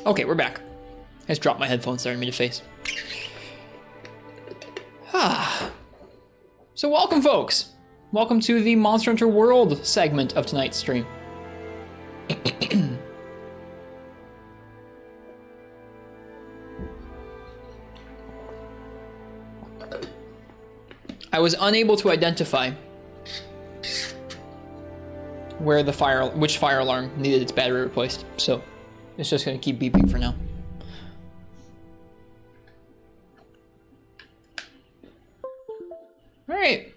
Okay, we're back. I just dropped my headphones there and made a face. So welcome, folks. Welcome to the Monster Hunter World segment of tonight's stream. I was unable to identify where which fire alarm needed its battery replaced, so it's just gonna keep beeping for now. All right.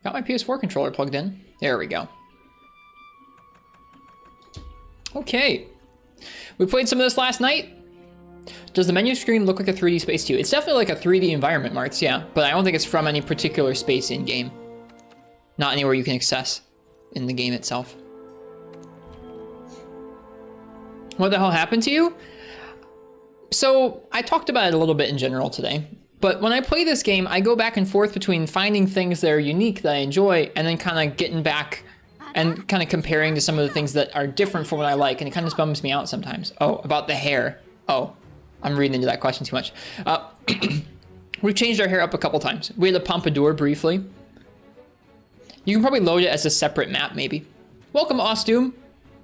Got my PS4 controller plugged in. There we go. Okay. We played some of this last night. Does the menu screen look like a 3D space to you? It's definitely like a 3D environment, Marks, yeah. But I don't think it's from any particular space in-game. Not anywhere you can access in the game itself. What the hell happened to you? So, I talked about it a little bit in general today. But when I play this game, I go back and forth between finding things that are unique that I enjoy and then kind of getting back and kind of comparing to some of the things that are different from what I like. And it kind of bums me out sometimes. Oh, about the hair. Oh, I'm reading into that question too much. We've changed our hair up a couple times. We had a pompadour briefly. You can probably load it as a separate map, maybe. Welcome, Osdoom,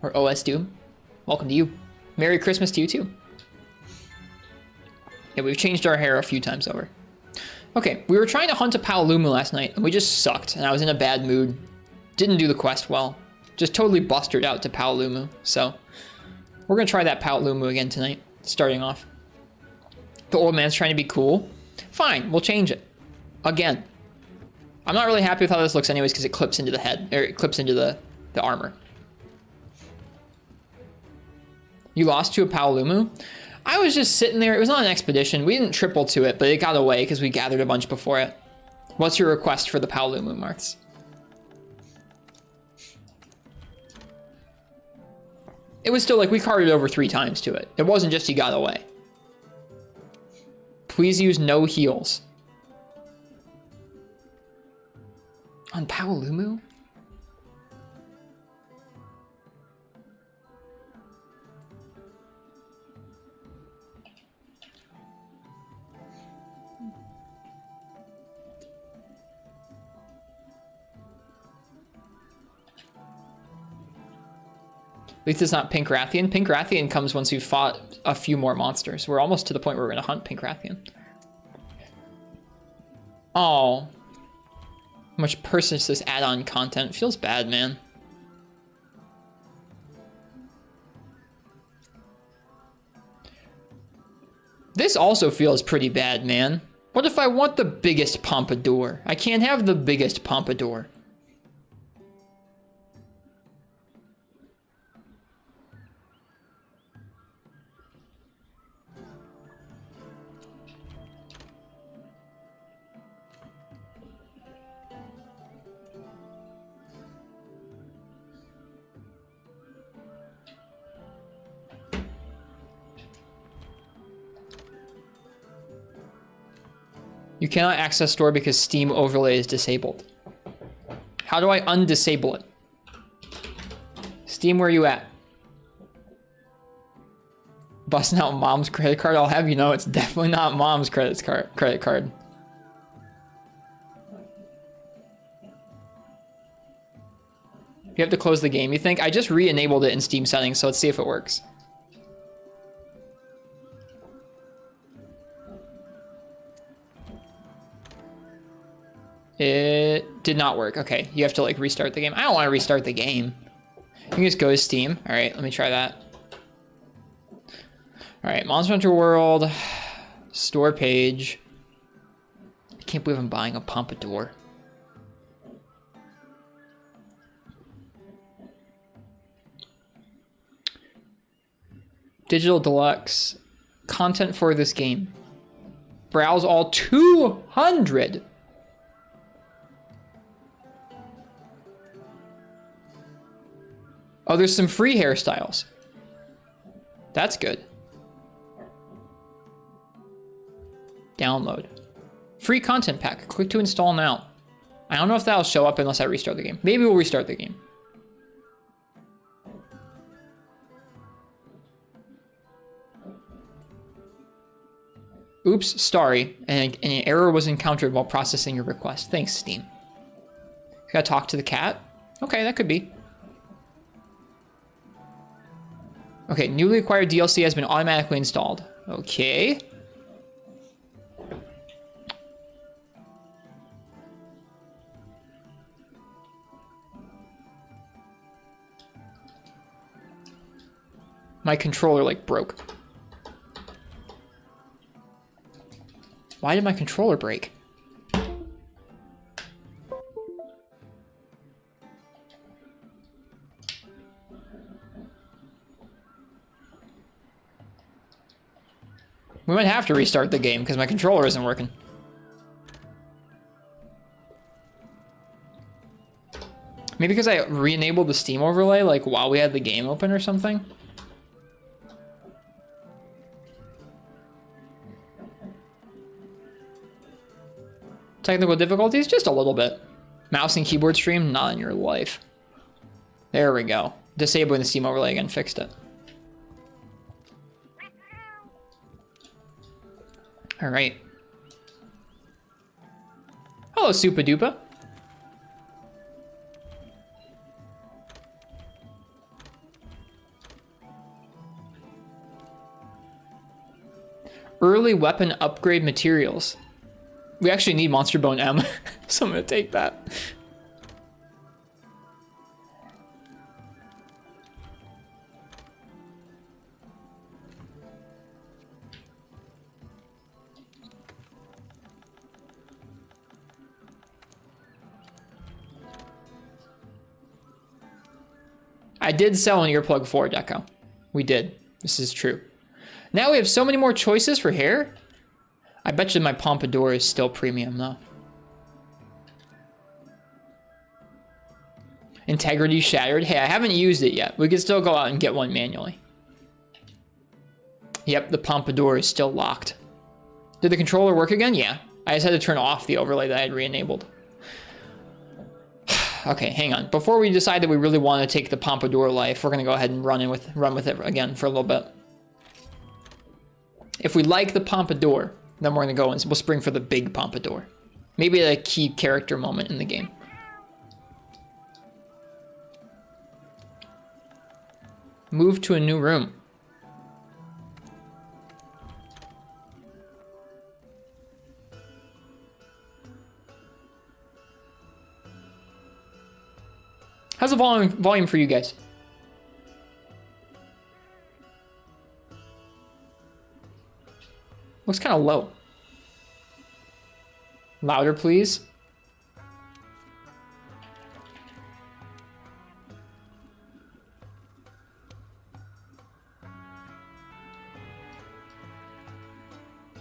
or OS Doom. Welcome to you. Merry Christmas to you, too. Yeah, we've changed our hair a few times over. Okay, we were trying to hunt a Paolumu last night, and we just sucked, and I was in a bad mood. Didn't do the quest well. Just totally bustered out to Paolumu, so we're gonna try that Paolumu again tonight, starting off. The old man's trying to be cool. Fine, we'll change it. Again. I'm not really happy with how this looks anyways, because it clips into the head, or it clips into the armor. You lost to a Paolumu? I was just sitting there. It was not an expedition. We didn't triple to it, but it got away because we gathered a bunch before it. What's your request for the Paolumu, Marks? It was still like we carted over 3 times to it. It wasn't just he got away. Please use no heals. On Paolumu? At least it's not Pink Rathian. Pink Rathian comes once we've fought a few more monsters. We're almost to the point where we're going to hunt Pink Rathian. Oh. How much persistent add-on content. Feels bad, man. This also feels pretty bad, man. What if I want the biggest pompadour? I can't have the biggest pompadour. You cannot access store because Steam overlay is disabled. How do I undisable it? Steam, where you at? Busting out mom's credit card? I'll have you know it's definitely not mom's credit card. You have to close the game, you think? I just re-enabled it in Steam settings, so let's see if it works. It did not work. Okay, you have to like restart the game. I don't want to restart the game. You can just go to Steam. All right, let me try that. All right, Monster Hunter World, store page. I can't believe I'm buying a pompadour. Digital Deluxe, content for this game. Browse all 200. Oh, there's some free hairstyles. That's good. Download. Free content pack. Click to install now. I don't know if that'll show up unless I restart the game. Maybe we'll restart the game. Oops, sorry. And an error was encountered while processing your request. Thanks, Steam. Gotta talk to the cat? Okay, that could be. Okay, newly acquired DLC has been automatically installed. Okay. My controller, like, broke. Why did my controller break? We might have to restart the game because my controller isn't working. Maybe because I re-enabled the Steam overlay like while we had the game open or something. Technical difficulties, just a little bit. Mouse and keyboard stream, not in your life. There we go. Disabling the Steam overlay again fixed it. All right. Hello, Supa Dupa. Early weapon upgrade materials. We actually need Monster Bone M, so I'm gonna take that. I did sell an earplug for Deco. We did. This is true. Now we have so many more choices for hair. I bet you my pompadour is still premium though. Integrity shattered. Hey, I haven't used it yet. We could still go out and get one manually. Yep, the pompadour is still locked. Did the controller work again? Yeah. I just had to turn off the overlay that I had re-enabled. Okay, hang on. Before we decide that we really want to take the pompadour life, we're gonna go ahead and run with it again for a little bit. If we like the pompadour, then we're gonna go and we'll spring for the big pompadour. Maybe a key character moment in the game. Move to a new room. How's the volume for you guys? Looks kind of low. Louder, please.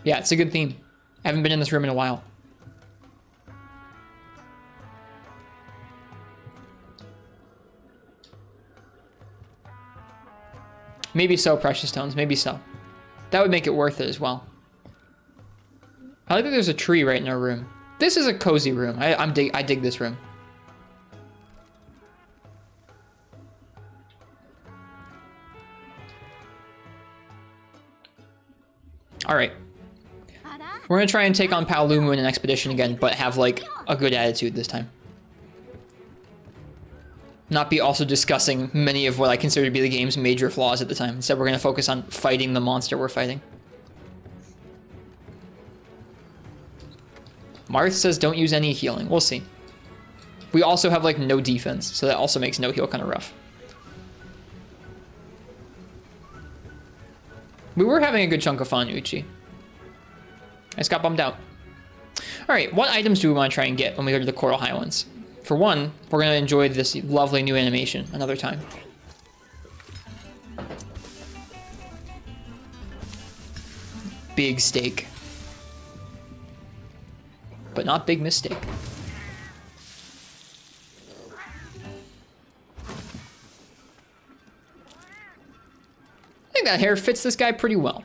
Yeah, it's a good theme. I haven't been in this room in a while. Maybe so, Precious Stones, maybe so. That would make it worth it as well. I like that there's a tree right in our room. This is a cozy room. I dig this room. All right. We're gonna try and take on Paolumu in an expedition again, but have like a good attitude this time. Not be also discussing many of what I consider to be the game's major flaws at the time. Instead, we're gonna focus on fighting the monster we're fighting. Marth says don't use any healing. We'll see. We also have like no defense, so that also makes no heal kind of rough. We were having a good chunk of fun, Uchi. I just got bummed out. All right, what items do we want to try and get when we go to the Coral Highlands? For one, we're going to enjoy this lovely new animation another time. Big steak. But not big mistake. I think that hair fits this guy pretty well.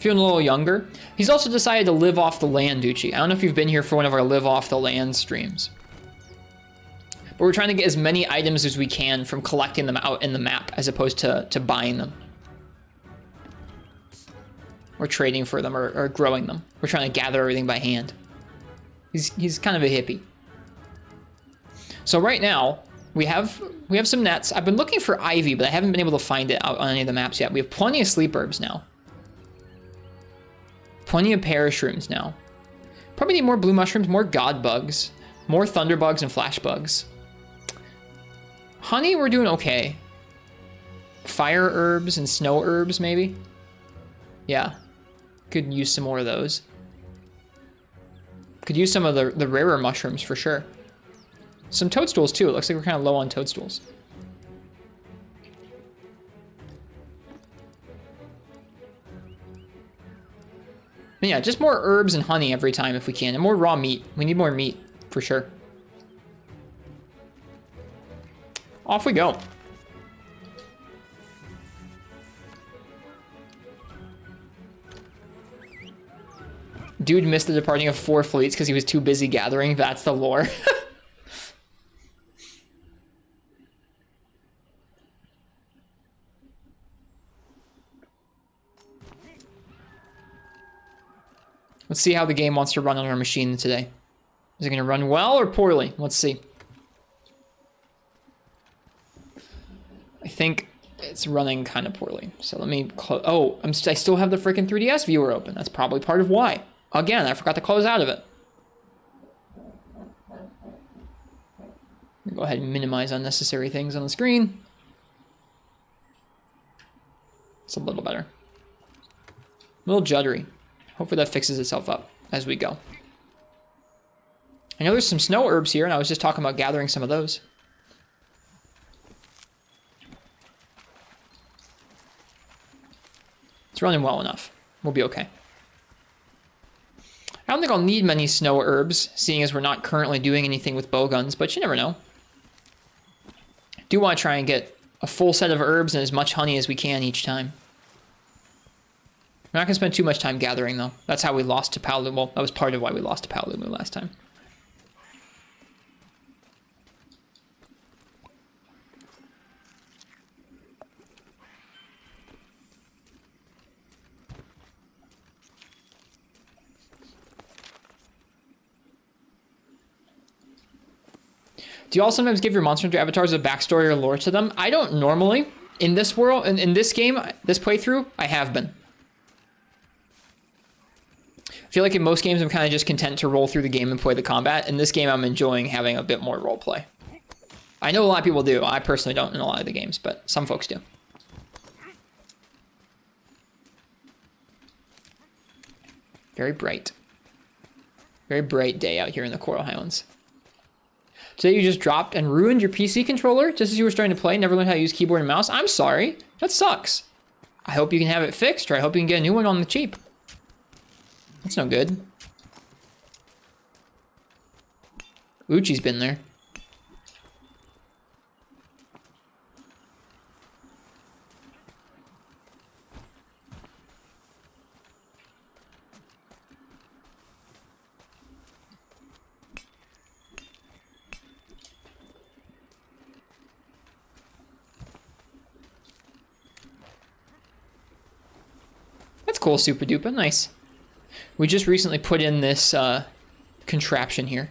feeling a little younger. He's also decided to live off the land, Ducci. I don't know if you've been here for one of our live off the land streams. But we're trying to get as many items as we can from collecting them out in the map as opposed to buying them. Or trading for them or growing them. We're trying to gather everything by hand. He's kind of a hippie. So right now, we have some nets. I've been looking for ivy, but I haven't been able to find it out on any of the maps yet. We have plenty of sleep herbs now. Plenty of parashrooms now. Probably need more blue mushrooms, more god bugs, more thunder bugs and flash bugs. Honey, we're doing okay. Fire herbs and snow herbs, maybe? Yeah. Could use some more of those. Could use some of the rarer mushrooms for sure. Some toadstools too. It looks like we're kind of low on toadstools. And yeah, just more herbs and honey every time if we can. And more raw meat. We need more meat for sure. Off we go. Dude missed the departing of 4 fleets because he was too busy gathering. That's the lore. Let's see how the game wants to run on our machine today. Is it going to run well or poorly? Let's see. I think it's running kind of poorly. So let me close. Oh, I still have the freaking 3DS viewer open. That's probably part of why. Again, I forgot to close out of it. Go ahead and minimize unnecessary things on the screen. It's a little better. A little juddery. Hopefully that fixes itself up as we go. I know there's some snow herbs here, and I was just talking about gathering some of those. It's running well enough. We'll be okay. I don't think I'll need many snow herbs, seeing as we're not currently doing anything with bowguns, but you never know. Do want to try and get a full set of herbs and as much honey as we can each time. We're not going to spend too much time gathering, though. That's how we lost to Paolumu. Well, that was part of why we lost to Paolumu last time. Do you all sometimes give your Monster Hunter avatars a backstory or lore to them? I don't normally. In this world, in this game, this playthrough, I have been. I feel like in most games, I'm kind of just content to roll through the game and play the combat. In this game, I'm enjoying having a bit more role play. I know a lot of people do. I personally don't in a lot of the games, but some folks do. Very bright. Very bright day out here in the Coral Highlands. Today you just dropped and ruined your PC controller just as you were starting to play, never learned how to use keyboard and mouse. I'm sorry. That sucks. I hope you can have it fixed, or I hope you can get a new one on the cheap. That's no good. Uchi's been there. That's cool, super duper, nice. We just recently put in this contraption here.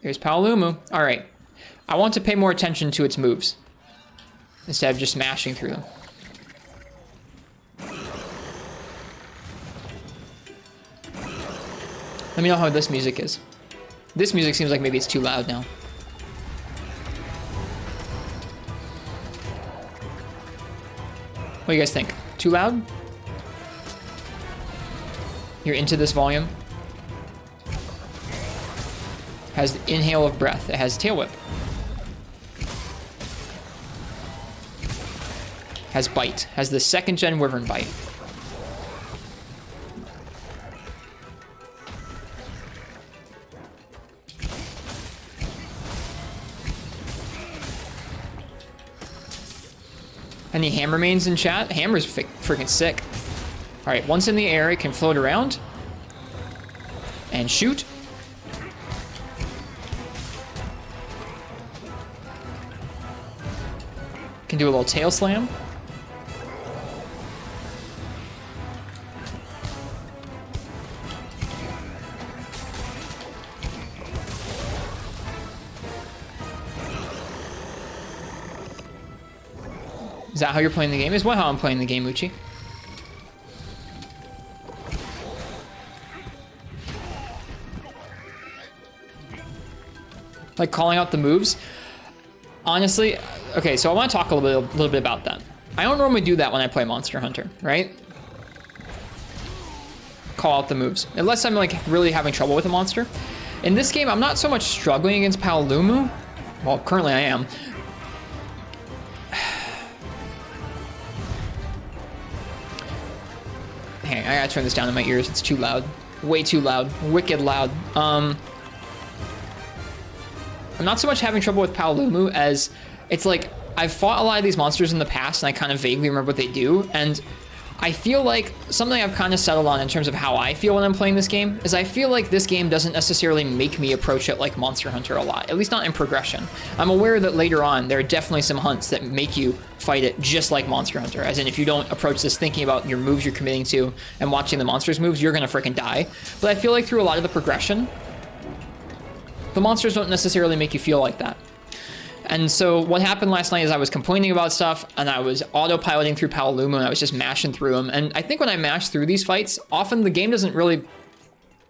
Here's Paolumu. All right. I want to pay more attention to its moves instead of just smashing through them. Let me know how this music is. This music seems like maybe it's too loud now. What do you guys think? Too loud? You're into this volume? Has the inhale of breath. It has tail whip. Has bite. Has the 2nd gen wyvern bite. Any hammer mains in chat? Hammer's freaking sick. All right, once in the air, it can float around and shoot. Can do a little tail slam. Is that how you're playing the game? Is what how I'm playing the game, Uchi? Like calling out the moves? Honestly, okay, so I want to talk a little bit about that. I don't normally do that when I play Monster Hunter, right? Call out the moves. Unless I'm like really having trouble with a monster. In this game, I'm not so much struggling against Paolumu. Well, currently I am. Hang on, I gotta turn this down in my ears. It's too loud. Way too loud. Wicked loud. I'm not so much having trouble with Paolumu as it's like I've fought a lot of these monsters in the past and I kind of vaguely remember what they do. And I feel like something I've kind of settled on in terms of how I feel when I'm playing this game is I feel like this game doesn't necessarily make me approach it like Monster Hunter a lot, at least not in progression. I'm aware that later on there are definitely some hunts that make you fight it just like Monster Hunter, as in if you don't approach this thinking about your moves you're committing to and watching the monsters' moves, you're gonna freaking die. But I feel like through a lot of the progression, the monsters don't necessarily make you feel like that. And so what happened last night is I was complaining about stuff and I was autopiloting through Paolumu and I was just mashing through them. And I think when I mash through these fights, often the game doesn't really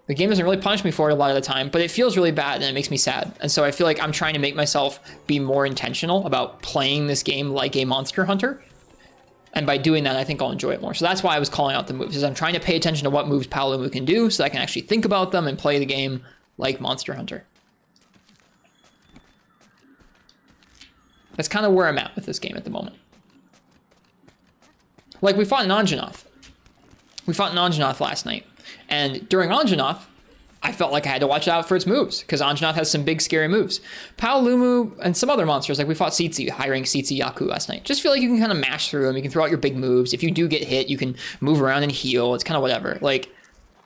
punish me for it a lot of the time, but it feels really bad and it makes me sad. And so I feel like I'm trying to make myself be more intentional about playing this game like a Monster Hunter. And by doing that, I think I'll enjoy it more. So that's why I was calling out the moves, is I'm trying to pay attention to what moves Paolumu can do so that I can actually think about them and play the game like Monster Hunter. That's kind of where I'm at with this game at the moment. Like, we fought in Anjanath. We fought in Anjanath last night. And during Anjanath, I felt like I had to watch out for its moves, because Anjanath has some big, scary moves. Paolumu and some other monsters, like we fought Tsitsi, high-rank Tsitsi Yaku last night. Just feel like you can kind of mash through them. You can throw out your big moves. If you do get hit, you can move around and heal. It's kind of whatever. Like,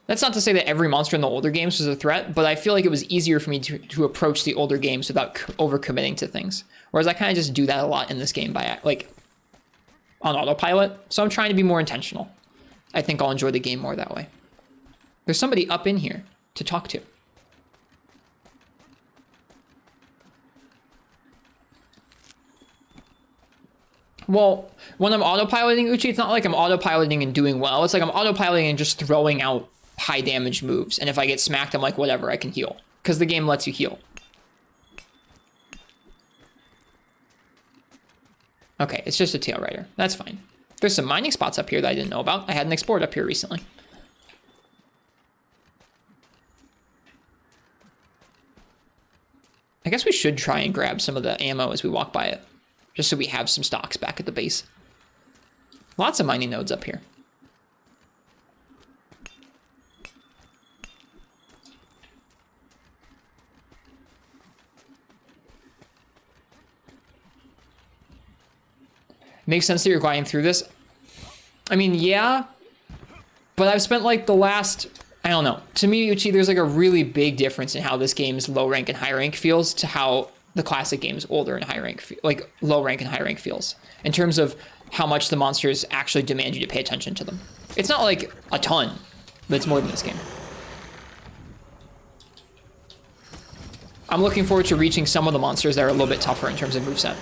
that's not to say that every monster in the older games was a threat, but I feel like it was easier for me to approach the older games without overcommitting to things. Whereas I kind of just do that a lot in this game by, like, on autopilot. So I'm trying to be more intentional. I think I'll enjoy the game more that way. There's somebody up in here to talk to. Well, when I'm autopiloting Uchi, it's not like I'm autopiloting and doing well. It's like I'm autopiloting and just throwing out high damage moves. And if I get smacked, I'm like, whatever, I can heal. Because the game lets you heal. Okay, it's just a tail rider. That's fine. There's some mining spots up here that I didn't know about. I hadn't explored up here recently. I guess we should try and grab some of the ammo as we walk by it. Just so we have some stocks back at the base. Lots of mining nodes up here. Makes sense that you're gliding through this. I mean, yeah, but I've spent like the last, I don't know. To me, Uchi, there's like a really big difference in how this game's low rank and high rank feels to how the classic game's older and high rank, like low rank and high rank feels, in terms of how much the monsters actually demand you to pay attention to them. It's not like a ton, but it's more than this game. I'm looking forward to reaching some of the monsters that are a little bit tougher in terms of moveset.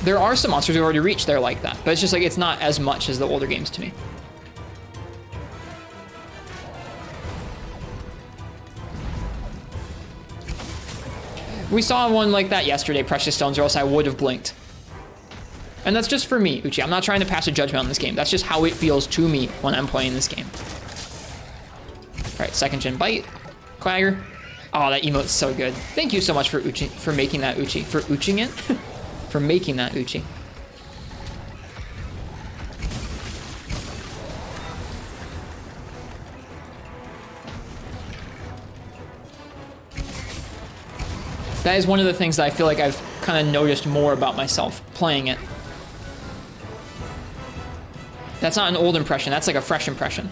There are some monsters we've already reached that are like that, but it's just like, it's not as much as the older games to me. We saw one like that yesterday, Precious Stones, or else I would have blinked. And that's just for me, Uchi. I'm not trying to pass a judgment on this game. That's just how it feels to me when I'm playing this game. All right, second gen bite. Clagger. Oh, that emote's so good. Thank you so much for Uchi, for making that, Uchi. For Uching it? For making that, Uchi. That is one of the things that I feel like I've kind of noticed more about myself playing it. That's not an old impression, that's like a fresh impression.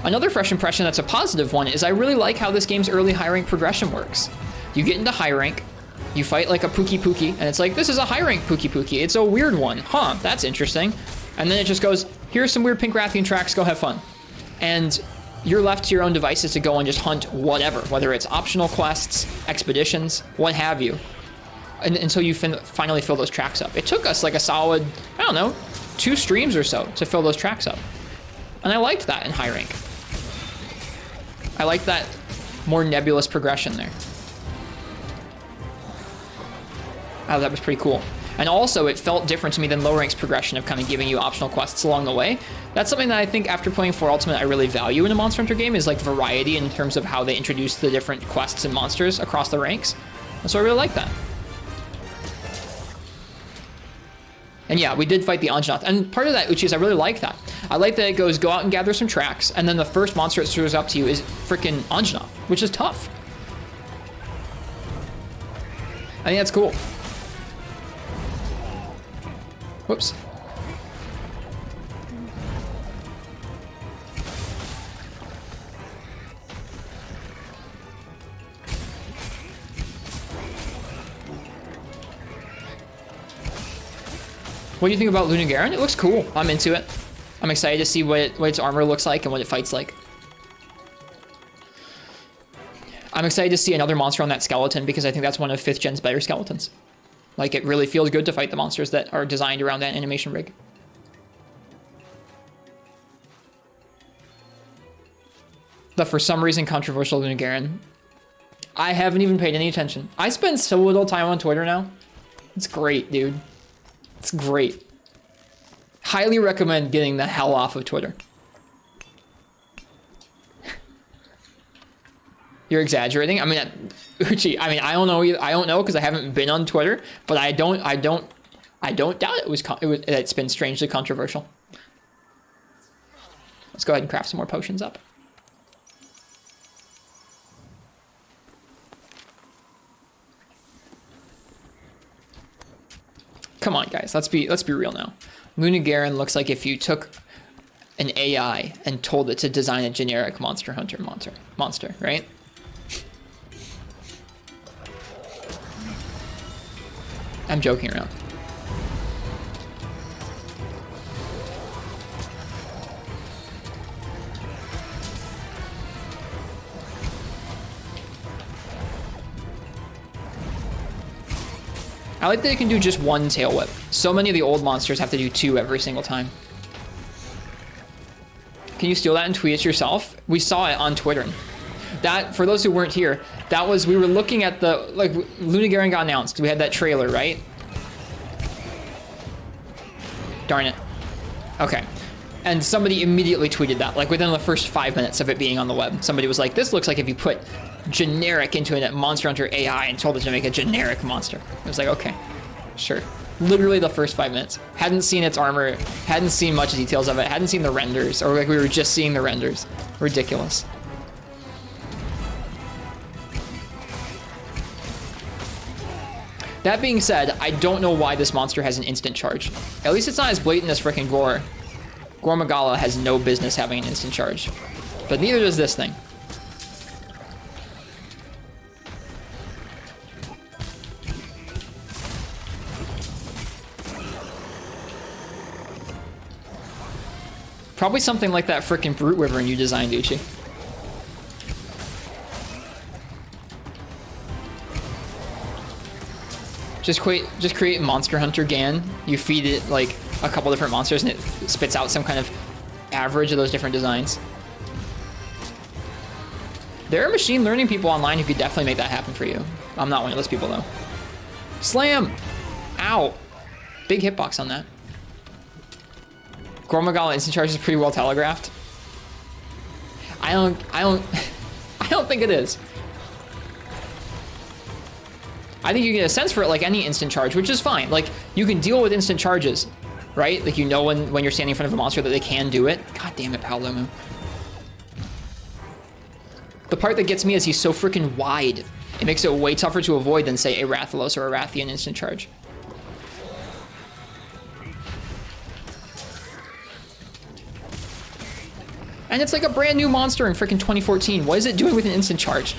Another fresh impression that's a positive one is I really like how this game's early high rank progression works. You get into high rank, you fight like a Pukei, and it's like, this is a high rank Pukei. It's a weird one. Huh, that's interesting. And then it just goes, here's some weird pink Rathian tracks, go have fun. And you're left to your own devices to go and just hunt whatever, whether it's optional quests, expeditions, what have you. And until you finally fill those tracks up. It took us like a solid, I don't know, 2 streams or so to fill those tracks up. And I liked that in high rank. I like that more nebulous progression there. I thought that was pretty cool. And also, it felt different to me than low rank's progression of kind of giving you optional quests along the way. That's something that I think after playing 4 Ultimate I really value in a Monster Hunter game, is like variety in terms of how they introduce the different quests and monsters across the ranks. And so I really like that. And yeah, we did fight the Anjanath. And part of that, which is I really like that. I like that it goes, go out and gather some tracks, and then the first monster that throws up to you is freaking Anjanath, which is tough. I think that's cool. Whoops. What do you think about Lunagaron? It looks cool. I'm into it. I'm excited to see what its armor looks like and what it fights like. I'm excited to see another monster on that skeleton because I think that's one of 5th gen's better skeletons. Like, it really feels good to fight the monsters that are designed around that animation rig. The for some reason controversial Lunagaron. I haven't even paid any attention. I spend so little time on Twitter now. It's great, dude. It's great. Highly recommend getting the hell off of Twitter. You're exaggerating. I mean, Uchi, I mean, I don't know. I don't know because I haven't been on Twitter, but I don't doubt it's been strangely controversial. Let's go ahead and craft some more potions up. Come on, guys. Let's be real now. Lunagaron looks like if you took an AI and told it to design a generic Monster Hunter monster, right? I'm joking around. I like that it can do just 1 tail whip. So many of the old monsters have to do 2 every single time. Can you steal that and tweet it yourself? We saw it on Twitter. That, for those who weren't here, that was, we were looking at the, like, Lunagaron got announced. We had that trailer, right? Darn it. Okay. And somebody immediately tweeted that, like within the first 5 minutes of it being on the web. Somebody was like, this looks like if you put generic into a Monster Hunter AI and told it to make a generic monster. I was like, okay, sure. Literally the first 5 minutes. Hadn't seen its armor, hadn't seen much details of it, hadn't seen the renders, or like we were just seeing the renders. Ridiculous. That being said, I don't know why this monster has an instant charge. At least it's not as blatant as frickin' Gore. Gore Magala has no business having an instant charge. But neither does this thing. Probably something like that frickin' Brute Wyvern you designed, Uchi. Just create Monster Hunter GAN. You feed it like a couple different monsters and it spits out some kind of average of those different designs. There are machine learning people online who could definitely make that happen for you. I'm not one of those people though. Slam! Ow! Big hitbox on that. Gormagala instant charge is pretty well telegraphed. I don't think it is. I think you get a sense for it like any instant charge, which is fine. Like, you can deal with instant charges, right? Like, you know when you're standing in front of a monster that they can do it. God damn it, Paolumu. The part that gets me is he's so freaking wide. It makes it way tougher to avoid than, say, a Rathalos or a Rathian instant charge. And it's like a brand new monster in freaking 2014. What is it doing with an instant charge?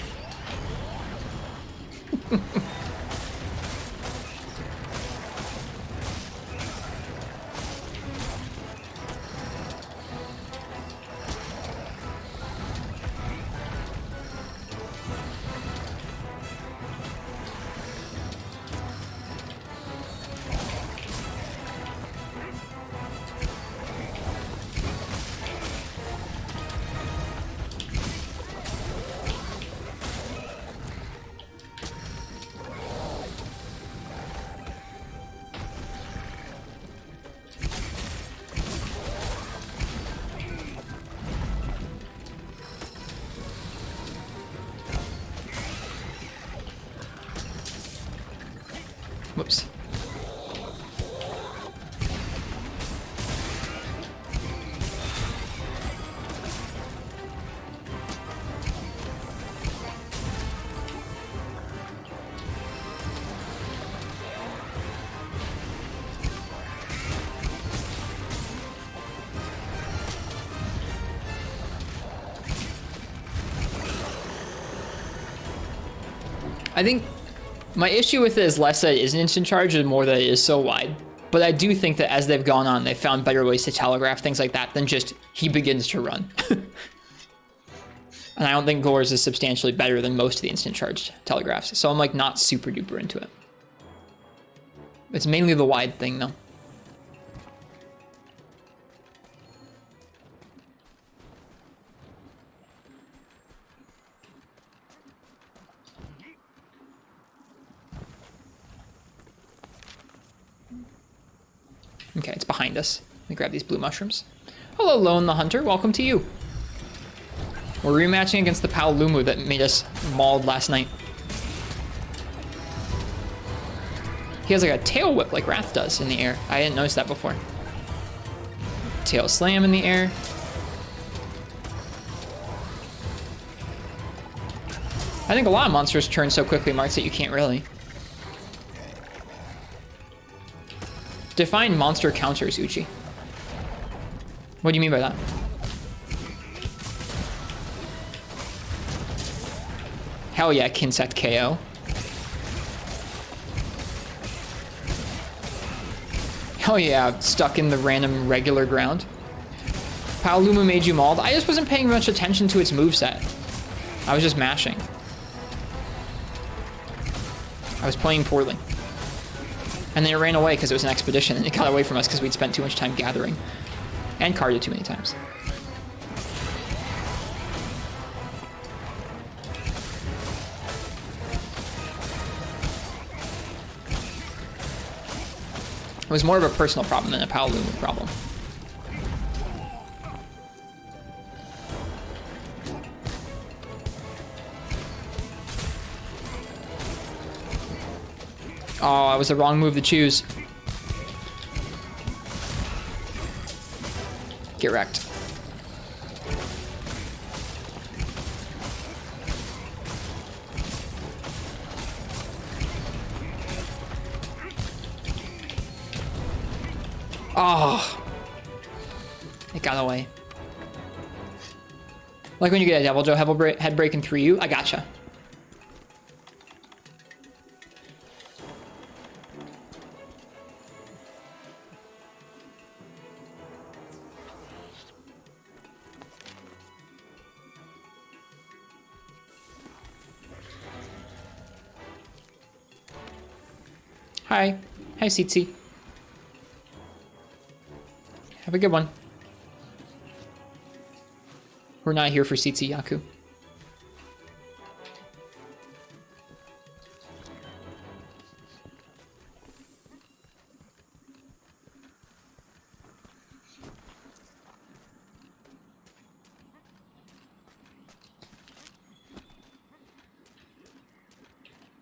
Whoops. I think my issue with it is less that it is an instant charge and more that it is so wide. But I do think that as they've gone on, they've found better ways to telegraph things like that than just he begins to run. And I don't think Glaive is substantially better than most of the instant charge telegraphs. So I'm like not super duper into it. It's mainly the wide thing though. Okay, it's behind us. Let me grab these blue mushrooms. Hello, Lone the Hunter. Welcome to you. We're rematching against the Paolumu that made us mauled last night. He has like a tail whip like Wrath does in the air. I didn't notice that before. Tail slam in the air. I think a lot of monsters turn so quickly, Marks, that you can't really. Define monster counters, Uchi. What do you mean by that? Hell yeah, Kinsect KO. Hell yeah, stuck in the random regular ground. Paolumu made you mauled. I just wasn't paying much attention to its moveset. I was just mashing. I was playing poorly. And then it ran away because it was an expedition, and it got away from us because we'd spent too much time gathering. And carded too many times. It was more of a personal problem than a Paolumu problem. Oh, it was the wrong move to choose. Get wrecked. Oh, it got away. Like when you get a Devil Joe head break in 3U, I gotcha. Hi. Hi, Tsitsi. Have a good one. We're not here for Tsitsi, Yaku.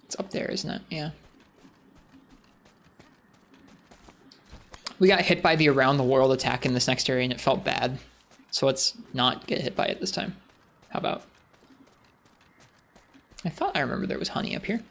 It's up there, isn't it? Yeah. We got hit by the around the world attack in this next area and it felt bad. So let's not get hit by it this time. How about? I I remember there was honey up here.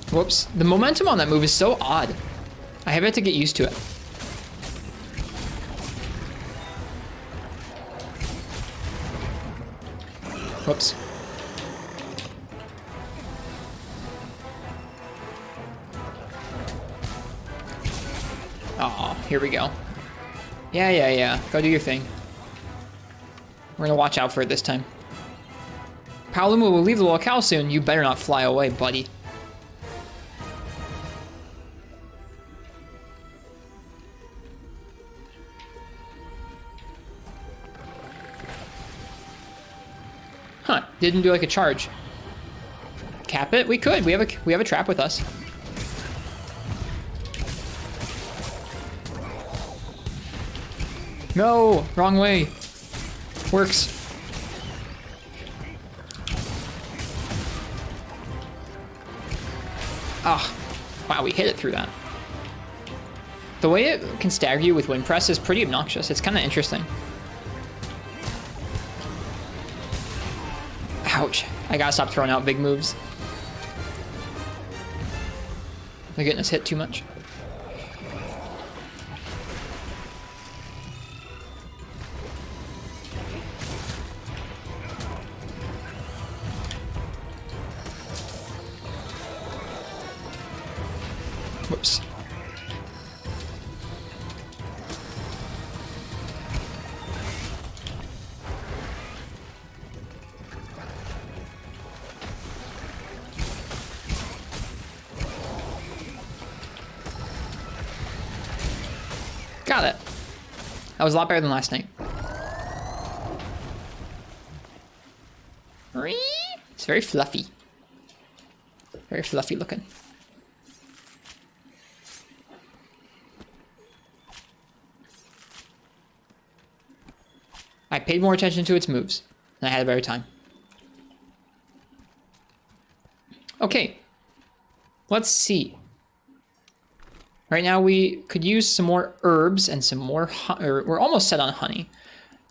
Whoops. The momentum on that move is so odd. I have yet to get used to it. Whoops. Oh, here we go. Yeah. Go do your thing. We're gonna watch out for it this time. Paolumu will leave the locale soon. You better not fly away, buddy. Huh, didn't do like a charge. Cap it? We could. We have a trap with us. No, wrong way. Works. Ah, wow, we hit it through that. The way it can stagger you with wind press is pretty obnoxious. It's kind of interesting. Ouch. I gotta stop throwing out big moves. They're getting us hit too much. Whoops. Got it. That was a lot better than last night. It's very fluffy. Very fluffy looking. I paid more attention to its moves, and I had a better time. Okay. Let's see. Right now we could use some more herbs and some more, we're almost set on honey.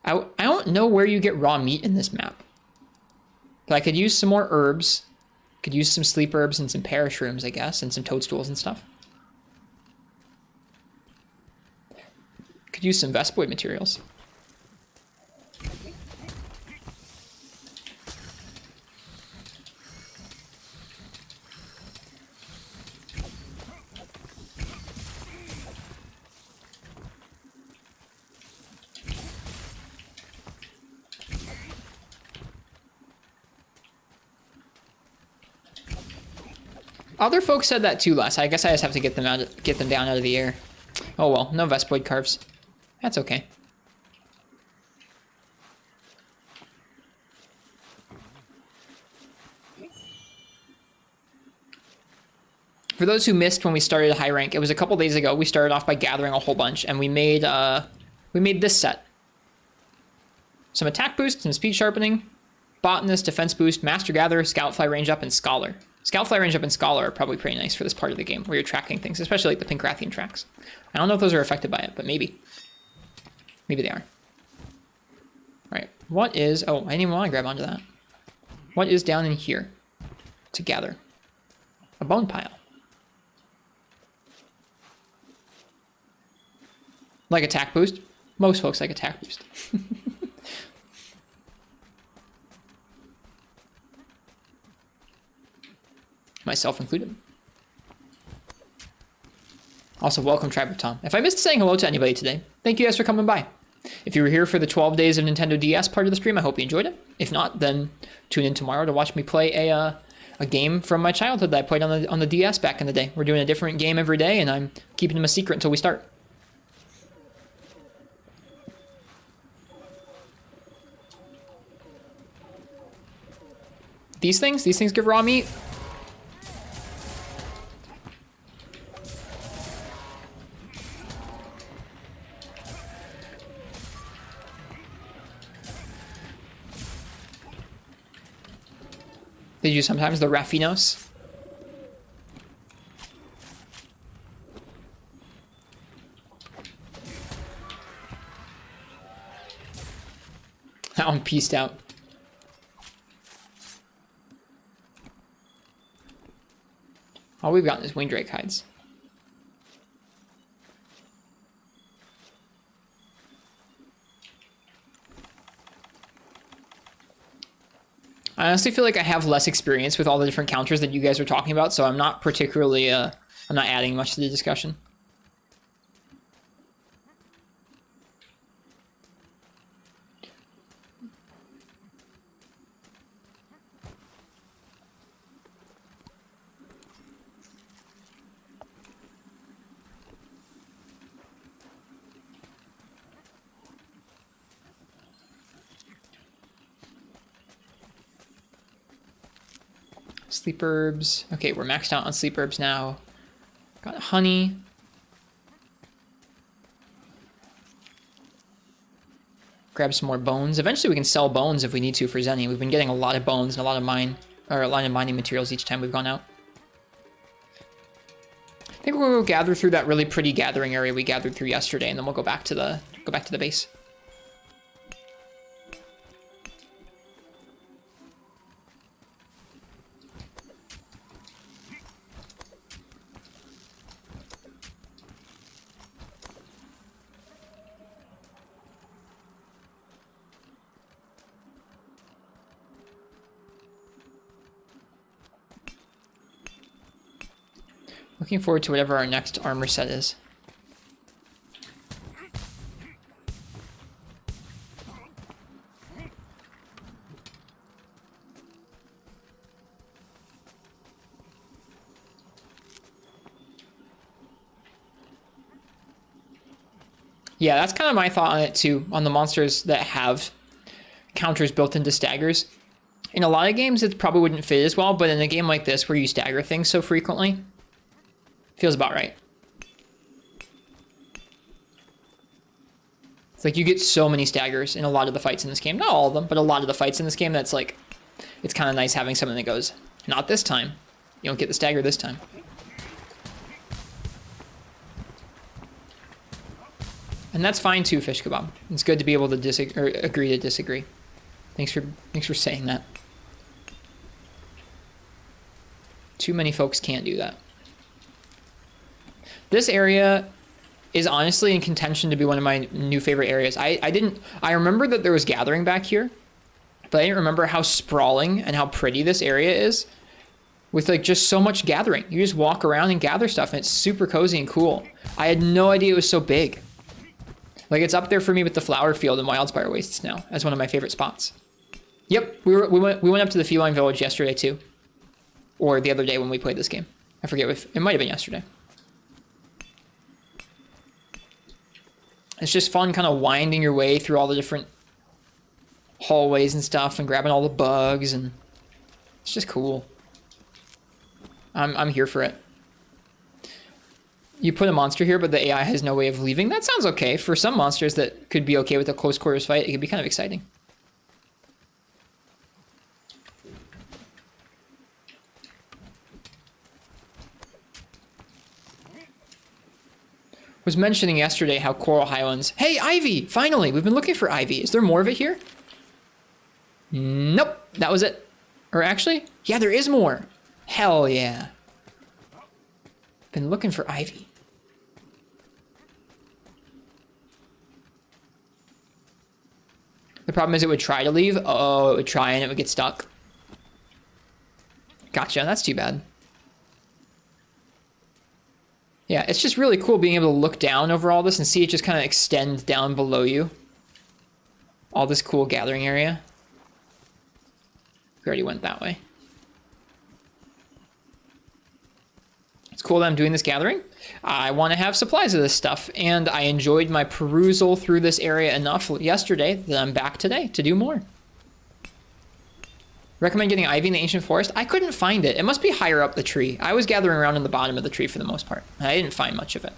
I don't know where you get raw meat in this map. But I could use some more herbs. Could use some sleep herbs and some parashrooms, I guess, and some toadstools and stuff. Could use some Vespoid materials. Other folks said that too last. I guess I just have to get them down out of the air. Oh well, no Vespoid carves. That's okay. For those who missed when we started high rank, it was a couple days ago. We started off by gathering a whole bunch, and we made this set. Some attack boost, some speed sharpening, botanist, defense boost, master gatherer, scoutfly range up, and scholar. Scoutfly range up and scholar are probably pretty nice for this part of the game where you're tracking things, especially like the pink Rathian tracks. I don't know if those are affected by it, but maybe. Maybe they are. All right, what is, oh, I didn't even want to grab onto that. What is down in here to gather? A bone pile. Like attack boost? Most folks like attack boost. Myself included. Also, welcome, Tribe of Tom. If I missed saying hello to anybody today, thank you guys for coming by. If you were here for the 12 days of Nintendo DS part of the stream, I hope you enjoyed it. If not, then tune in tomorrow to watch me play a game from my childhood that I played on the DS back in the day. We're doing a different game every day, and I'm keeping them a secret until we start. These things give raw meat. They do sometimes the raffinos. That one pieced out. All we've gotten is wingdrake hides. I honestly feel like I have less experience with all the different counters that you guys are talking about, so I'm not particularly, I'm not adding much to the discussion. Sleep herbs. Okay, we're maxed out on sleep herbs now. Got honey. Grab some more bones. Eventually we can sell bones if we need to for Zenny. We've been getting a lot of bones and a lot of mining materials each time we've gone out. I think we'll go gather through that really pretty gathering area we gathered through yesterday, and then we'll go back to the base. Looking forward to whatever our next armor set is. Yeah, that's kind of my thought on it too, on the monsters that have counters built into staggers. In a lot of games, it probably wouldn't fit as well, but in a game like this where you stagger things so frequently, feels about right. It's like you get so many staggers in a lot of the fights in this game. Not all of them, but a lot of the fights in this game that's like, it's kind of nice having something that goes, not this time. You don't get the stagger this time. And that's fine too, Fish Kebab. It's good to be able to agree to disagree. Thanks for saying that. Too many folks can't do that. This area is honestly in contention to be one of my new favorite areas. I remember that there was gathering back here, but I didn't remember how sprawling and how pretty this area is with like just so much gathering. You just walk around and gather stuff and it's super cozy and cool. I had no idea it was so big. Like it's up there for me with the flower field and Wildspire Wastes now as one of my favorite spots. Yep, we went up to the feline village yesterday too. Or the other day when we played this game. I forget if it might have been yesterday. It's just fun kind of winding your way through all the different hallways and stuff and grabbing all the bugs, and it's just cool. I'm here for it. You put a monster here, but the AI has no way of leaving. That sounds okay. For some monsters that could be okay with a close quarters fight, it could be kind of exciting. Was mentioning yesterday how Coral Highlands... Hey, Ivy! Finally! We've been looking for Ivy. Is there more of it here? Nope. That was it. Or actually, yeah, there is more. Hell yeah. Been looking for Ivy. The problem is it would try to leave. Oh, it would try and it would get stuck. Gotcha. That's too bad. Yeah, it's just really cool being able to look down over all this and see it just kind of extend down below you. all this cool gathering area. We already went that way. It's cool that I'm doing this gathering. I want to have supplies of this stuff, and I enjoyed my perusal through this area enough yesterday that I'm back today to do more. Recommend getting ivy in the ancient forest? I couldn't find it. It must be higher up the tree. I was gathering around in the bottom of the tree for the most part. I didn't find much of it.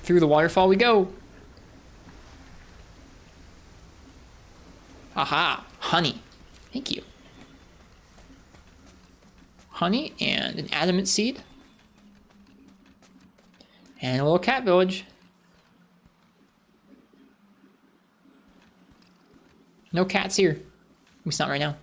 Through the waterfall we go. Aha, honey. Thank you. Honey and an adamant seed. And a little cat village. No cats here. At least not right now.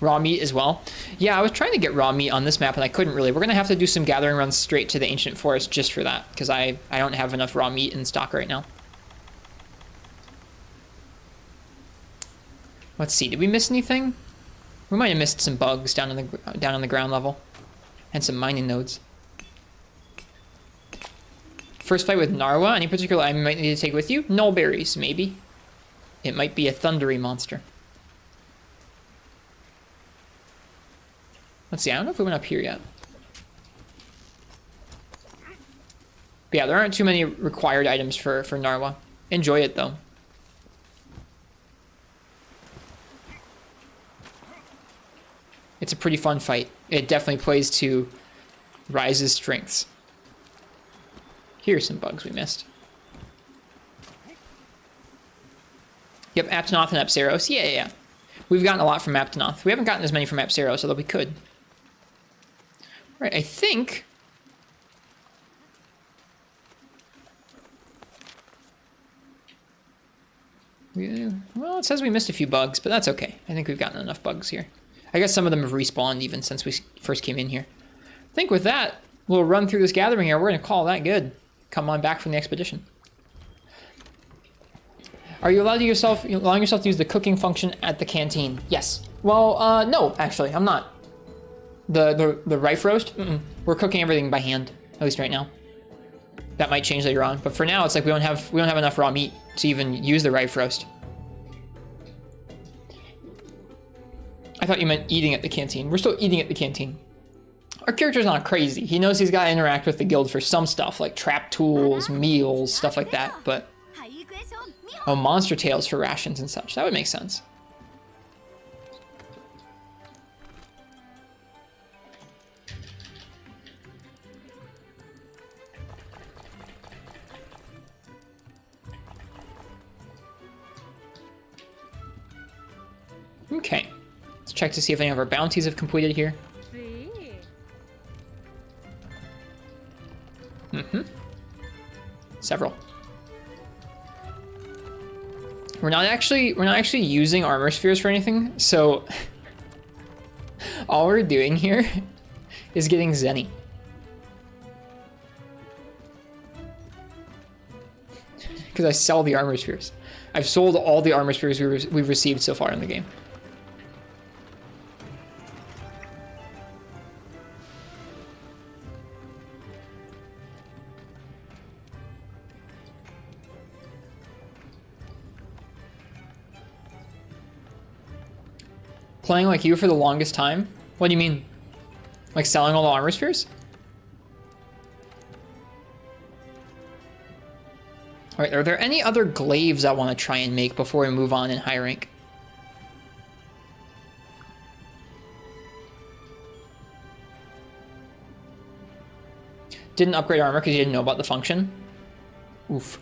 Raw meat as well. Yeah, I was trying to get raw meat on this map and I couldn't really. We're gonna have to do some gathering runs straight to the ancient forest just for that, because I don't have enough raw meat in stock right now. Let's see, did we miss anything? We might have missed some bugs down on the ground level. And some mining nodes. First fight with Narwa, any particular item you might need to take with you? Nullberries, maybe. It might be a thundery monster. Let's see, I don't know if we went up here yet. But yeah, there aren't too many required items for Narwa. Enjoy it, though. It's a pretty fun fight. It definitely plays to Ryze's strengths. Here's some bugs we missed. Yep, Aptonoth and Apsaros. Yeah. We've gotten a lot from Aptonoth. We haven't gotten as many from Apsaros, although we could. Right, I think... Well, it says we missed a few bugs, but that's okay. I think we've gotten enough bugs here. I guess some of them have respawned even since we first came in here. I think with that, we'll run through this gathering here. We're going to call that good. Come on back from the expedition. Are you allowing yourself to use the cooking function at the canteen? Yes. Well, no, actually, I'm not. The rife roast? We're cooking everything by hand, at least right now. That might change later on, but for now, it's like we don't have enough raw meat to even use the rife roast. I thought you meant eating at the canteen. We're still eating at the canteen. Our character's not crazy. He knows he's got to interact with the guild for some stuff, like trap tools, meals, stuff like that, but... Oh, monster tails for rations and such. That would make sense. Okay. Let's check to see if any of our bounties have completed here. Several. We're not actually using armor spheres for anything, so all we're doing here is getting Zenny. Because I sell the armor spheres. I've sold all the armor spheres we've received so far in the game. Playing like you for the longest time? What do you mean? Like selling all the armor spheres? Alright, are there any other glaives I want to try and make before we move on in high rank? Didn't upgrade armor because you didn't know about the function? Oof.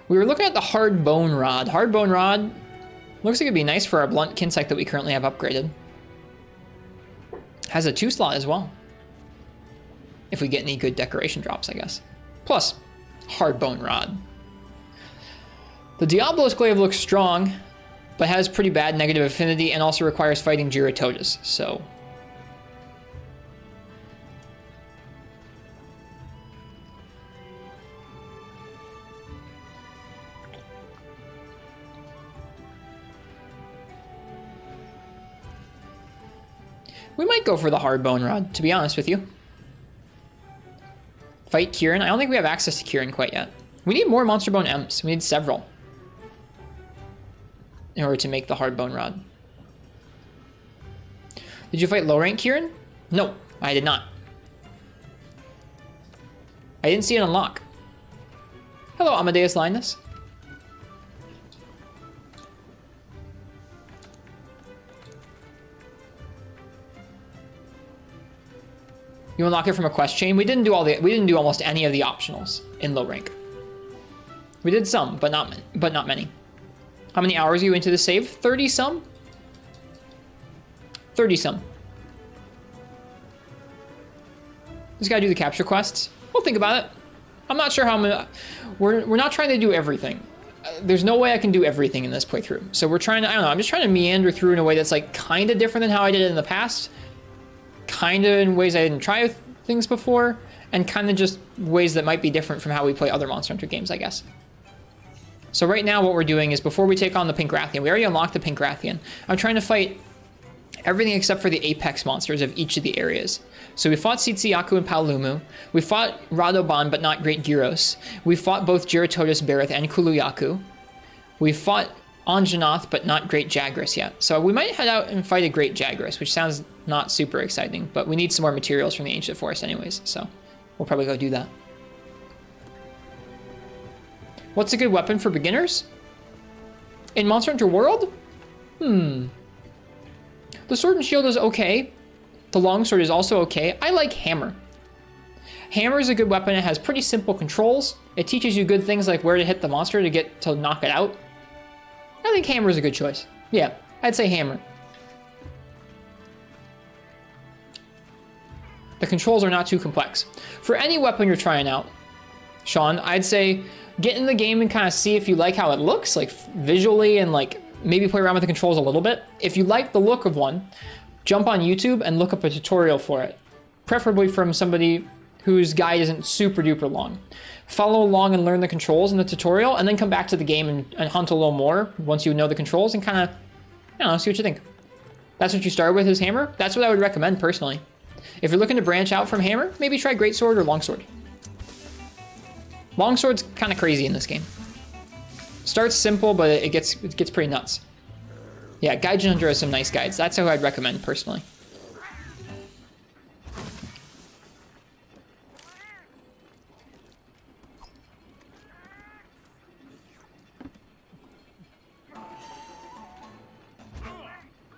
We were looking at the hard bone rod. Hard bone rod looks like it'd be nice for our blunt kinsight that we currently have upgraded. Has a 2-slot as well. If we get any good decoration drops, I guess. Plus, hard bone rod. The Diablo's Glaive looks strong, but has pretty bad negative affinity and also requires fighting Giratotas, so... We might go for the hard bone rod, to be honest with you. Fight Kieran. I don't think we have access to Kieran quite yet. We need more Monster Bone M's. We need several in order to make the hard bone rod. Did you fight low rank Kieran? No, I did not. I didn't see it unlock. Hello, Amadeus Linus. You unlock it from a quest chain. We didn't do almost any of the optionals in low rank. We did some, but not many. How many hours are you into the save? 30 some? 30 some. Just gotta do the capture quests. We'll think about it. I'm not sure how many. We're not trying to do everything. There's no way I can do everything in this playthrough. So we're trying to, I don't know, I'm just trying to meander through in a way that's like kind of different than how I did it in the past. Kind of in ways I didn't try things before, and kind of just ways that might be different from how we play other Monster Hunter games, I guess. So right now what we're doing is, before we take on the Pink Rathian, we already unlocked the Pink Rathian. I'm trying to fight everything except for the apex monsters of each of the areas. So we fought Tsitsiaku and Paolumu. We fought Radoban, but not Great Girros. We fought both Giratotus, Barith, and Kuluyaku. We fought Anjanath, but not Great Jagras yet. So we might head out and fight a Great Jagras, which sounds not super exciting, but we need some more materials from the Ancient Forest anyways, so we'll probably go do that. What's a good weapon for beginners? In Monster Hunter World? The Sword and Shield is okay. The Longsword is also okay. I like Hammer. Hammer is a good weapon. It has pretty simple controls. It teaches you good things like where to hit the monster to knock it out. I think Hammer is a good choice. Yeah, I'd say Hammer. The controls are not too complex. For any weapon you're trying out, Sean, I'd say get in the game and kind of see if you like how it looks, like visually, and like maybe play around with the controls a little bit. If you like the look of one, jump on YouTube and look up a tutorial for it, preferably from somebody whose guide isn't super duper long. Follow along and learn the controls in the tutorial, and then come back to the game and hunt a little more once you know the controls and kind of, I don't know, see what you think. That's what you started with, is Hammer? That's what I would recommend personally. If you're looking to branch out from Hammer, maybe try Greatsword or Longsword. Longsword's kind of crazy in this game. Starts simple, but it gets pretty nuts. Yeah, Gaijin Hunter has some nice guides. That's how I'd recommend personally.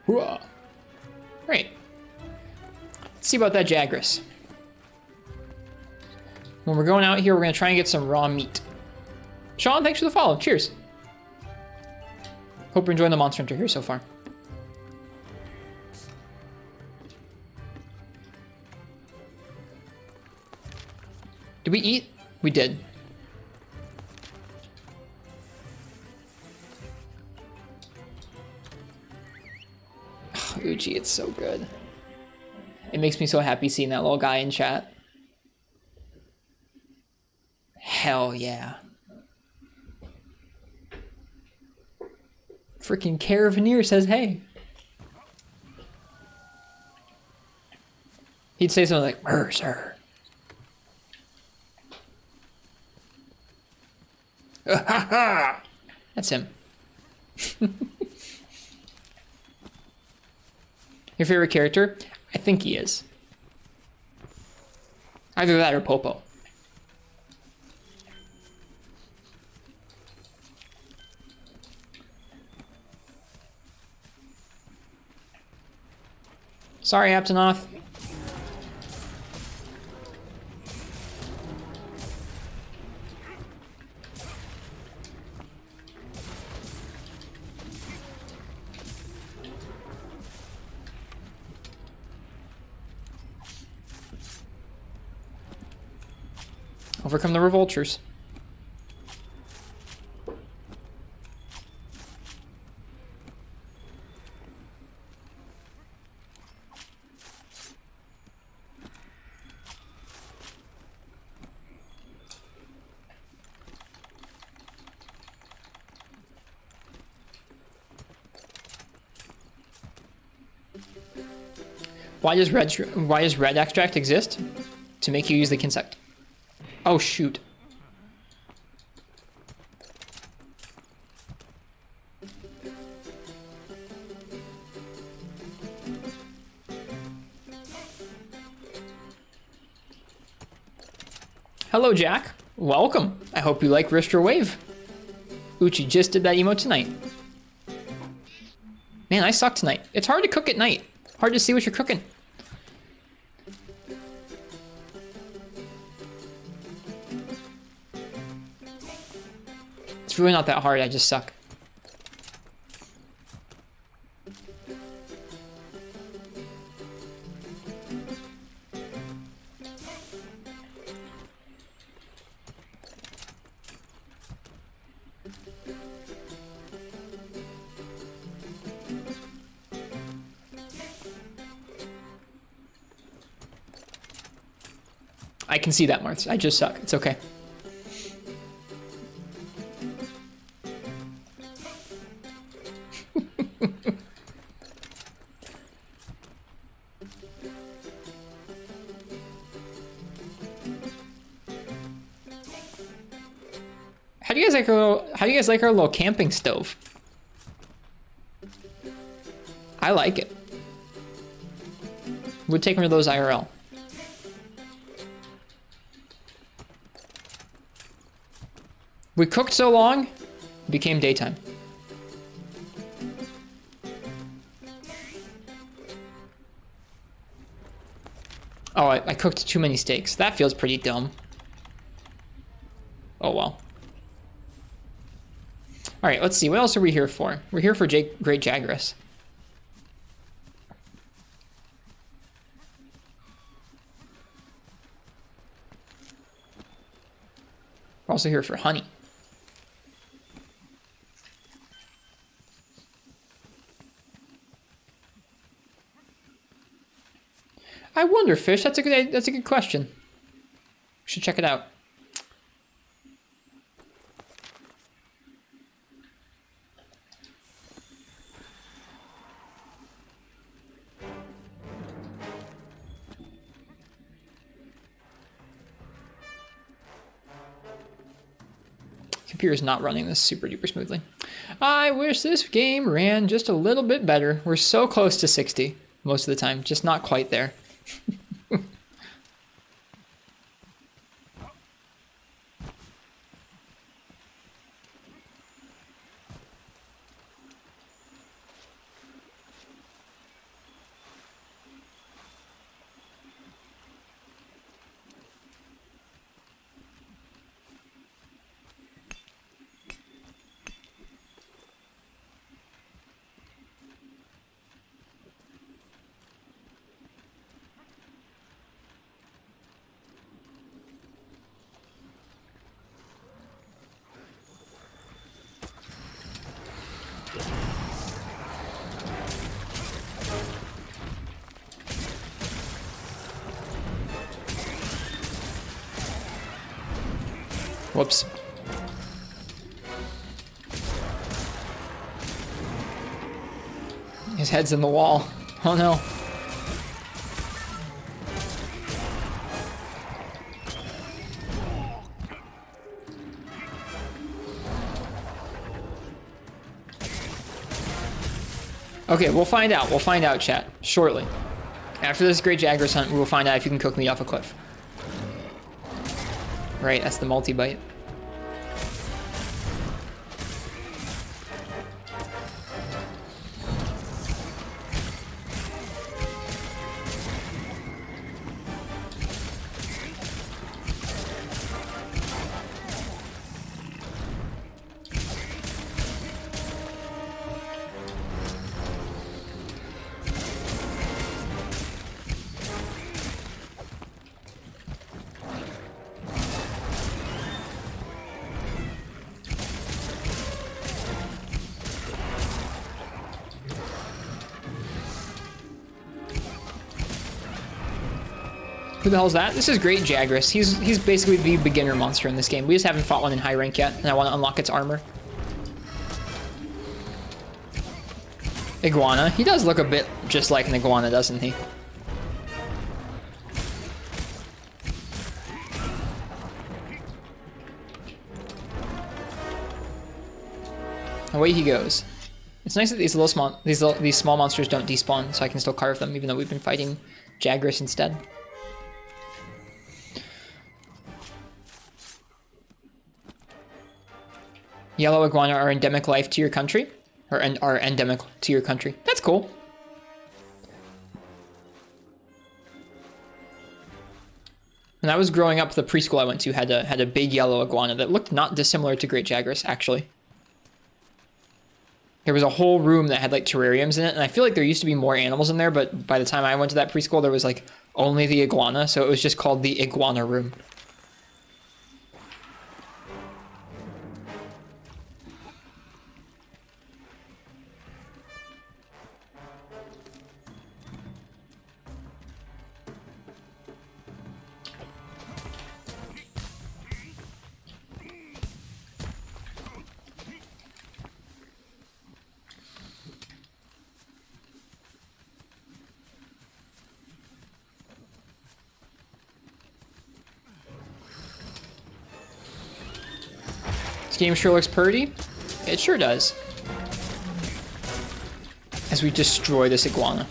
Hooah. Great. Let's see about that Jagras. When we're going out here, we're going to try and get some raw meat. Sean, thanks for the follow. Cheers. Hope you're enjoying the Monster Hunter here so far. Did we eat? We did. Oh, Uchi, it's so good. It makes me so happy seeing that little guy in chat. Hell yeah. Freaking Caravaneer says hey. He'd say something like, sir. That's him. Your favorite character? I think he is. Either that or Popo. Sorry, Aptonoth. Overcome the Revoltures. Why does red extract exist? To make you use the insect. Oh shoot. Hello, Jack. Welcome. I hope you like Rist or Wave. Uchi just did that emote tonight. Man, I suck tonight. It's hard to cook at night. Hard to see what you're cooking. It's really not that hard, I just suck. I can see that, Marth. I just suck. It's okay. How do you guys like our little camping stove? I like it. Would take one of those IRL. We cooked so long, it became daytime. Oh, I cooked too many steaks. That feels pretty dumb. Oh well. All right, let's see. What else are we here for? We're here for Great Jagras. We're also here for honey. I wonder, Fish. That's a good question. We should check it out. Computer's not running this super duper smoothly. I wish this game ran just a little bit better. We're so close to 60 most of the time, just not quite there. Whoops. His head's in the wall. Oh no. Okay, we'll find out. We'll find out, chat, shortly. After this Great Jagras hunt, we will find out if you can cook meat off a cliff. Right, that's the multi-bite. Who the hell is that? This is Great Jagras. He's basically the beginner monster in this game. We just haven't fought one in high rank yet, and I want to unlock its armor. Iguana. He does look a bit just like an iguana, doesn't he? Away he goes. It's nice that these small monsters don't despawn, so I can still carve them, even though we've been fighting Jagras instead. Yellow iguana are endemic life to your country, or are endemic to your country. That's cool. When I was growing up, the preschool I went to had a big yellow iguana that looked not dissimilar to Great Jagras, actually. There was a whole room that had like terrariums in it, and I feel like there used to be more animals in there, but by the time I went to that preschool, there was like only the iguana, so it was just called the iguana room. This game sure looks pretty. It sure does. As we destroy this iguana.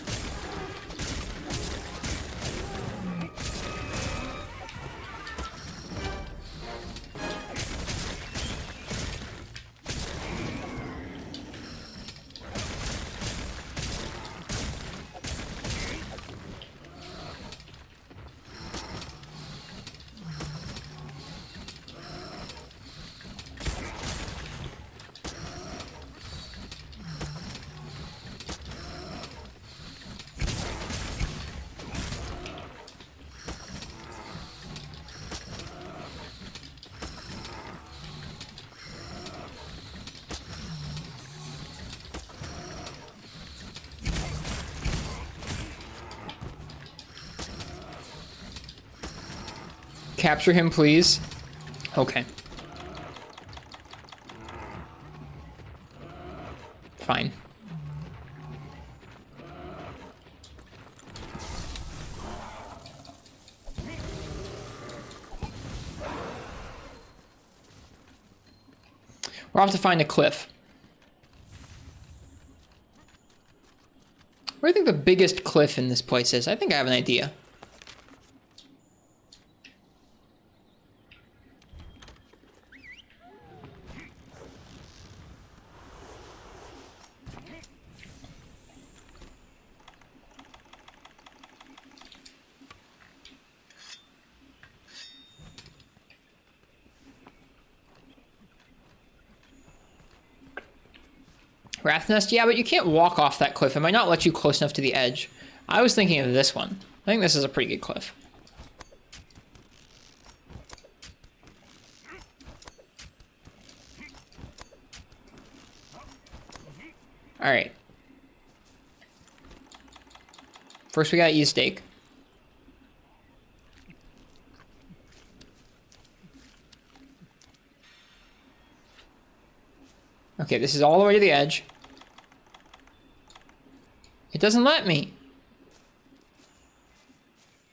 Capture him, please. Okay. Fine. We'll have to find a cliff. Where do you think the biggest cliff in this place is? I think I have an idea. Wrath Nest? Yeah, but you can't walk off that cliff. It might not let you close enough to the edge. I was thinking of this one. I think this is a pretty good cliff. Alright. First we gotta eat a steak. Okay, this is all the way to the edge. It doesn't let me.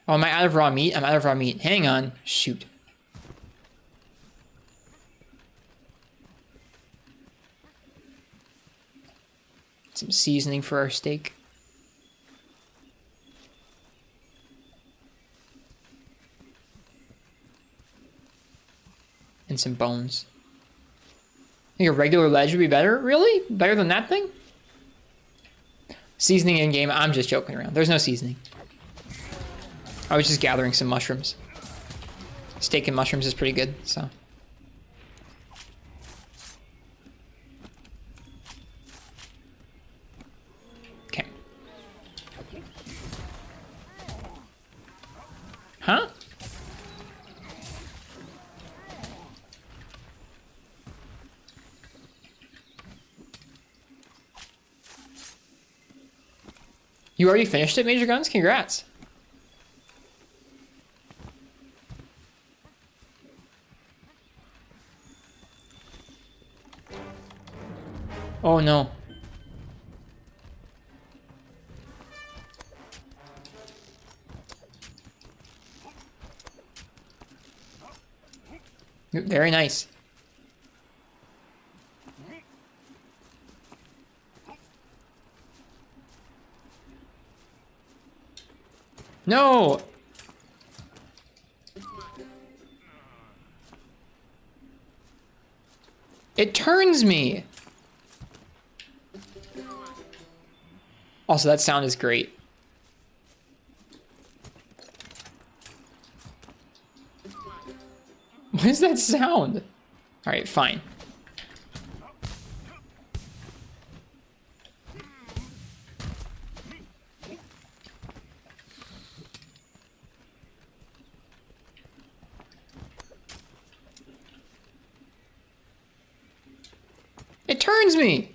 Oh, am I out of raw meat? I'm out of raw meat. Hang on. Shoot. Some seasoning for our steak. And some bones. I think a regular ledge would be better? Really? Better than that thing? Seasoning in game, I'm just joking around. There's no seasoning. I was just gathering some mushrooms. Steak and mushrooms is pretty good, so. Okay. Huh? You already finished it, Major Guns? Congrats. Oh no. Very nice. No! It turns me! Also, that sound is great. What is that sound? Alright, fine. It turns me!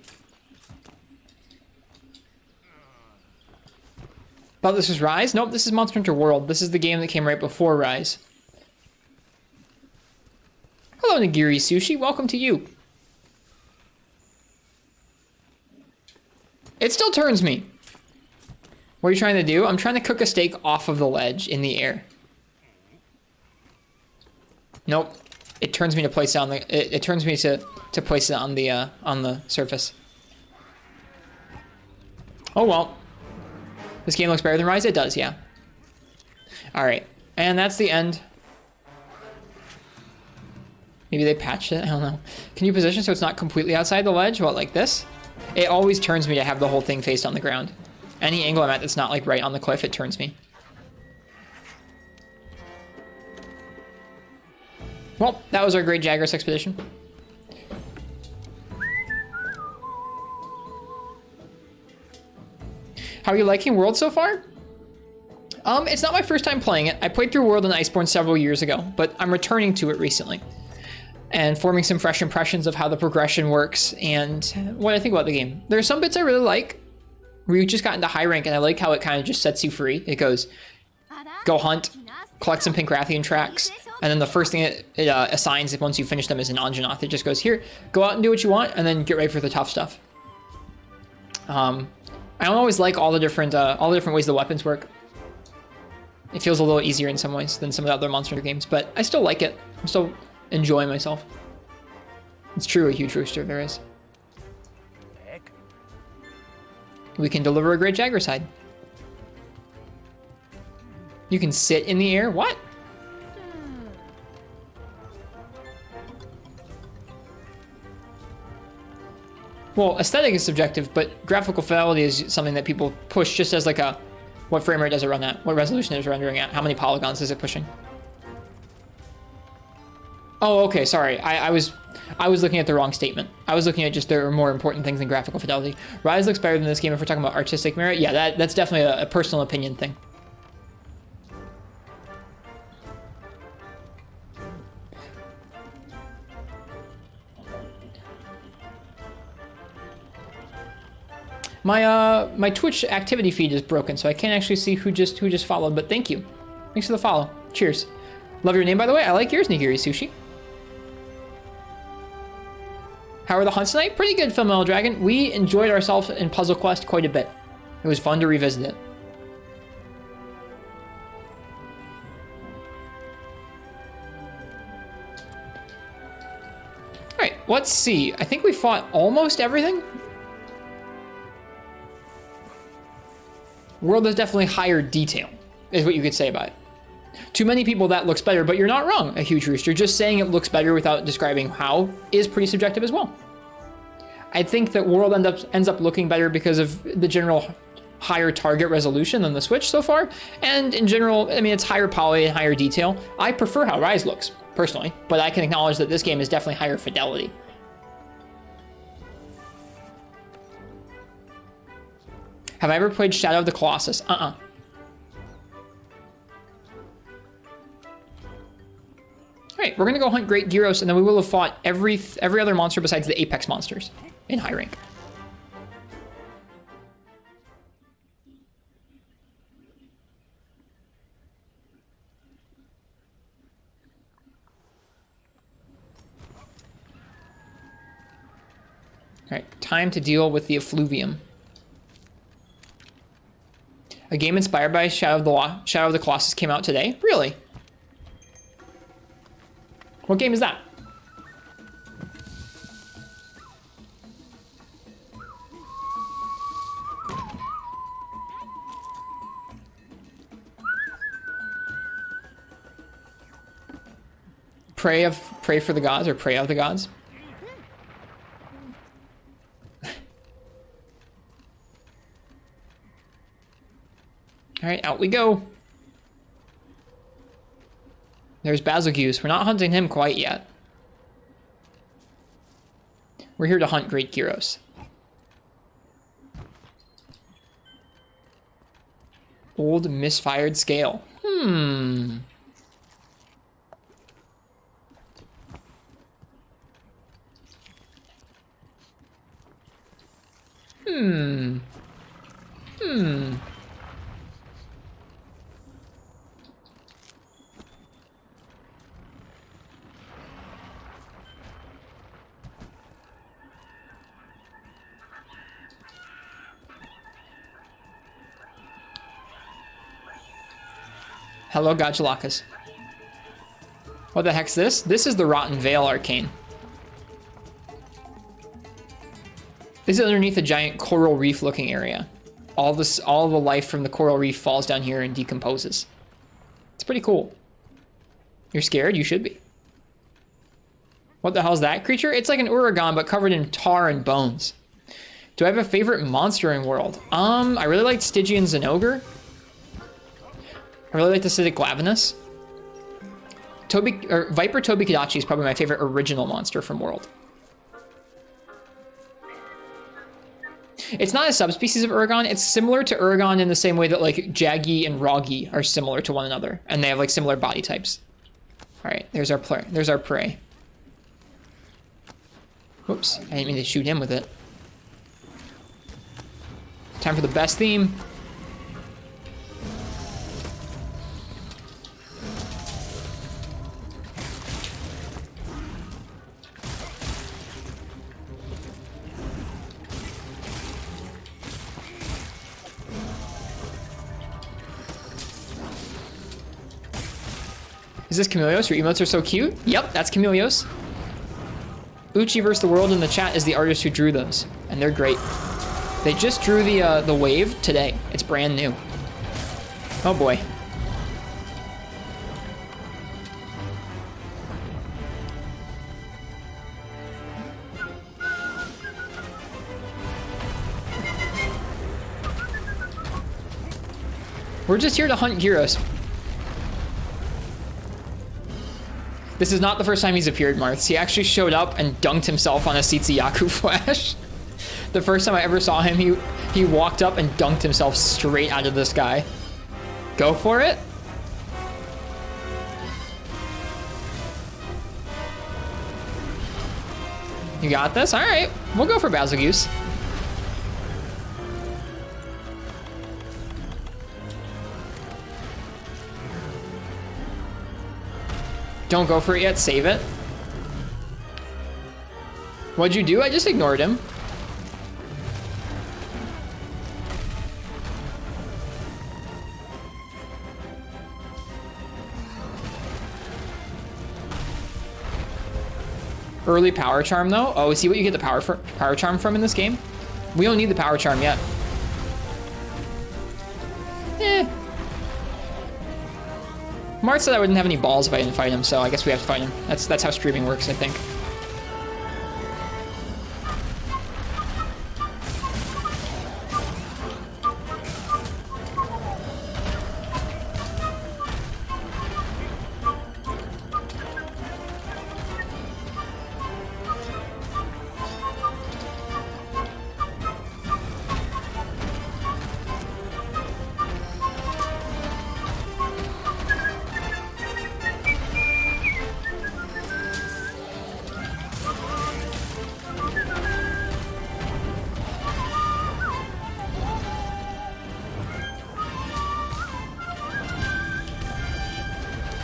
Thought this was Rise? Nope, this is Monster Hunter World. This is the game that came right before Rise. Hello, Nigiri Sushi. Welcome to you. It still turns me. What are you trying to do? I'm trying to cook a steak off of the ledge in the air. Nope. It turns me to place it on the. It turns me to place it on the surface. Oh well. This game looks better than Rise. It does, yeah. All right, and that's the end. Maybe they patched it. I don't know. Can you position so it's not completely outside the ledge? What, like this? It always turns me to have the whole thing faced on the ground. Any angle I'm at that's not like right on the cliff, it turns me. Well, that was our great Jagras expedition. How are you liking World so far? It's not my first time playing it. I played through World and Iceborne several years ago, but I'm returning to it recently and forming some fresh impressions of how the progression works and what I think about the game. There are some bits I really like. We just got into high rank and I like how it kind of just sets you free. It goes, go hunt, collect some pink Rathian tracks, and then the first thing it assigns once you finish them is an Anjanath. It just goes, here, go out and do what you want, and then get ready for the tough stuff. I don't always like all the different ways the weapons work. It feels a little easier in some ways than some of the other Monster Hunter games, but I still like it. I'm still enjoying myself. It's true, a huge rooster there is. We can deliver a great Jagras hide. You can sit in the air? What? Well, aesthetic is subjective, but graphical fidelity is something that people push just as like a, what frame rate does it run at? What resolution is it rendering at? How many polygons is it pushing? Oh, okay, sorry. I was looking at the wrong statement. I was looking at just there are more important things than graphical fidelity. Rise looks better than this game if we're talking about artistic merit. Yeah, that's definitely a personal opinion thing. My Twitch activity feed is broken, so I can't actually see who just followed, but thank you. Thanks for the follow. Cheers. Love your name, by the way. I like yours, Nigiri Sushi. How are the hunts tonight? Pretty good, Phil Dragon. We enjoyed ourselves in Puzzle Quest quite a bit. It was fun to revisit it. All right, let's see. I think we fought almost everything. World is definitely higher detail, is what you could say about it. To many people, that looks better, but you're not wrong, a huge rooster. Just saying it looks better without describing how is pretty subjective as well. I think that World ends up looking better because of the general higher target resolution than the Switch so far. And in general, I mean, it's higher poly and higher detail. I prefer how Rise looks, personally, but I can acknowledge that this game is definitely higher fidelity. Have I ever played Shadow of the Colossus? All right, we're gonna go hunt Great Girros, and then we will have fought every other monster besides the Apex monsters in high rank. All right, time to deal with the effluvium. A game inspired by Shadow of the Colossus came out today? Really? What game is that? Pray for the gods, or pray of the gods. All right, out we go. There's Basilgeuse. We're not hunting him quite yet. We're here to hunt Great Girros. Old misfired scale. Hmm. Hello, Gachalakas. What the heck's this? This is the Rotten Veil Arcane. This is underneath a giant coral reef looking area. All the life from the coral reef falls down here and decomposes. It's pretty cool. You're scared? You should be. What the hell is that creature? It's like an Uragan, but covered in tar and bones. Do I have a favorite monster in world? I really liked Stygian Zinogre. I really like the Acidic Glavenus. Viper Tobi-Kadachi is probably my favorite original monster from World. It's not a subspecies of Uragan. It's similar to Uragan in the same way that like Jaggi and Roggi are similar to one another, and they have like similar body types. All right, there's our prey. There's our prey. Whoops, I didn't mean to shoot him with it. Time for the best theme. Is this Chameleos? Your emotes are so cute. Yep, that's Chameleos. Uchi vs. the World in the chat is the artist who drew those, and they're great. They just drew the wave today. It's brand new. Oh boy. We're just here to hunt Girros. This is not the first time he's appeared, Marths. He actually showed up and dunked himself on a Sitsuyaku flash. The first time I ever saw him, he walked up and dunked himself straight out of the sky. Go for it. You got this? All right, we'll go for Basilgeuse. Don't go for it yet, save it. What'd you do? I just ignored him. Early power charm though? Oh, see what you get the power charm from in this game? We don't need the power charm yet. Mart said I wouldn't have any balls if I didn't fight him, so I guess we have to fight him. That's how streaming works, I think.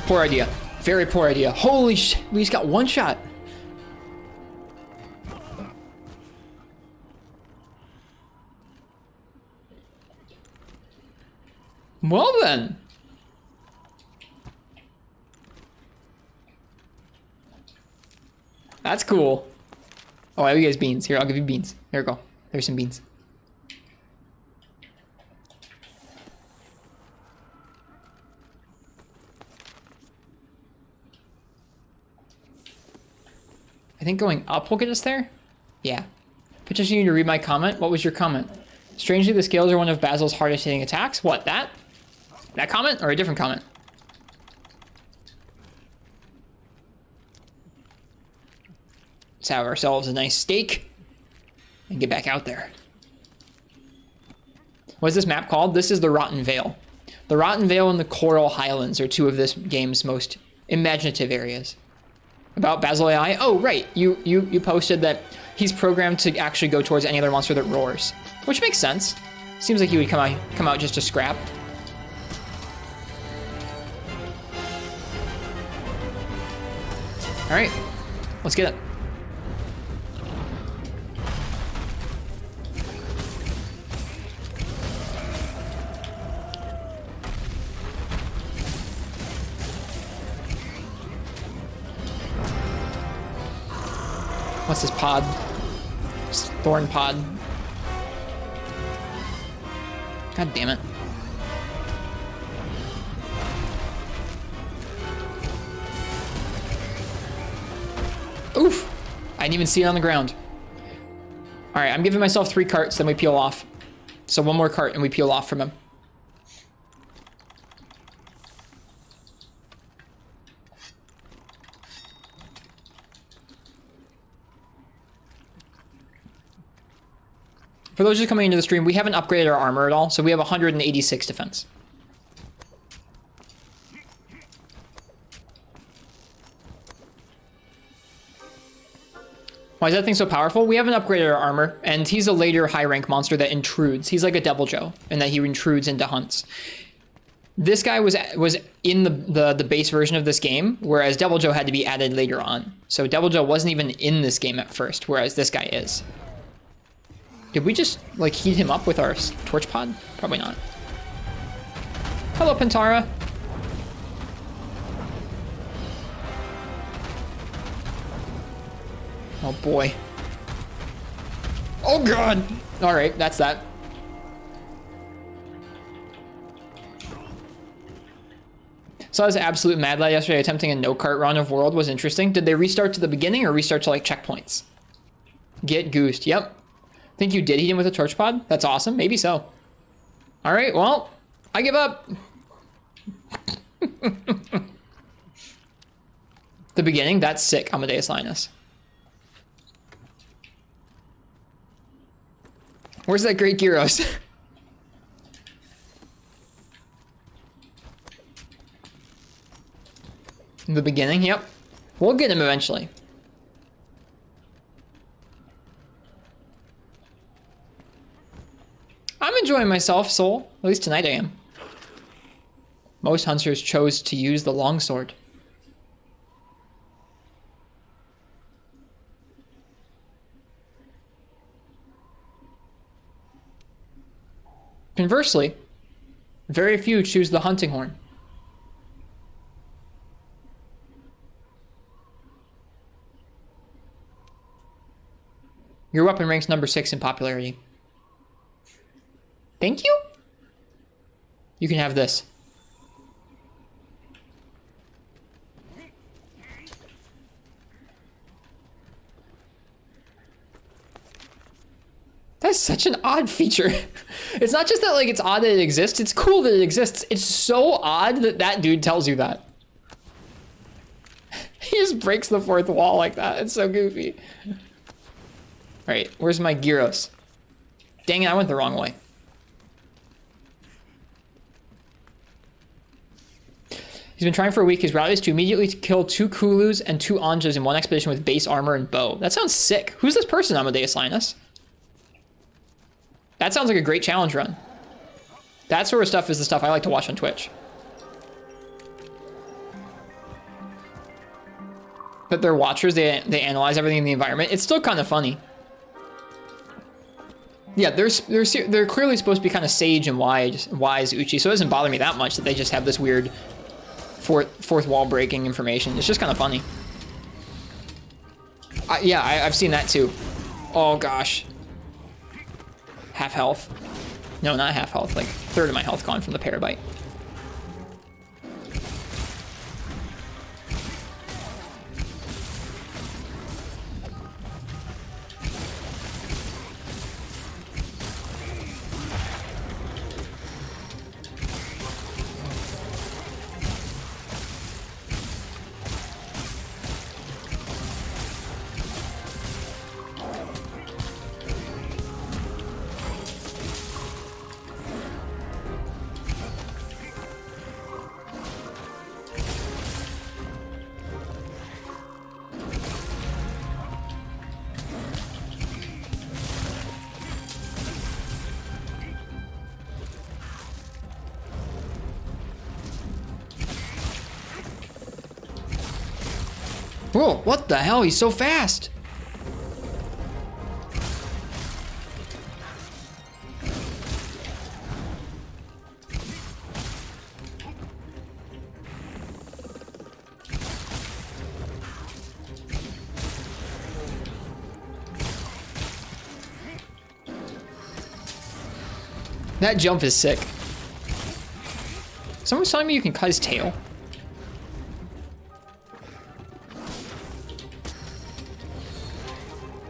Poor idea. Very poor idea. Holy shit, we just got one shot. Well then. That's cool. Oh, I have you guys beans. Here, I'll give you beans. There we go. There's some beans. I think going up will get us there. Yeah. Petition you to read my comment. What was your comment? Strangely, the scales are one of Basil's hardest hitting attacks. What, that? That comment or a different comment? Let's have ourselves a nice steak and get back out there. What's this map called? This is the Rotten Vale. The Rotten Vale and the Coral Highlands are two of this game's most imaginative areas. About Basil AI? Oh, right. You posted that he's programmed to actually go towards any other monster that roars, which makes sense. Seems like he would come out just to scrap. All right, let's get it. What's this pod? Thorn pod. God damn it. Oof! I didn't even see it on the ground. All right, I'm giving myself 3 carts, then we peel off. So 1 more cart and we peel off from him. For those just coming into the stream, we haven't upgraded our armor at all, so we have 186 defense. Why is that thing so powerful? We haven't upgraded our armor, and he's a later high rank monster that intrudes. He's like a Devil Joe, in that he intrudes into hunts. This guy was in the base version of this game, whereas Devil Joe had to be added later on. So Devil Joe wasn't even in this game at first, whereas this guy is. Did we just, like, heat him up with our torch pod? Probably not. Hello, Pentara. Oh, boy. Oh, God. All right, that's that. So I was absolute mad lad yesterday attempting a no-cart run of World was interesting. Did they restart to the beginning or restart to, like, checkpoints? Get goosed. Yep. Think you did heat him with a torch pod? That's awesome. Maybe so. All right, well, I give up. The beginning, that's sick, Amadeus Linus. Where's that great Girros? In the beginning, yep. We'll get him eventually. I'm enjoying myself, Soul. At least tonight I am. Most hunters chose to use the longsword. Conversely, very few choose the hunting horn. Your weapon ranks number 6 in popularity. Thank you? You can have this. That's such an odd feature. It's not just that, like, it's odd that it exists. It's cool that it exists. It's so odd that that dude tells you that. He just breaks the 4th wall like that. It's so goofy. All right, where's my Girros? Dang it, I went the wrong way. He's been trying for a week. His route is to immediately kill 2 Kulus and 2 Anjas in one expedition with base armor and bow. That sounds sick. Who's this person, Amadeus Linus? That sounds like a great challenge run. That sort of stuff is the stuff I like to watch on Twitch. That they're watchers, they analyze everything in the environment. It's still kind of funny. Yeah, they're clearly supposed to be kind of sage and wise Uchi, so it doesn't bother me that much that they just have this weird fourth wall breaking information. It's just kind of funny. Yeah, I've seen that too. Oh gosh. Half health. No, not half health, like 1/3 of my health gone from the Parabite. Whoa, what the hell? He's so fast. That jump is sick. Someone's telling me you can cut his tail.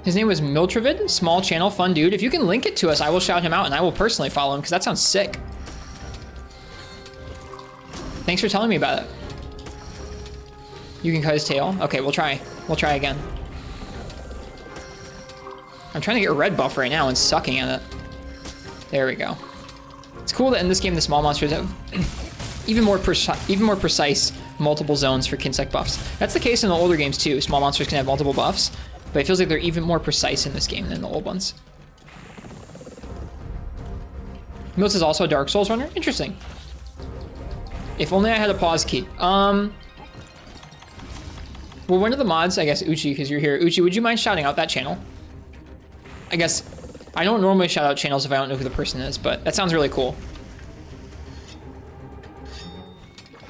His name was Miltravid, small channel, fun dude. If you can link it to us, I will shout him out and I will personally follow him because that sounds sick. Thanks for telling me about it. You can cut his tail. Okay, we'll try. We'll try again. I'm trying to get a red buff right now and sucking at it. There we go. It's cool that in this game the small monsters have even more precise multiple zones for Kinsect buffs. That's the case in the older games too. Small monsters can have multiple buffs, but it feels like they're even more precise in this game than the old ones. Mills is also a Dark Souls runner. Interesting. If only I had a pause key. Well, one of the mods, I guess Uchi, because you're here. Uchi, would you mind shouting out that channel? I guess I don't normally shout out channels if I don't know who the person is, but that sounds really cool.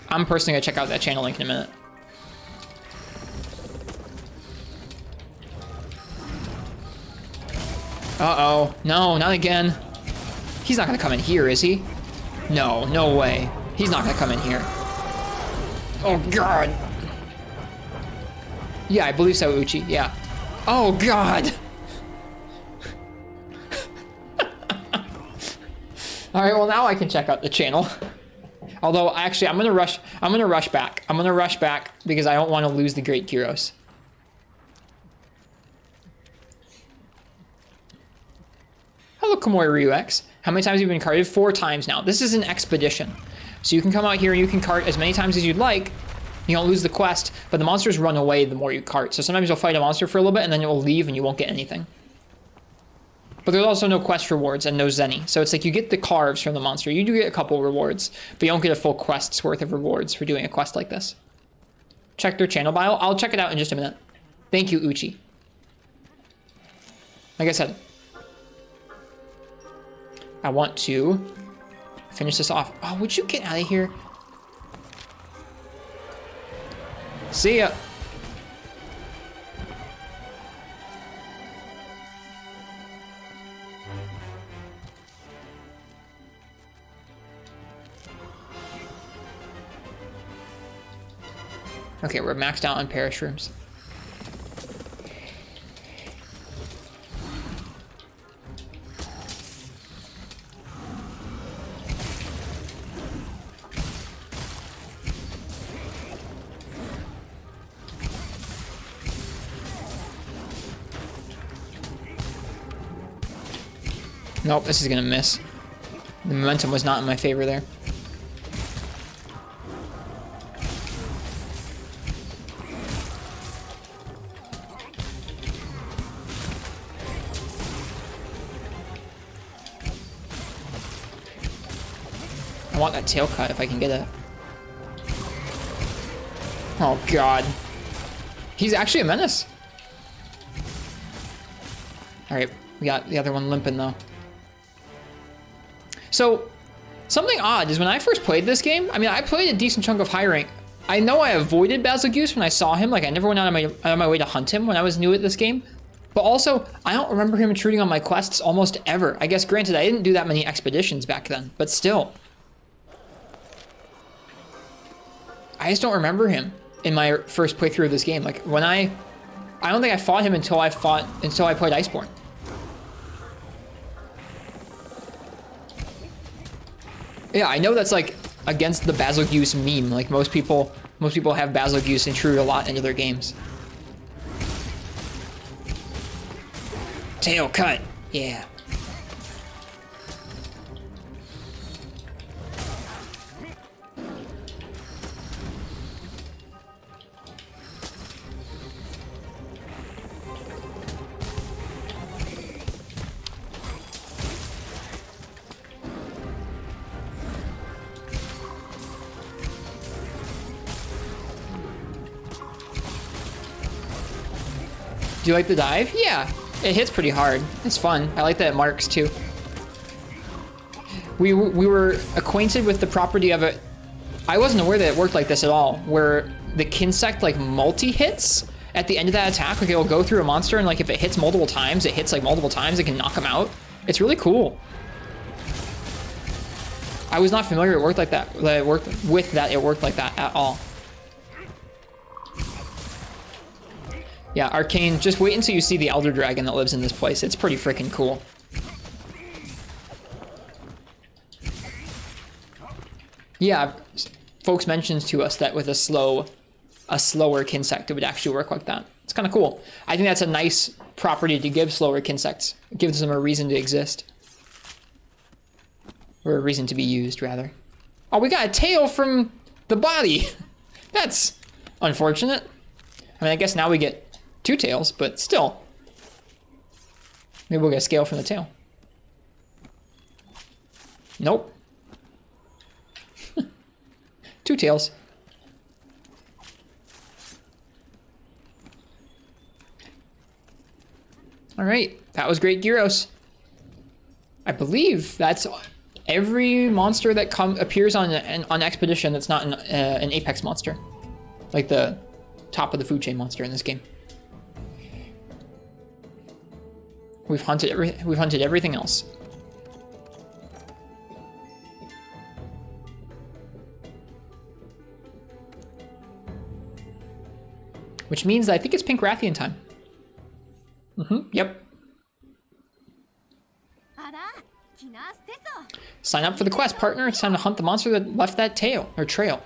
I'm personally gonna check out that channel link in a minute. Uh-oh. No, not again. He's not gonna come in here, is he? No, no way. He's not gonna come in here. Oh, God. Yeah, I believe so, Uchi. Yeah. Oh, God. All right, well, now I can check out the channel. Although, actually, I'm gonna rush back. I'm gonna rush back because I don't want to lose the great Girros. Hello, Kamoi Ryux. How many times have you been carted? 4 times now. This is an expedition. So you can come out here and you can cart as many times as you'd like. You don't lose the quest, but the monsters run away the more you cart. So sometimes you'll fight a monster for a little bit and then it will leave and you won't get anything. But there's also no quest rewards and no Zenny. So it's like you get the carves from the monster. You do get a couple rewards, but you don't get a full quest's worth of rewards for doing a quest like this. Check their channel bio. I'll check it out in just a minute. Thank you, Uchi. Like I said, I want to finish this off. Oh, would you get out of here? See ya. Okay, we're maxed out on perish rooms. Nope, this is gonna miss. The momentum was not in my favor there. I want that tail cut if I can get it. Oh God. He's actually a menace. All right, we got the other one limping though. So, something odd is when I first played this game, I mean, I played a decent chunk of high rank. I know I avoided Basilgeuse when I saw him, like I never went out of my way to hunt him when I was new at this game. But also, I don't remember him intruding on my quests almost ever. I guess, granted, I didn't do that many expeditions back then, but still. I just don't remember him in my first playthrough of this game. Like, when I don't think I fought him until I played Iceborne. Yeah, I know that's like against the Basilgeuse meme. Like most people have Basilgeuse intrude a lot into their games. Tail cut, yeah. Do you like the dive? Yeah, it hits pretty hard. It's fun. I like that it marks too. We were acquainted with the property of it. I wasn't aware that it worked like this at all, where the Kinsect like multi-hits at the end of that attack. Like, it'll go through a monster, and like if it hits multiple times, it hits like multiple times, it can knock them out. It's really cool. I was not familiar it worked like that. That it worked like that at all. Yeah, Arcane, just wait until you see the Elder Dragon that lives in this place. It's pretty freaking cool. Yeah, folks mentioned to us that with a slower Kinsect, it would actually work like that. It's kind of cool. I think that's a nice property to give slower Kinsects. It gives them a reason to exist. Or a reason to be used, rather. Oh, we got a tail from the body. That's unfortunate. I mean, I guess now we get 2 tails, but still. Maybe we'll get a scale from the tail. Nope. 2 tails. All right, that was great, Girros. I believe that's every monster that appears on Expedition that's not an Apex monster, like the top of the food chain monster in this game. We've hunted everything else. Which means I think it's pink Rathian time. Yep. Sign up for the quest, partner. It's time to hunt the monster that left that tail, or trail.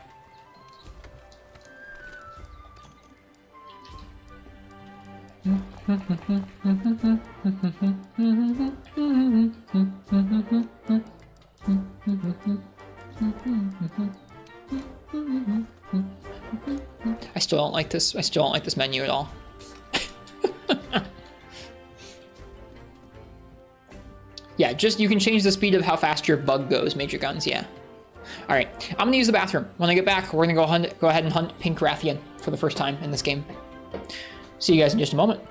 I still don't like this. I still don't like this menu at all. Yeah, just you can change the speed of how fast your bug goes, Major Guns, yeah. All right, I'm gonna use the bathroom. When I get back, we're gonna go ahead and hunt Pink Rathian for the first time in this game. See you guys in just a moment.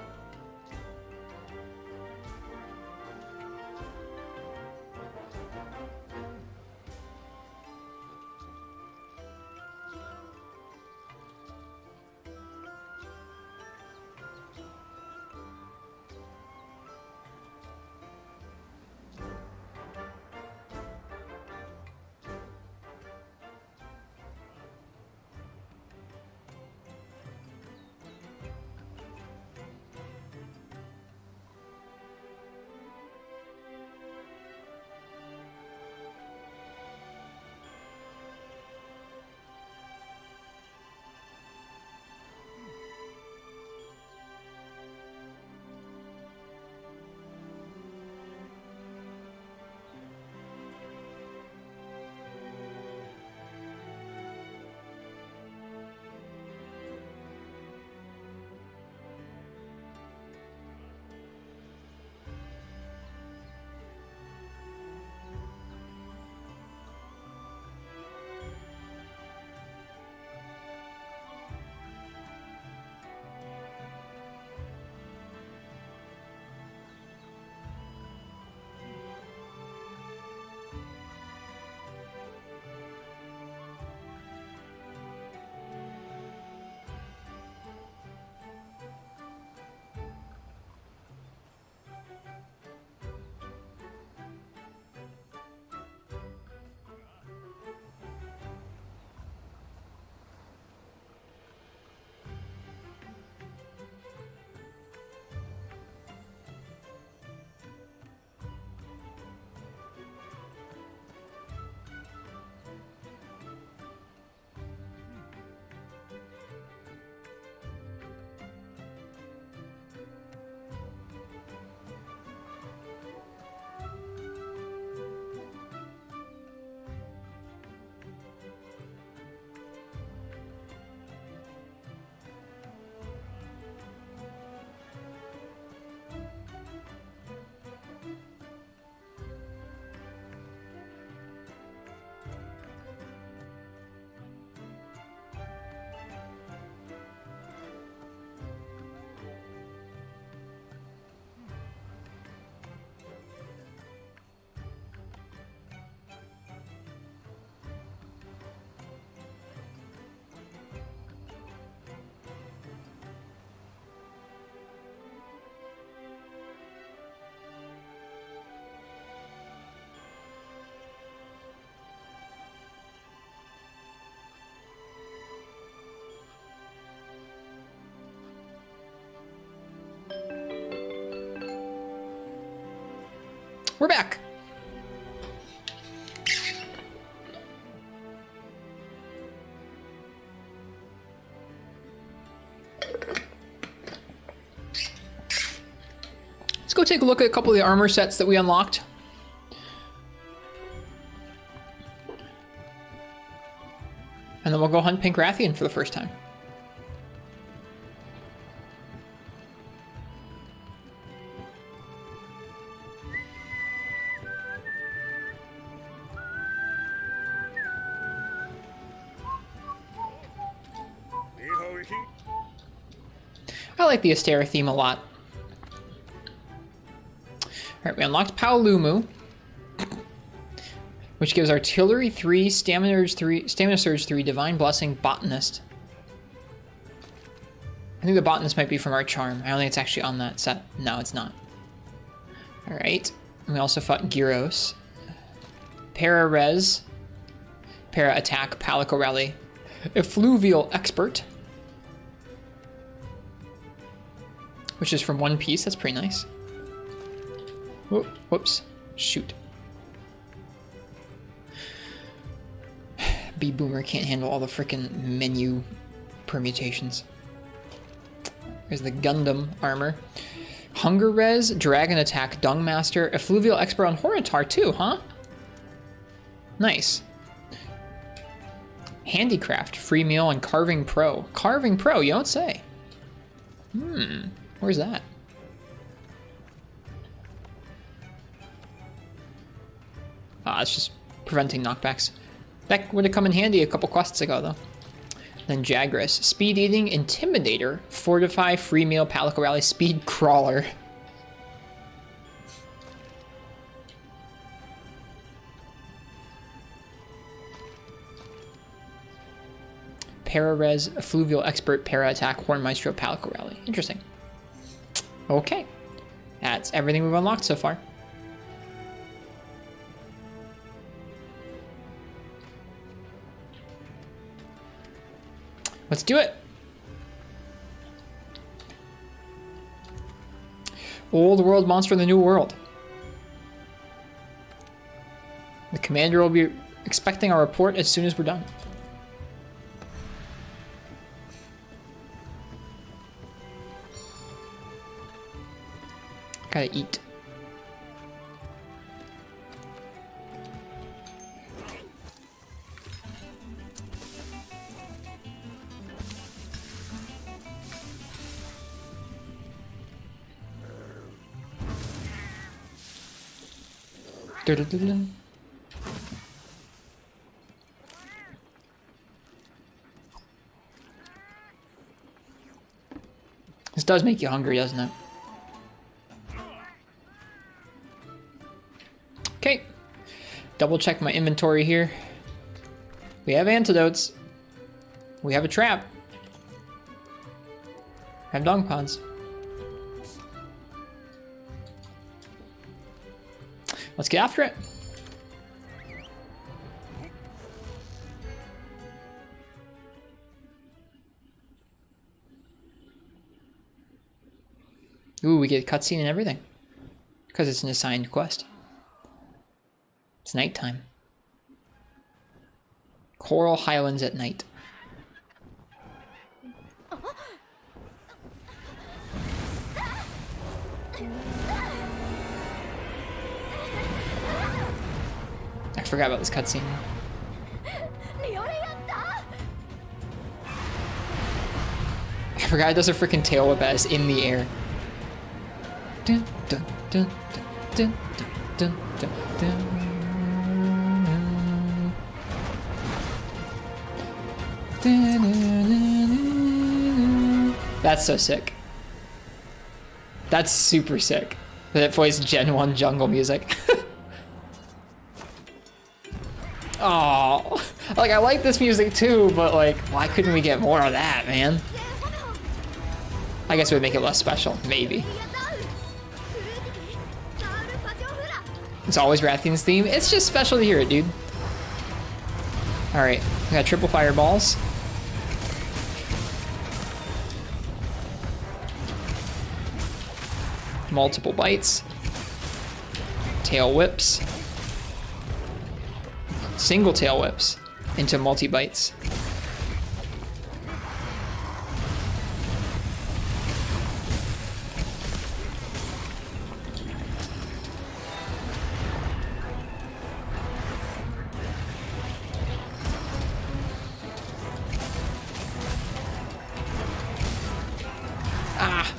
We're back. Let's go take a look at a couple of the armor sets that we unlocked. And then we'll go hunt Pink Rathian for the first time. I like the Astera theme a lot. Alright, we unlocked Paolumu, which gives Artillery 3, Stamina Surge 3, Divine Blessing, Botanist. I think the Botanist might be from our Charm. I don't think it's actually on that set. No, it's not. Alright, we also fought Girros. Para Res, Para Attack, Palico Rally, Effluvial Expert, which is from One Piece. That's pretty nice. Whoops. Shoot. B-Boomer can't handle all the frickin' menu permutations. There's the Gundam armor. Hunger Res, Dragon Attack, Dung Master, Effluvial Expert on Hornitar too, huh? Nice. Handicraft, Free Meal, and Carving Pro. Carving Pro, you don't say. Where's that? Ah, it's just preventing knockbacks. That would have come in handy a couple quests ago, though. Then Jagras. Speed Eating, Intimidator, Fortify, Free Meal, Palico Rally, Speed Crawler. Para Res, Effluvial Expert, Para Attack, Horn Maestro, Palico Rally. Interesting. Okay. That's everything we've unlocked so far. Let's do it. Old world monster in the new world. The commander will be expecting our report as soon as we're done. Gotta eat. This does make you hungry, doesn't it? Okay. Double check my inventory here. We have antidotes. We have a trap. I have dong pods. Let's get after it. Ooh, we get a cutscene and everything. Because it's an assigned quest. It's nighttime. Coral Highlands at night. I forgot about this cutscene. I forgot it does a freaking tail whip as in the air. Dun, dun, dun, dun, dun, dun, dun, dun. That's so sick. That's super sick. That voice Gen 1 jungle music. Oh, like I like this music too, but like, why couldn't we get more of that, man? I guess it would make it less special, maybe. It's always Rathian's theme. It's just special to hear it, dude. All right, we got triple fireballs. Multiple bites. Tail whips. Single tail whips into multi-bites. Ah!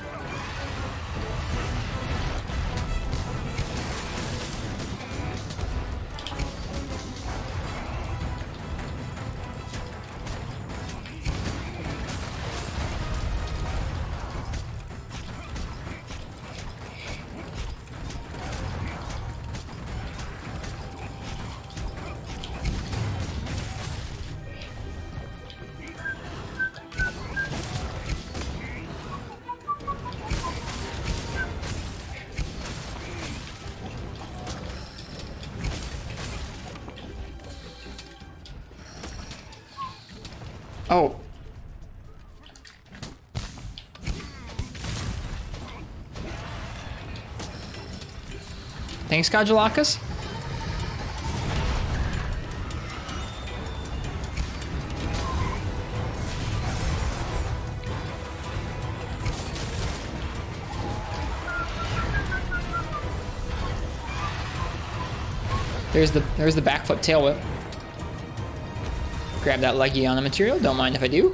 Oh. Thanks, Kajalakas. There's the backflip tail whip. Grab that Legiana material, don't mind if I do.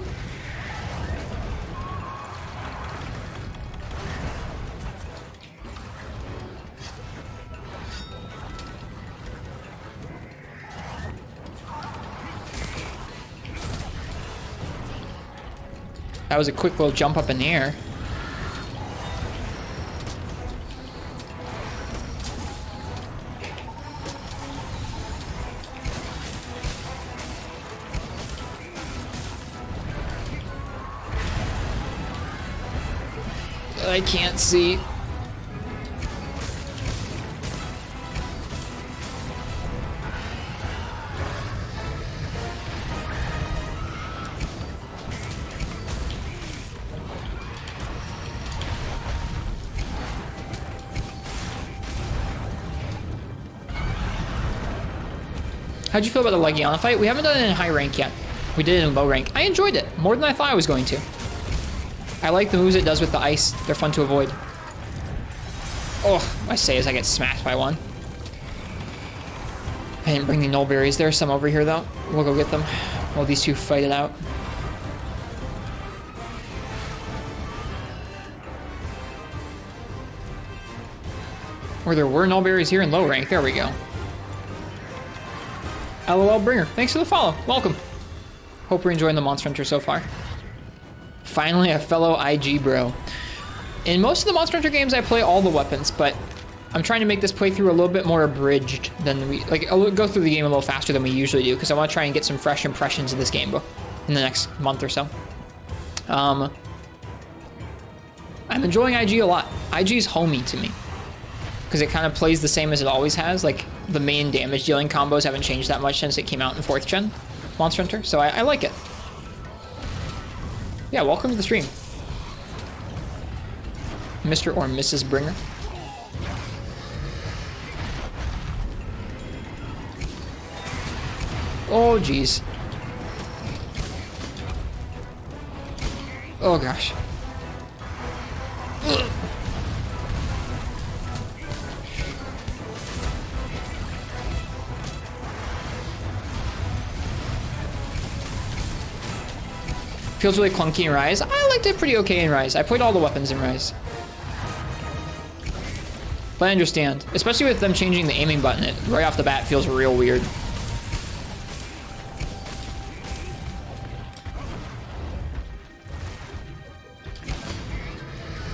That was a quick little jump up in the air. I can't see. How'd you feel about the Legiana fight? We haven't done it in high rank yet. We did it in low rank. I enjoyed it more than I thought I was going to. I like the moves it does with the ice. They're fun to avoid. Oh, I say as I get smacked by one. I didn't bring the null berries. There's some over here though. We'll go get them while these two fight it out. Or there were null berries here in low rank. There we go. LOL Bringer, thanks for the follow. Welcome. Hope you're enjoying the Monster Hunter so far. Finally, a fellow IG bro. In most of the Monster Hunter games, I play all the weapons, but I'm trying to make this playthrough a little bit more abridged than I'll go through the game a little faster than we usually do, because I want to try and get some fresh impressions of this game in the next month or so. I'm enjoying IG a lot. IG's homey to me, because it kind of plays the same as it always has. Like, the main damage dealing combos haven't changed that much since it came out in 4th gen Monster Hunter, so I like it. Yeah, welcome to the stream, Mr. or Mrs. Bringer. Oh, geez. Oh, gosh. Ugh. Feels really clunky in Rise. I liked it pretty okay in Rise. I played all the weapons in Rise. But I understand. Especially with them changing the aiming button, it right off the bat feels real weird.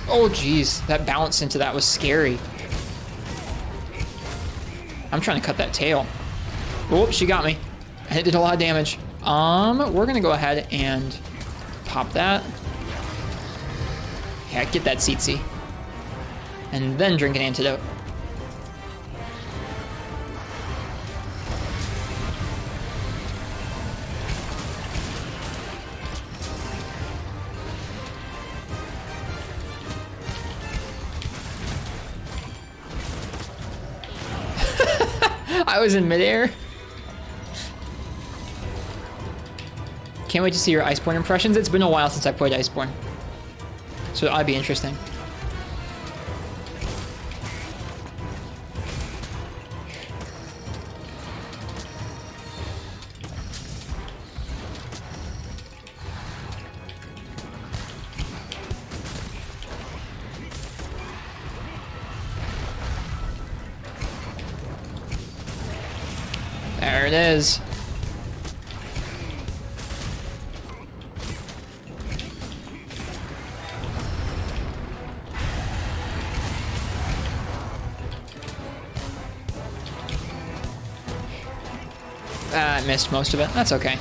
Oh geez, that bounce into that was scary. I'm trying to cut that tail. Oh, she got me. And it did a lot of damage. We're gonna go ahead and pop that. Yeah, get that Tsetse. And then drink an antidote. I was in midair. Can't wait to see your Iceborne impressions. It's been a while since I played Iceborne, so that'd be interesting. There it is. I missed most of it. That's okay.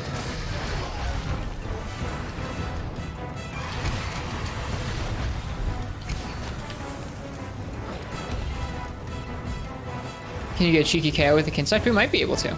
Can you get a cheeky KO with the Kinsect? We might be able to.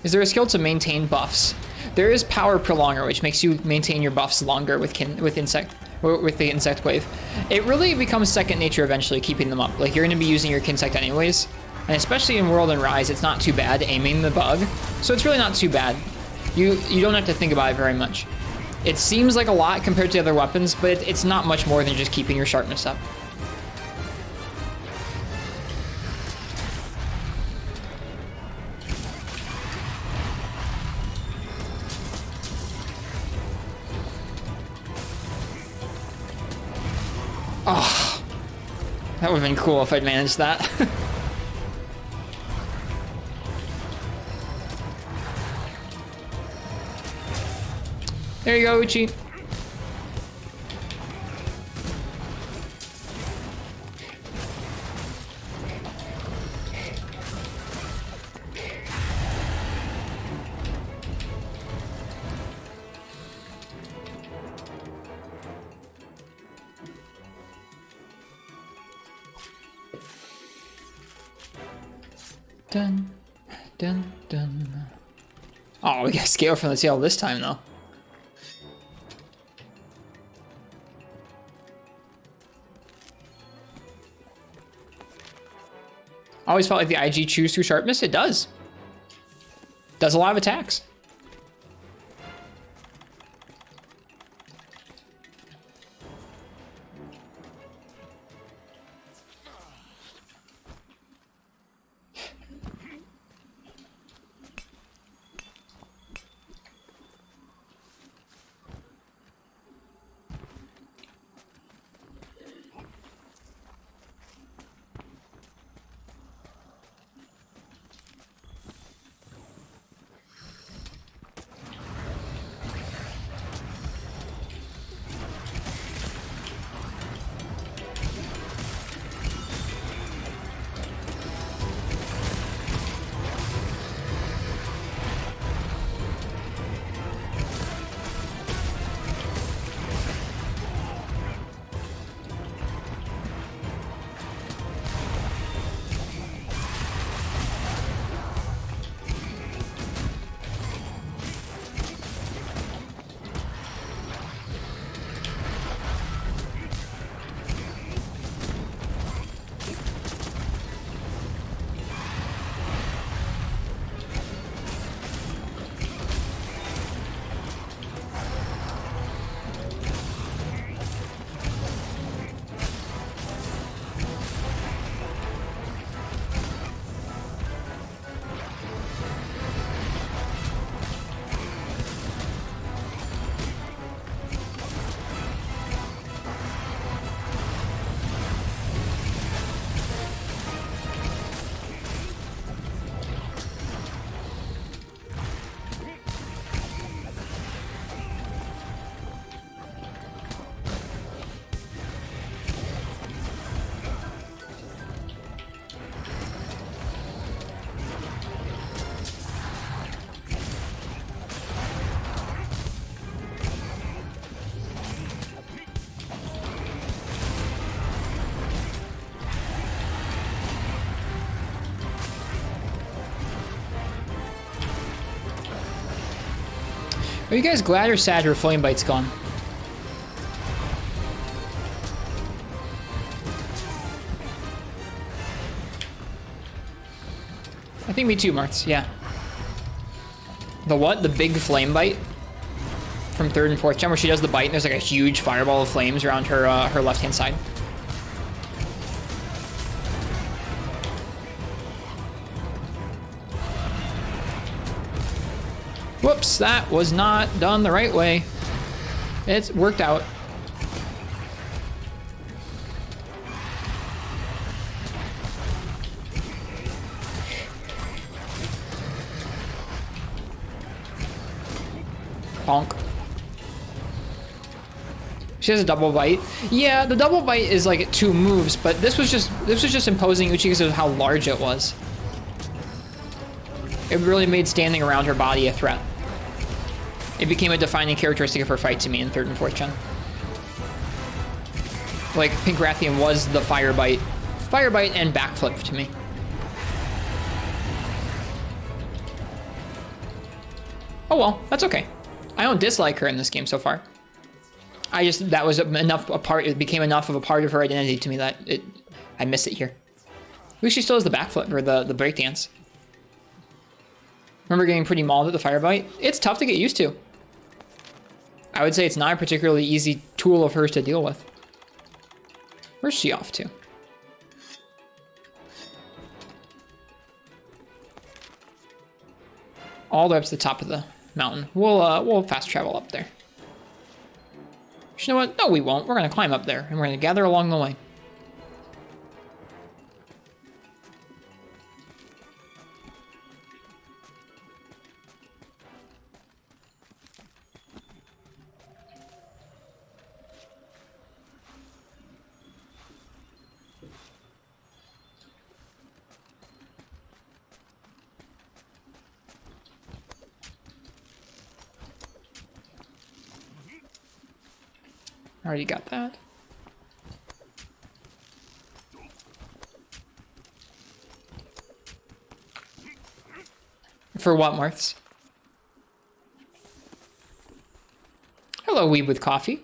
Is there a skill to maintain buffs? There is Power Prolonger, which makes you maintain your buffs longer with the Insect Glaive. It really becomes second nature eventually, keeping them up. Like, you're going to be using your Kinsect anyways, and especially in World and Rise, it's not too bad aiming the bug, so it's really not too bad. You don't have to think about it very much. It seems like a lot compared to other weapons, but it's not much more than just keeping your sharpness up. Oh, that would have been cool if I'd managed that. There you go, Uchi. Dun, dun, dun. Oh, we got scale from the tail this time, though. I always felt like the IG chews through sharpness. It does. Does a lot of attacks. Are you guys glad or sad her flame bite's gone? I think me too, Martz, yeah. The what? The big flame bite? From 3rd and 4th gen, where she does the bite and there's like a huge fireball of flames around her her left-hand side. Whoops, that was not done the right way. It's worked out. Bonk. She has a double bite. Yeah, the double bite is like 2 moves, but this was just imposing Uchi because of how large it was. It really made standing around her body a threat. It became a defining characteristic of her fight to me in 3rd and 4th gen. Like, Pink Rathian was the fire bite and backflip to me. Oh well, that's okay. I don't dislike her in this game so far. That was enough it became enough of a part of her identity to me that I miss it here. At least she still has the backflip or the breakdance. Remember getting pretty mauled at the fire bite? It's tough to get used to. I would say it's not a particularly easy tool of hers to deal with. Where's she off to? All the way up to the top of the mountain. We'll fast travel up there. You know what? No, we won't. We're gonna climb up there and we're gonna gather along the way. Already got that. For what, Marths? Hello, Weeb with coffee.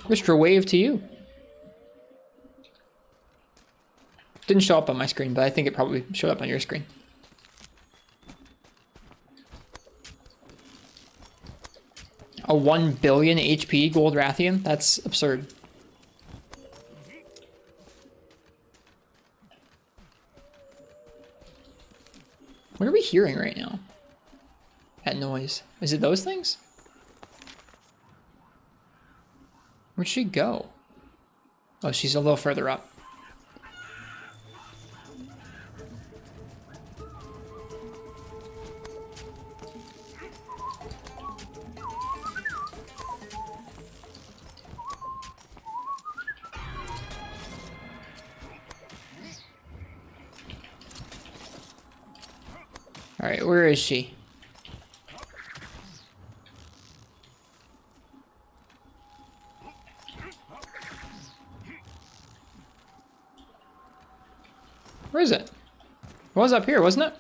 Mr. Wave to you. Didn't show up on my screen, but I think it probably showed up on your screen. A 1 billion HP gold Rathian? That's absurd. What are we hearing right now? That noise. Is it those things? Where'd she go? Oh, she's a little further up. All right, where is she? Where is it? It was up here, wasn't it?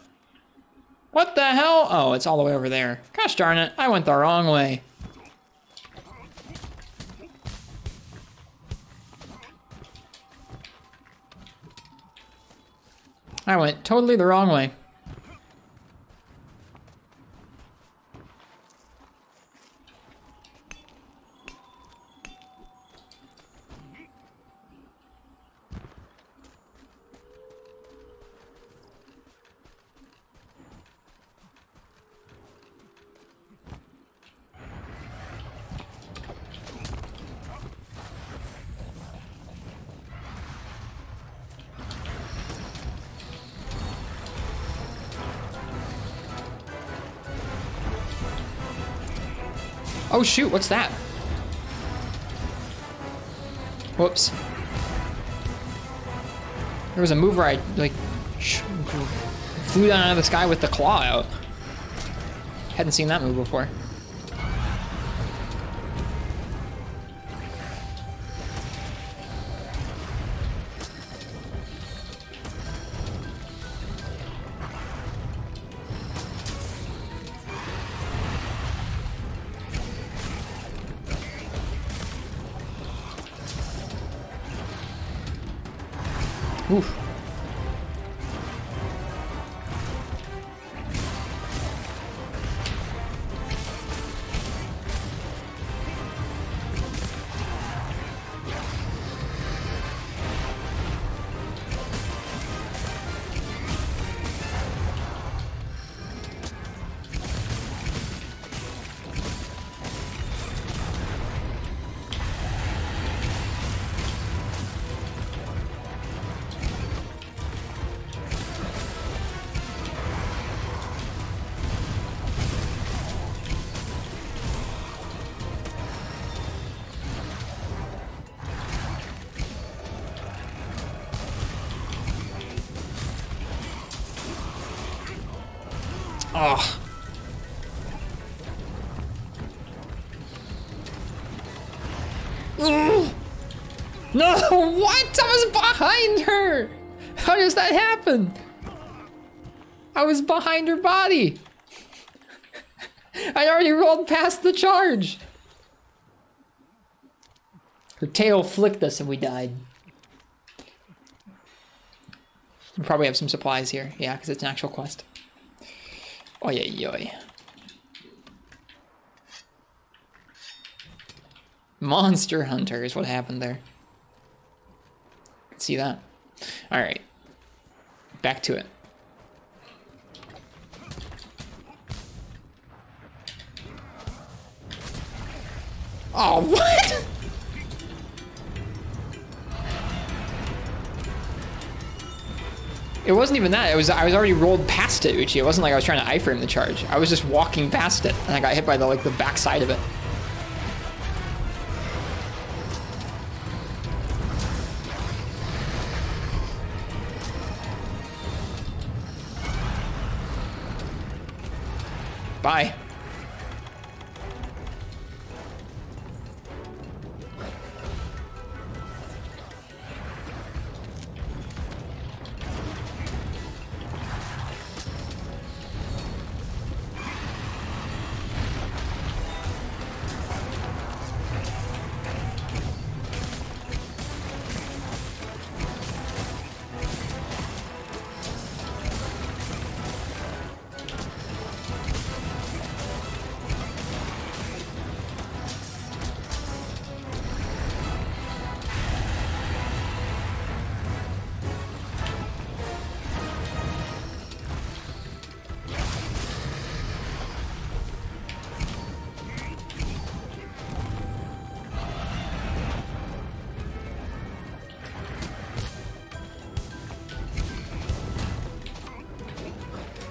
What the hell? Oh, it's all the way over there. Gosh darn it, I went the wrong way. I went totally the wrong way. Oh shoot, what's that? Whoops. There was a move where I, like, flew down out of the sky with the claw out. Hadn't seen that move before. Oof. Oh. No, what? I was behind her! How does that happen? I was behind her body. I already rolled past the charge. Her tail flicked us and we died. We probably have some supplies here. Yeah, because it's an actual quest. Oi, oi, oi. Monster Hunter is what happened there. See that? All right. Back to it. Oh, what? It wasn't even that. I was already rolled past it, Uchi. It wasn't like I was trying to iframe the charge. I was just walking past it, and I got hit by the back side of it. Bye.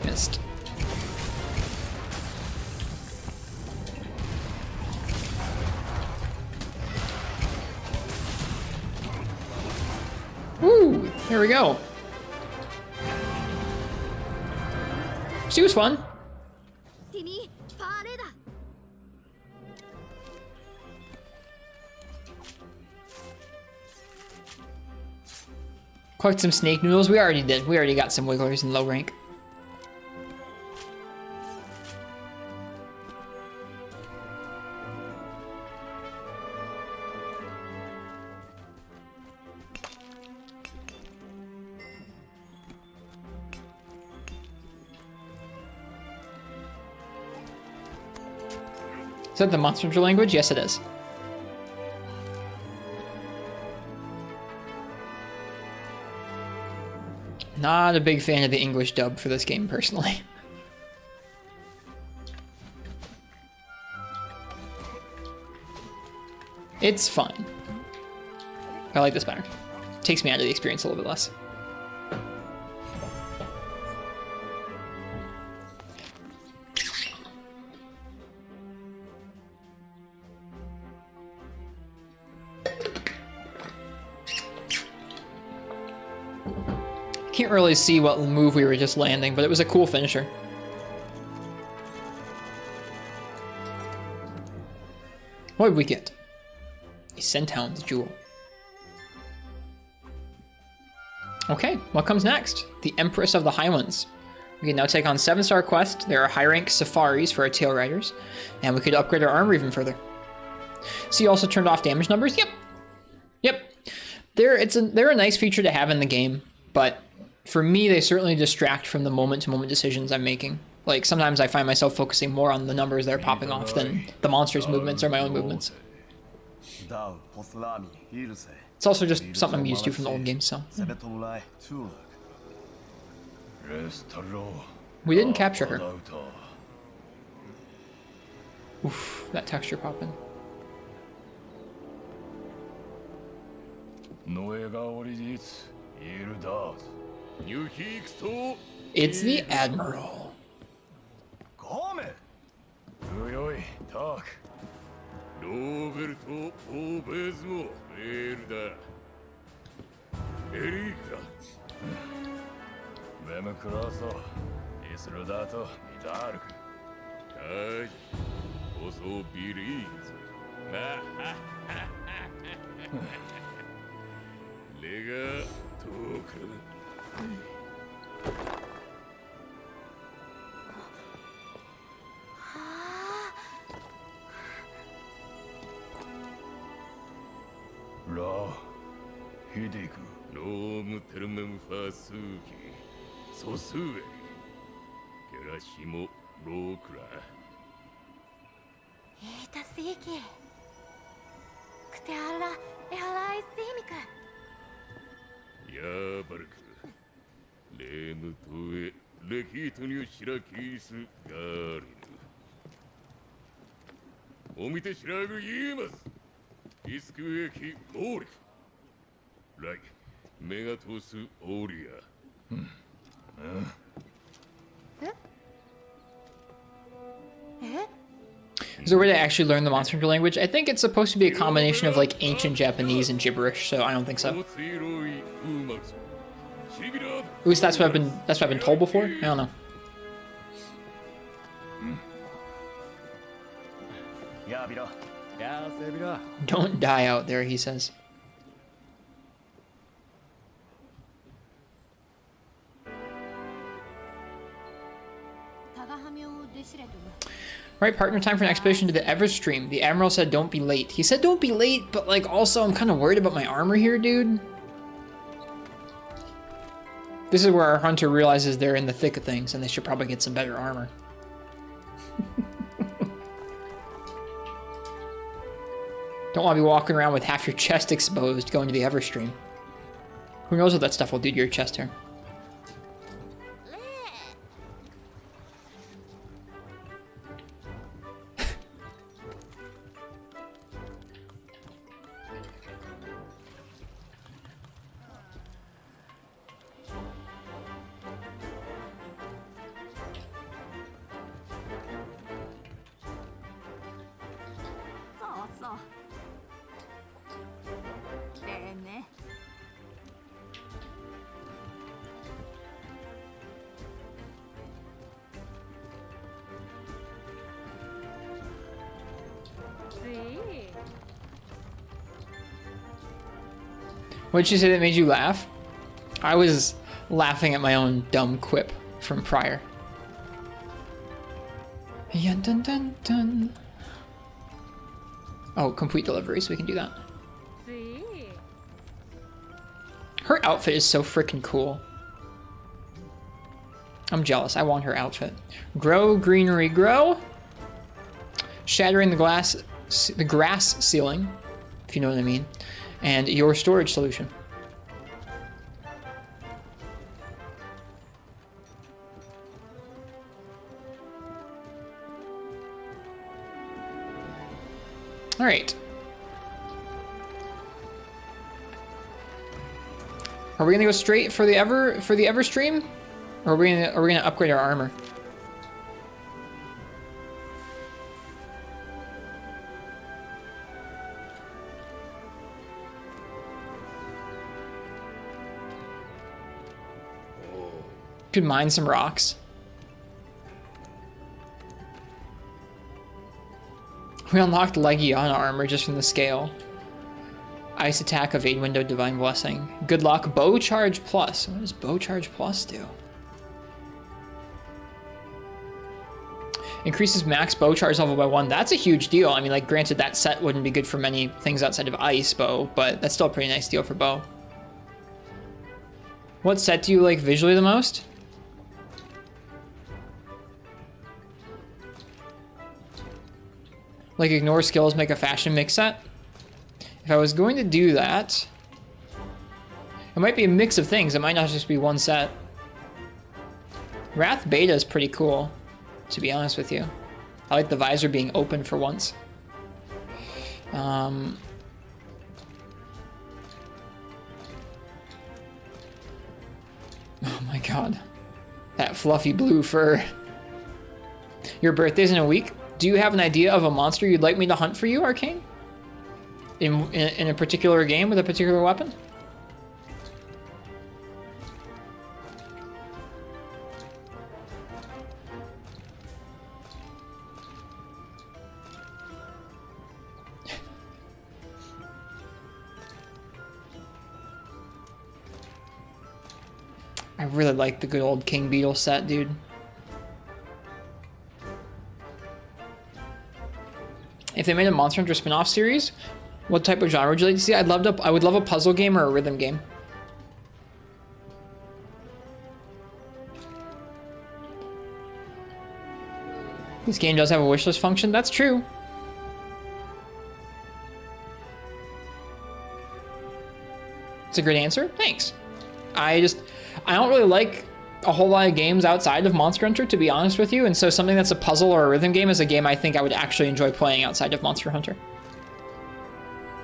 Missed. Woo! Here we go. She was fun. Collect some snake noodles. We already did. We already got some wigglers in low rank. Is that the Monster Hunter language? Yes, it is. Not a big fan of the English dub for this game, personally. It's fine. I like this better. Takes me out of the experience a little bit less. Can't really see what move we were just landing, but it was a cool finisher. What did we get? A Centhound's Jewel. Okay, what comes next? The Empress of the Highlands. We can now take on 7-star quests. There are high-rank safaris for our tail riders, and we could upgrade our armor even further. So you also turned off damage numbers? Yep. They're a nice feature to have in the game, but for me, they certainly distract from the moment-to-moment decisions I'm making. Like, sometimes I find myself focusing more on the numbers that are popping off than the monster's movements or my own movements. It's also just something I'm used to from the old games, so. We didn't capture her. Oof, that texture popping. It's the Admiral. Is there a way to actually learn the monster language? I think it's supposed to be a combination of like ancient Japanese and gibberish, so I don't think so. At least that's what I've been told before. I don't know. Don't die out there, he says. Right, partner, time for an expedition to the Everstream. The Admiral said don't be late. He said don't be late, but like also I'm kind of worried about my armor here, dude. This is where our hunter realizes they're in the thick of things and they should probably get some better armor. Don't want to be walking around with half your chest exposed going to the Everstream. Who knows what that stuff will do to your chest hair. What did you say that made you laugh? I was laughing at my own dumb quip from prior. Yeah, dun, dun, dun. Oh, complete delivery, so we can do that. Her outfit is so freaking cool. I'm jealous. I want her outfit. Grow, greenery, grow. Shattering the grass ceiling, if you know what I mean. And your storage solution. All right. Are we gonna go straight for the Everstream, or are we gonna upgrade our armor? Could mine some rocks. We unlocked Legion armor just from the scale. Ice attack, evade window, divine blessing. Good luck, bow charge plus. What does bow charge plus do? Increases max bow charge level by 1. That's a huge deal. I mean, like, granted, that set wouldn't be good for many things outside of ice bow, but that's still a pretty nice deal for bow. What set do you like visually the most? Like, ignore skills, make a fashion mix set? If I was going to do that, it might be a mix of things. It might not just be one set. Wrath Beta is pretty cool, to be honest with you. I like the visor being open for once. Oh my god. That fluffy blue fur. Your birthday's in a week. Do you have an idea of a monster you'd like me to hunt for you, Arcane? In a particular game with a particular weapon? I really like the good old King Beetle set, dude. If they made a Monster Hunter spin-off series, what type of genre would you like to see? I would love a puzzle game or a rhythm game. This game does have a wishlist function. That's true. It's a great answer. Thanks. I don't really like a whole lot of games outside of Monster Hunter, to be honest with you, and so something that's a puzzle or a rhythm game is a game I think I would actually enjoy playing outside of Monster Hunter.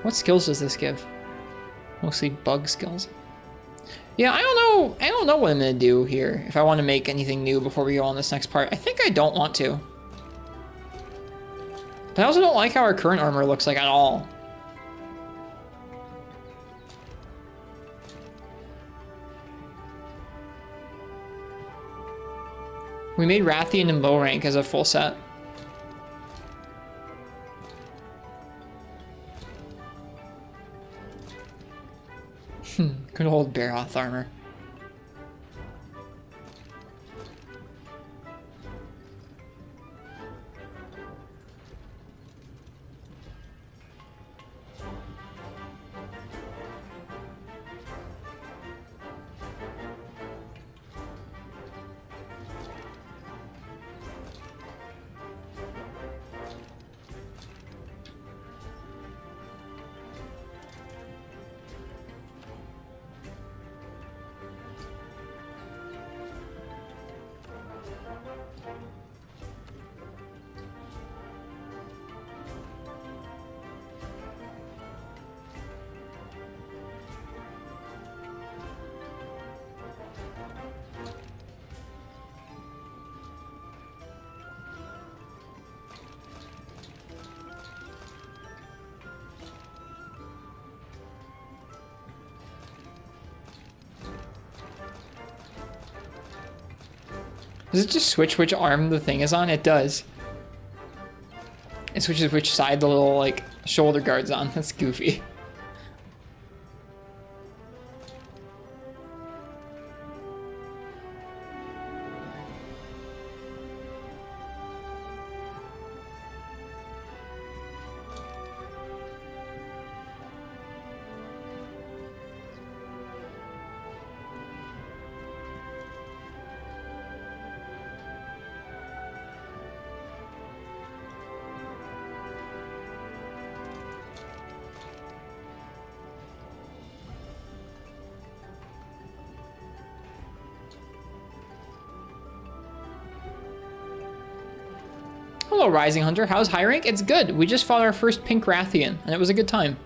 What skills does this give? Mostly bug skills. Yeah, I don't know what I'm gonna do here, if I want to make anything new before we go on this next part. I think I don't want to. But I also don't like how our current armor looks like at all. We made Rathian in low rank as a full set. Good old Bearoth armor. Does it just switch which arm the thing is on? It does. It switches which side the little, like, shoulder guard's on. That's goofy. Hello, Rising Hunter. How's high rank? It's good. We just fought our first pink Rathian, and it was a good time.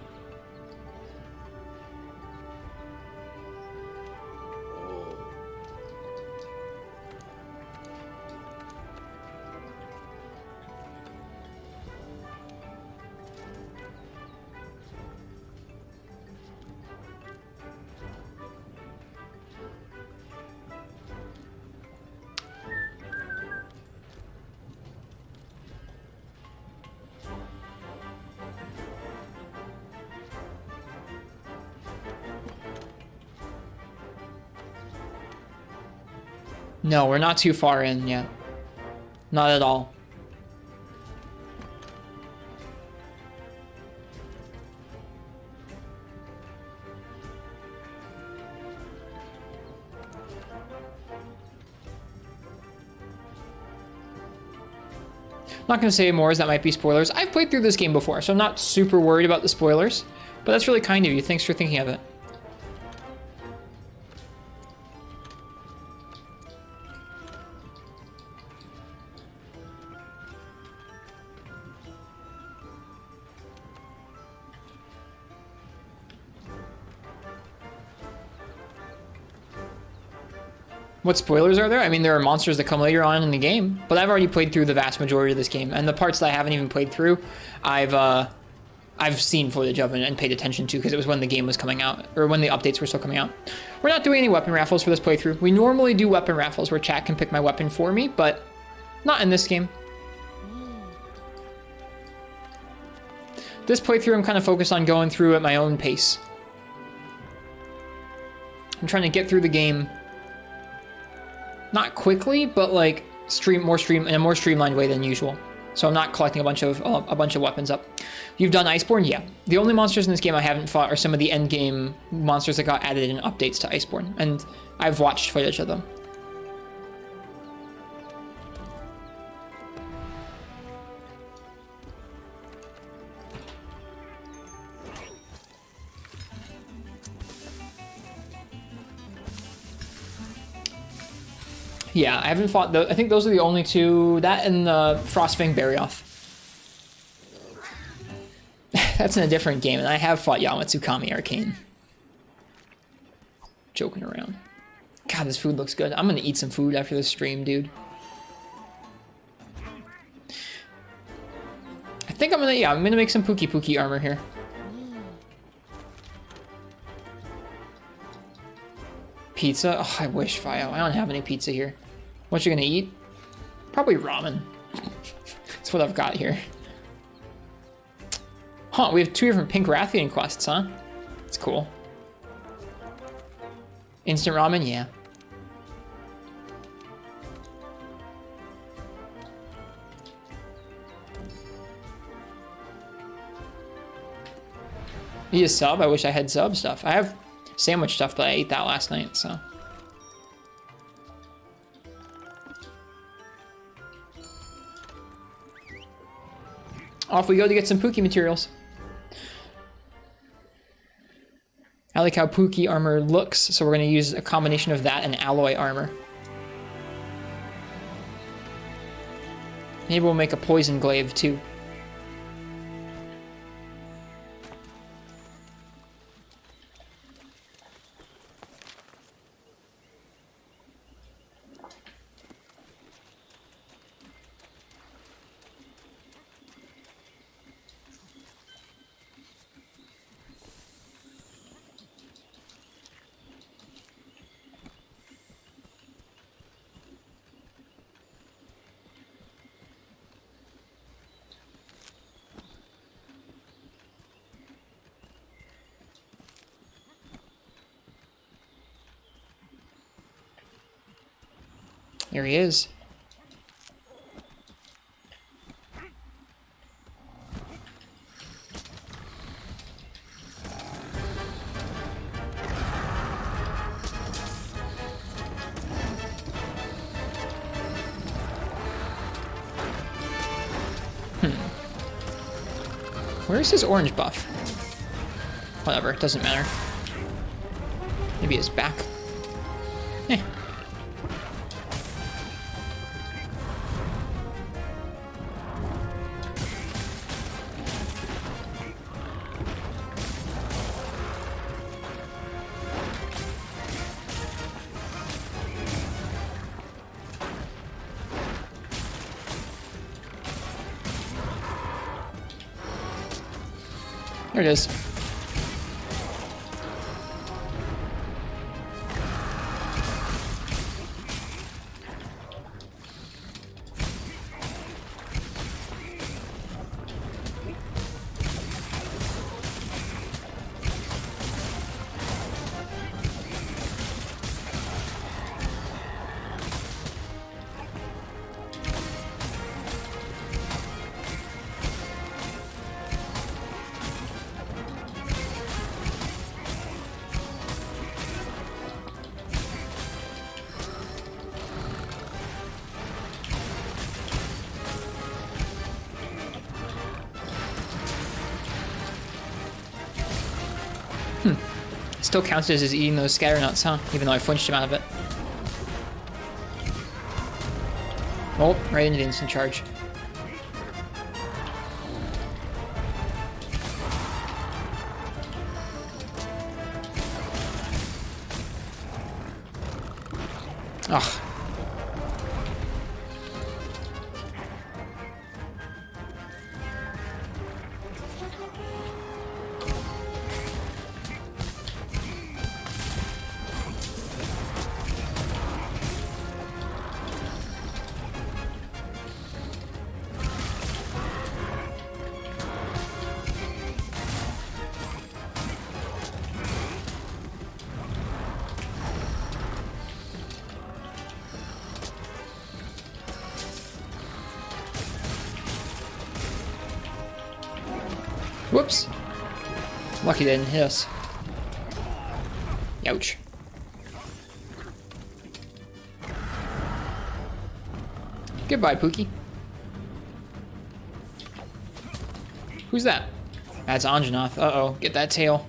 No, we're not too far in yet. Not at all. not going to say more as that might be spoilers. I've played through this game before, so I'm not super worried about the spoilers. But that's really kind of you. Thanks for thinking of it. What spoilers are there? I mean, there are monsters that come later on in the game, but I've already played through the vast majority of this game, and the parts that I haven't even played through, I've seen footage of and paid attention to because it was when the game was coming out, or when the updates were still coming out. We're not doing any weapon raffles for this playthrough. We normally do weapon raffles where chat can pick my weapon for me, but not in this game. This playthrough, I'm kind of focused on going through at my own pace. I'm trying to get through the game. Not quickly, but like in a more streamlined way than usual. So I'm not collecting a bunch of weapons up. You've done Iceborne? Yeah. The only monsters in this game I haven't fought are some of the end game monsters that got added in updates to Iceborne, and I've watched footage of them. Yeah, I haven't fought those. I think those are the only two. That and the Frostfang Barioth. That's in a different game, and I have fought Yamatsukami Arcane. Joking around. God, this food looks good. I'm gonna eat some food after this stream, dude. I think I'm gonna make some Pukei armor here. Pizza? Oh, I wish, Fio. I don't have any pizza here. What you gonna eat? Probably ramen. That's what I've got here. Huh, we have 2 different pink Rathian quests, huh? That's cool. Instant ramen? Yeah. Need a sub? I wish I had sub stuff. I have sandwich stuff, but I ate that last night, so. Off we go to get some Pukei materials. I like how Pukei armor looks, so we're going to use a combination of that and alloy armor. Maybe we'll make a poison glaive too. There he is. Where's his orange buff? Whatever, it doesn't matter. Maybe his back. Eh. There it is. Still counts as eating those scatter nuts, huh? Even though I flinched him out of it. Oh, right into the instant charge. Ugh. Whoops. Lucky they didn't hit us. Ouch. Goodbye, Pukei. Who's that? That's Anjanath. Uh-oh, get that tail.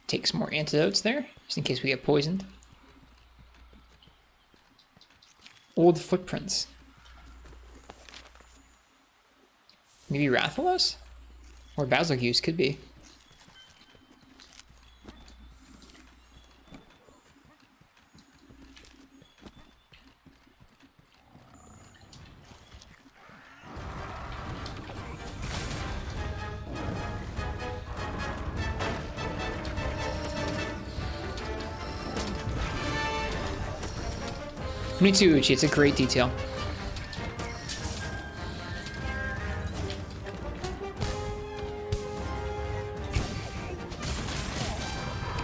Take some more antidotes there, just in case we get poisoned. Old footprints. Maybe Rathalos? Or Basilgeuse could be. Me too, Uchi. It's a great detail.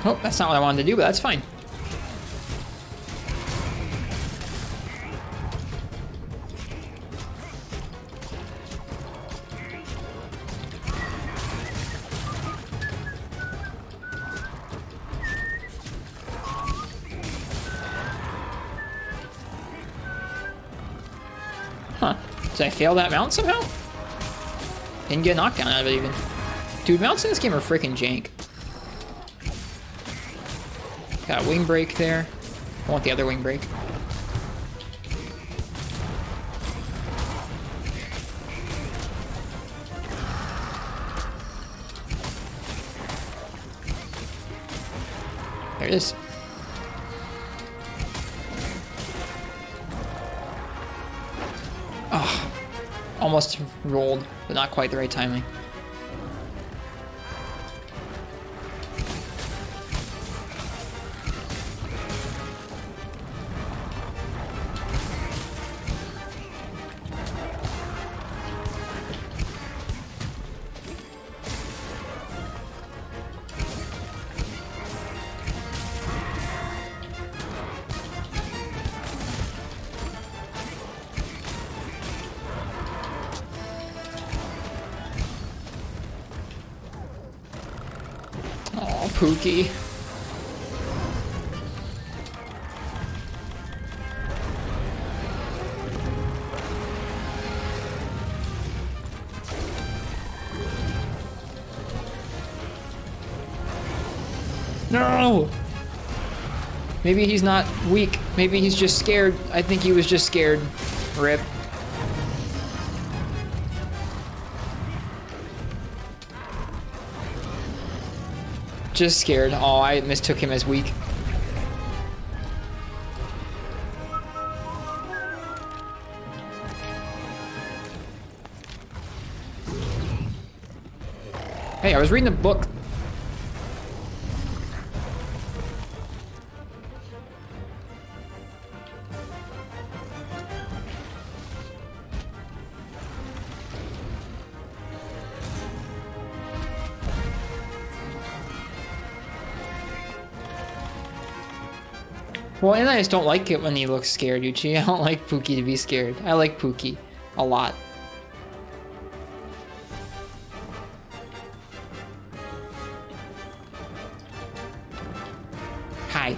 Oh, that's not what I wanted to do, but that's fine. Huh. Did I fail that mount somehow? Didn't get a knockdown out of it even. Dude, mounts in this game are freaking jank. Got a wing break there. I want the other wing break. There it is. Oh, almost rolled, but not quite the right timing. Pukei. No! Maybe he's not weak. Maybe he's just scared. I think he was just scared. Rip. Just scared. Oh, I mistook him as weak. Hey, I was reading a book. Well, and I just don't like it when he looks scared, Uchi. I don't like Pukei to be scared. I like Pukei a lot. Hi.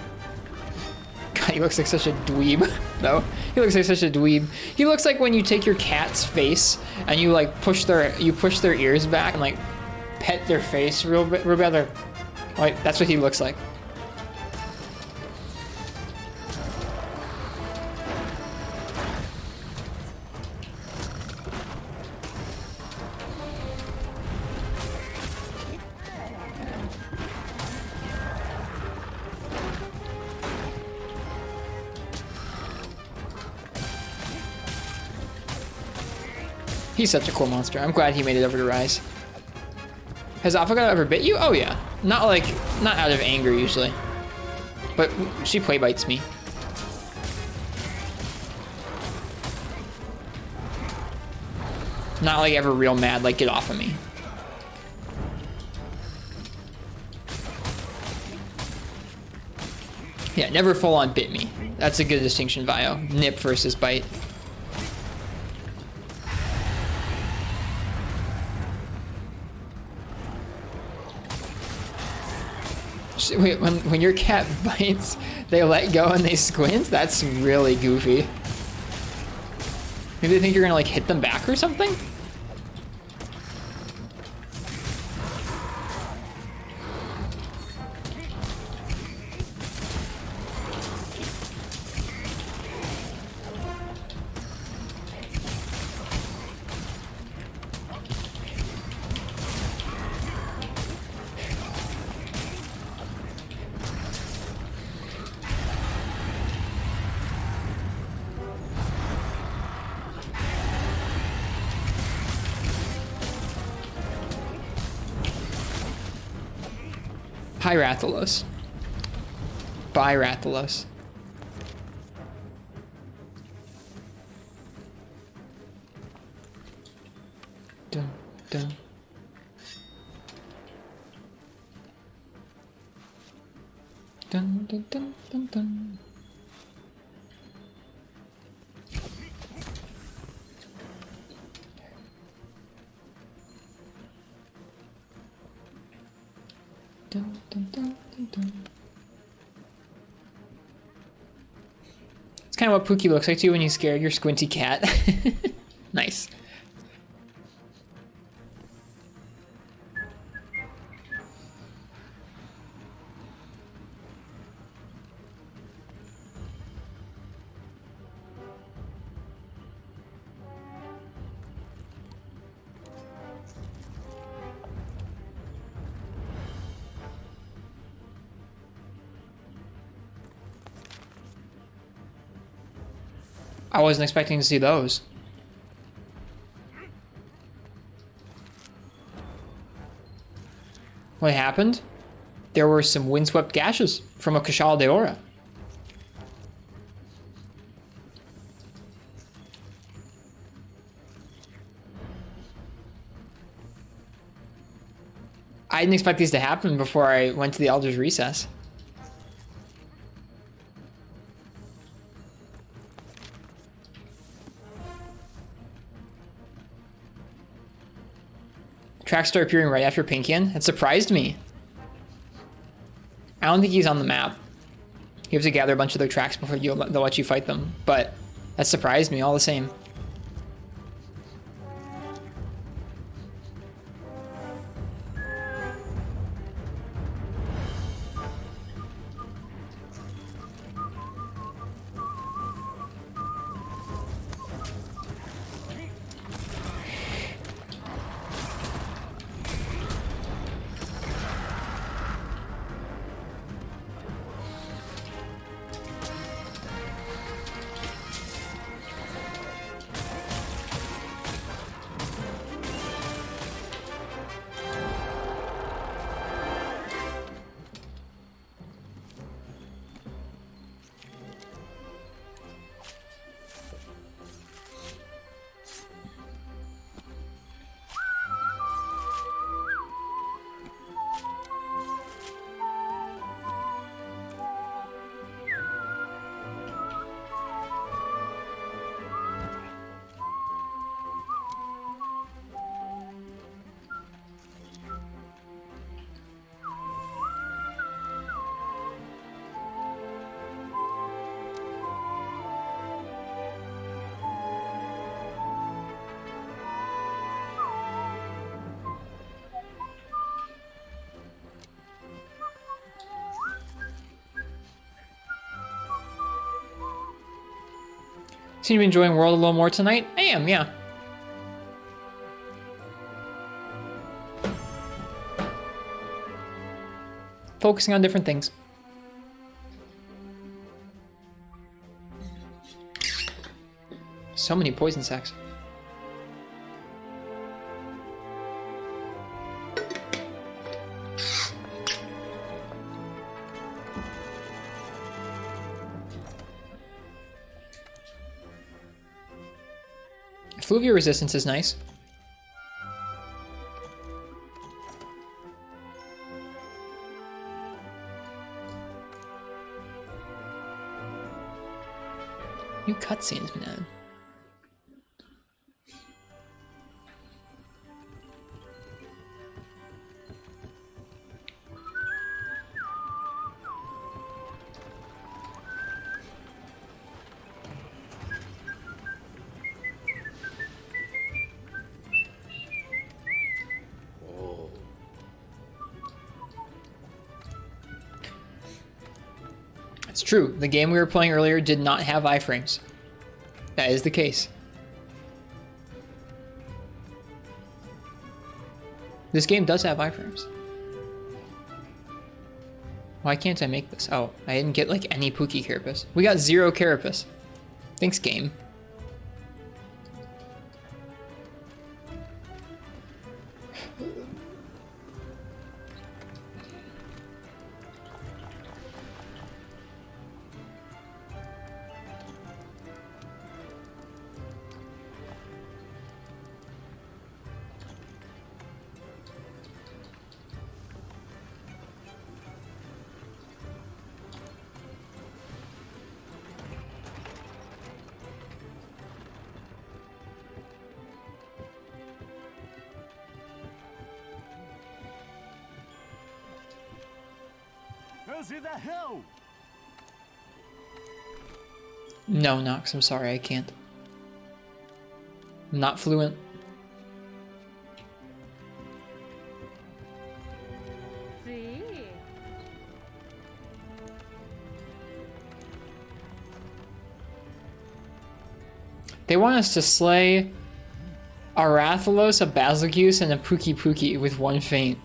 God, he looks like such a dweeb. No, he looks like such a dweeb. He looks like when you take your cat's face and you like push their ears back and like pet their face real bad. Like that's what he looks like. He's such a cool monster. I'm glad he made it over to Rise. Has Affogato ever bit you? Oh yeah. Not out of anger usually. But she play bites me. Not like ever real mad, like get off of me. Yeah, never full on bit me. That's a good distinction, Vio. Nip versus bite. Wait, when your cat bites, they let go and they squint? That's really goofy. Maybe they think you're gonna like hit them back or something? Hi, Rathalos. Bye, Rathalos. Dun, dun. Dun, dun, dun, dun, dun. Dun, dun, dun, dun, dun. It's kind of what Pukei looks like to you when he's scared. Your squinty cat. Nice. I wasn't expecting to see those. What happened? There were some windswept gashes from a Cashal de Ora. I didn't expect these to happen before I went to the Elder's Recess. Tracks start appearing right after Pinkian. It surprised me. I don't think he's on the map. You have to gather a bunch of their tracks before they'll let you fight them. But that surprised me all the same. Seem to be enjoying World a little more tonight. I am, yeah. Focusing on different things. So many poison sacks. Fluvia resistance is nice. New cutscenes been added. It's true. The game we were playing earlier did not have iframes. That is the case. This game does have iframes. Why can't I make this? Oh, I didn't get like any Pukei carapace. We got 0 carapace. Thanks, game. Who the hell? No, Nox, I'm sorry, I can't. I'm not fluent. See? They want us to slay a Rathalos, a Basilgeuse, and a Pukei with one feint.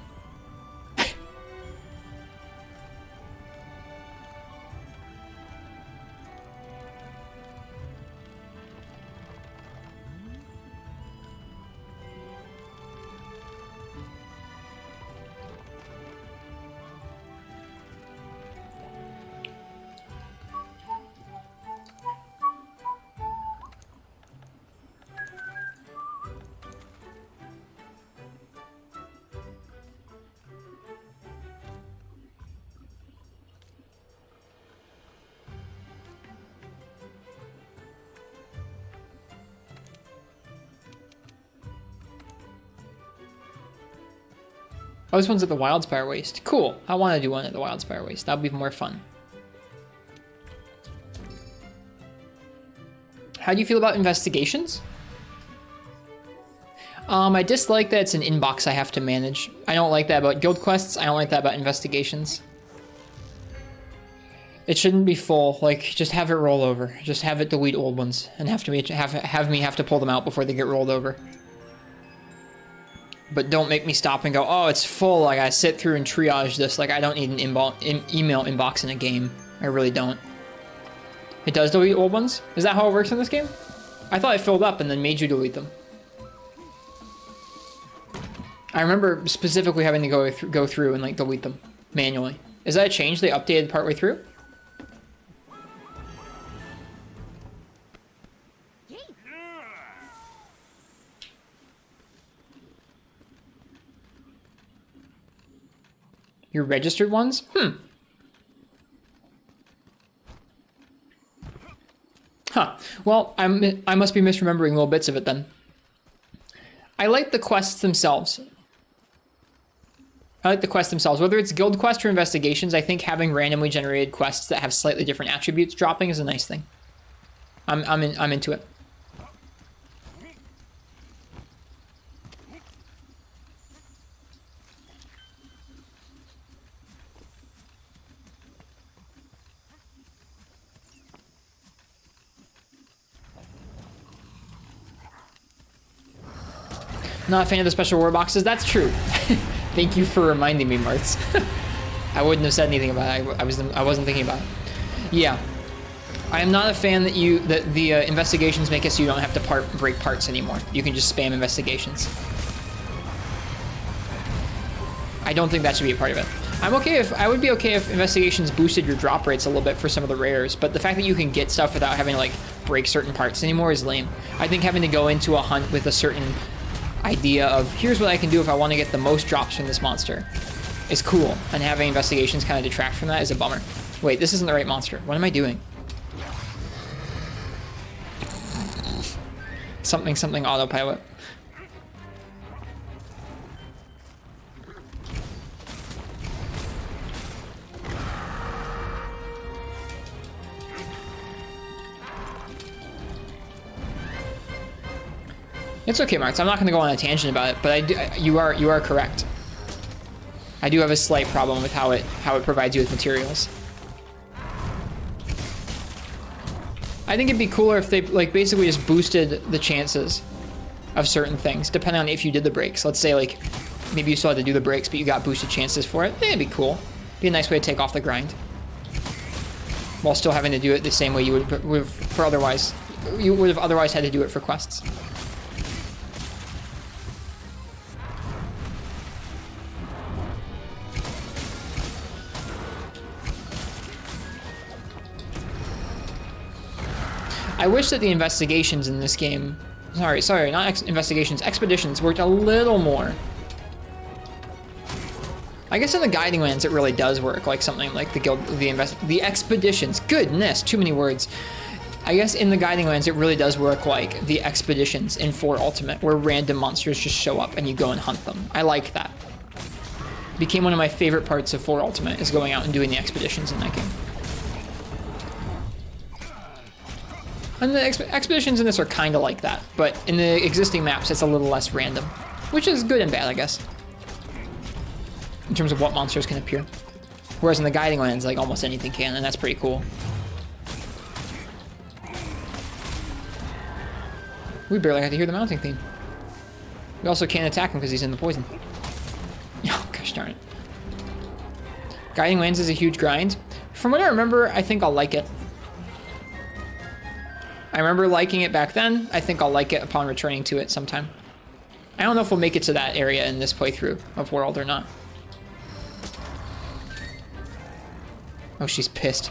Oh, this one's at the Wildspire Waste. Cool. I want to do one at the Wildspire Waste. That'll be more fun. How do you feel about investigations? I dislike that it's an inbox I have to manage. I don't like that about guild quests. I don't like that about investigations. It shouldn't be full. Like, just have it roll over. Just have it delete old ones and have me have to pull them out before they get rolled over. But don't make me stop and go, oh, it's full. I gotta sit through and triage this. Like, I don't need an email inbox in a game. I really don't. It does delete old ones? Is that how it works in this game? I thought it filled up and then made you delete them. I remember specifically having to go through and like delete them manually. Is that a change they updated partway through? Your registered ones? Huh. Well, I must be misremembering little bits of it then. I like the quests themselves. Whether it's guild quests or investigations, I think having randomly generated quests that have slightly different attributes dropping is a nice thing. I'm into it. Not a fan of the special reward boxes. That's true. Thank you for reminding me, Martz. I wouldn't have said anything about it. I wasn't thinking about it. Yeah. I am not a fan that the investigations make it so you don't have to break parts anymore. You can just spam investigations. I don't think that should be a part of it. I would be okay if investigations boosted your drop rates a little bit for some of the rares, but the fact that you can get stuff without having to like break certain parts anymore is lame. I think having to go into a hunt with a certain idea of here's what I can do if I want to get the most drops from this monster is cool, and having investigations kind of detract from that is a bummer. Wait, this isn't the right monster. What am I doing? Something autopilot. It's okay, Marks. I'm not going to go on a tangent about it, but you are correct. I do have a slight problem with how it provides you with materials. I think it'd be cooler if they like basically just boosted the chances of certain things depending on if you did the breaks. Let's say like maybe you still had to do the breaks, but you got boosted chances for it. It'd be cool. Be a nice way to take off the grind while still having to do it the same way you would have otherwise had to do it for quests. I wish that the investigations in this game, sorry, not investigations, expeditions worked a little more. I guess in the guiding lands it really does work, like something like the expeditions. Goodness, too many words. I guess in the guiding lands it really does work like the expeditions in 4 Ultimate, where random monsters just show up and you go and hunt them. I like that. Became one of my favorite parts of 4 Ultimate is going out and doing the expeditions in that game. And the expeditions in this are kind of like that, but in the existing maps, it's a little less random, which is good and bad, I guess, in terms of what monsters can appear. Whereas in the guiding lands, like almost anything can, and that's pretty cool. We barely had to hear the mounting theme. We also can't attack him because he's in the poison. Oh, gosh darn it. Guiding lands is a huge grind. From what I remember, I think I'll like it. I remember liking it back then. I think I'll like it upon returning to it sometime. I don't know if we'll make it to that area in this playthrough of World or not. Oh, she's pissed.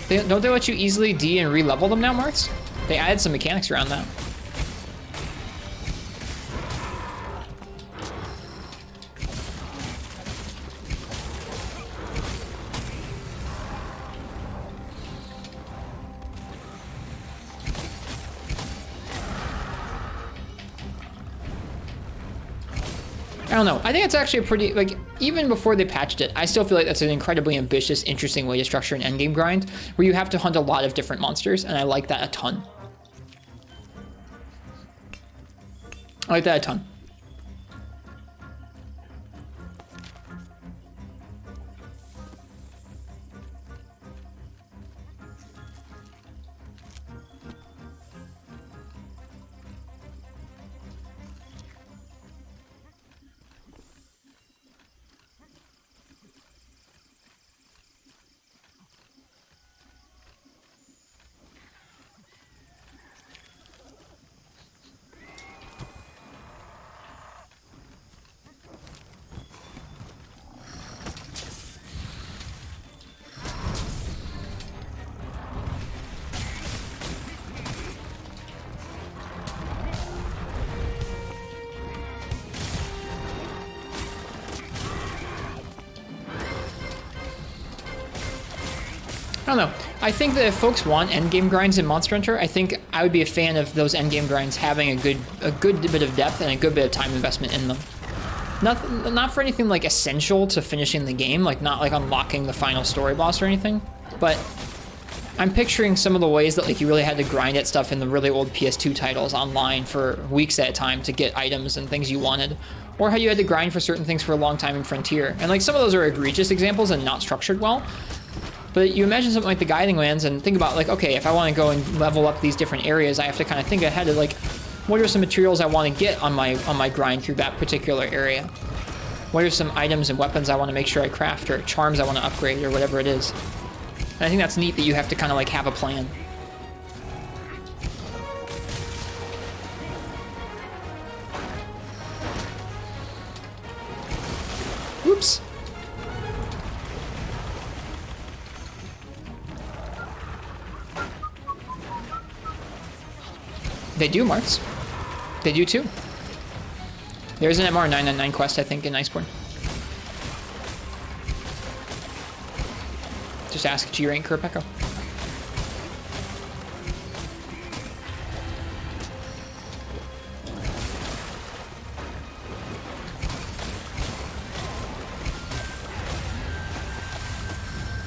Don't they let you easily D and re-level them now, Marks? They added some mechanics around that. I don't know. I think it's actually a pretty, like, even before they patched it, I still feel like that's an incredibly ambitious, interesting way to structure an endgame grind, where you have to hunt a lot of different monsters, and I like that a ton. I like that a ton. I don't know. I think that if folks want endgame grinds in Monster Hunter, I think I would be a fan of those endgame grinds having a good bit of depth and a good bit of time investment in them. Not for anything like essential to finishing the game, like not like unlocking the final story boss or anything, but I'm picturing some of the ways that like you really had to grind at stuff in the really old PS2 titles online for weeks at a time to get items and things you wanted, or how you had to grind for certain things for a long time in Frontier. And like some of those are egregious examples and not structured well. But you imagine something like the Guiding Lands and think about like, okay, if I want to go and level up these different areas, I have to kind of think ahead of like, what are some materials I want to get on my grind through that particular area? What are some items and weapons I want to make sure I craft, or charms I want to upgrade, or whatever it is? And I think that's neat that you have to kind of like have a plan. Oops. They do, Marks. They do too. There's an MR999 quest, I think, in Iceborne. Just ask G-Rank Kurapeko.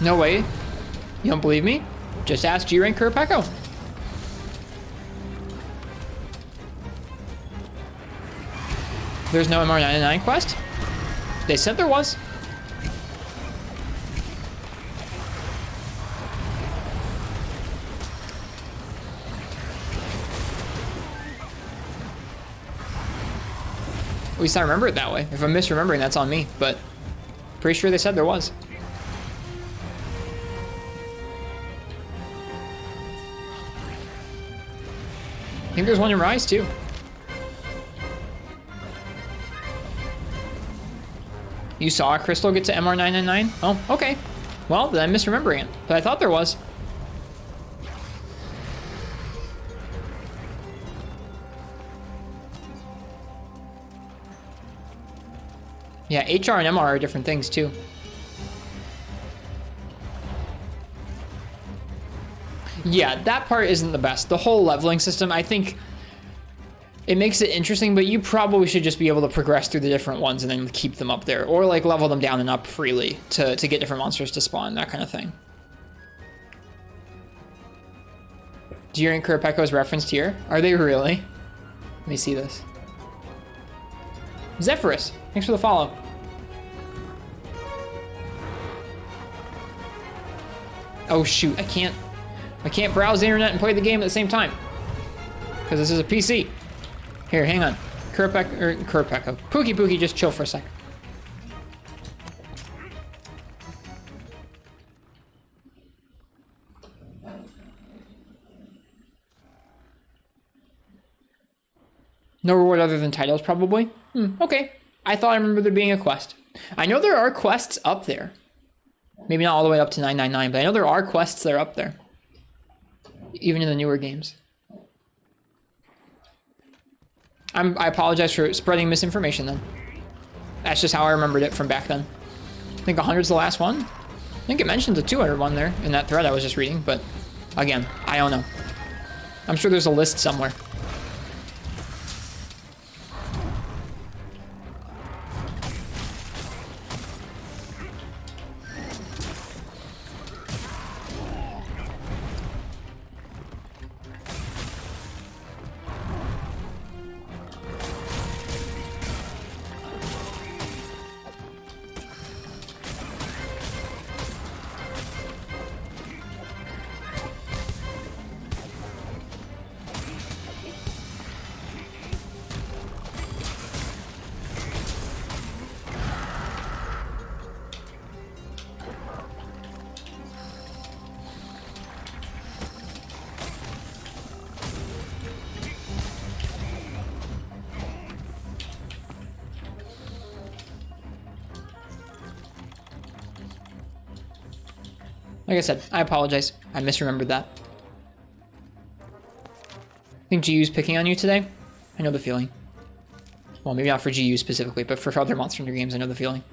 No way. You don't believe me? Just ask G-Rank Kurapeko. There's no MR99 quest? They said there was. At least I remember it that way. If I'm misremembering, that's on me, but pretty sure they said there was. I think there's one in Rise too. You saw a crystal get to MR999? Oh, okay. Well, then I'm misremembering it, but I thought there was. Yeah, HR and MR are different things too. Yeah, that part isn't the best. The whole leveling system, I think it makes it interesting, but you probably should just be able to progress through the different ones and then keep them up there, or like level them down and up freely to get different monsters to spawn, that kind of thing. During Kurapeko referenced here? Are they really? Let me see this. Zephyrus, thanks for the follow. Oh shoot, I can't browse the internet and play the game at the same time. Because this is a PC. Here, hang on. Kurapeko. Pukei, just chill for a sec. No reward other than titles, probably. Okay. I thought I remember there being a quest. I know there are quests up there. Maybe not all the way up to 999, but I know there are quests that are up there. Even in the newer games. I apologize for spreading misinformation then. That's just how I remembered it from back then. I think 100's the last one. I think it mentions a 200 one there in that thread I was just reading, but again, I don't know. I'm sure there's a list somewhere. Like I said, I apologize. I misremembered that. I think GU's picking on you today. I know the feeling. Well, maybe not for GU specifically, but for other Monster Hunter games, I know the feeling.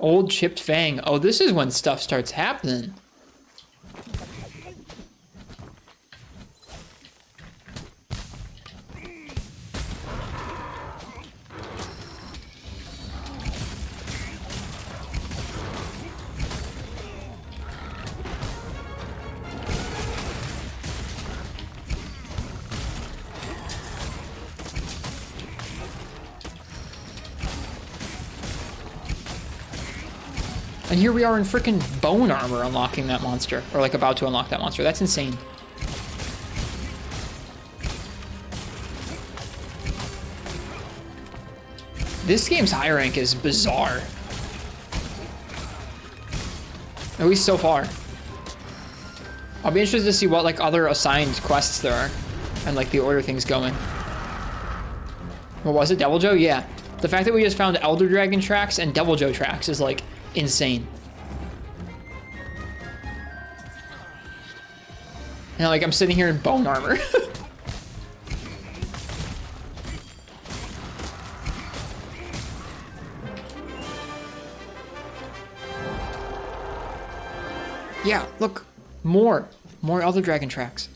Old chipped fang. Oh, this is when stuff starts happening. And here we are in freaking bone armor unlocking that monster. Or like about to unlock that monster. That's insane. This game's high rank is bizarre. At least so far. I'll be interested to see what like other assigned quests there are. And like the order things going. What was it? Devil Joe? Yeah. The fact that we just found Elder Dragon tracks and Devil Joe tracks is like insane. And like I'm sitting here in bone armor. Yeah, look, more Elder Dragon tracks.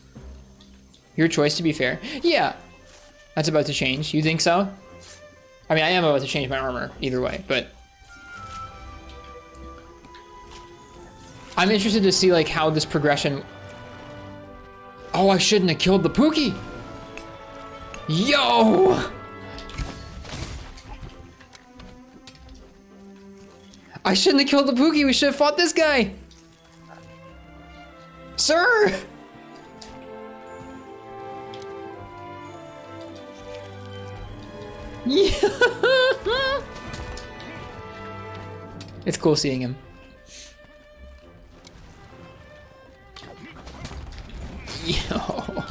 Your choice, to be fair. Yeah, that's about to change. You think so? I mean, I am about to change my armor either way, but I'm interested to see like how this progression. Oh, I shouldn't have killed the Pukei. Yo! I shouldn't have killed the Pukei. We should have fought this guy. Sir! Yeah. It's cool seeing him. Yo.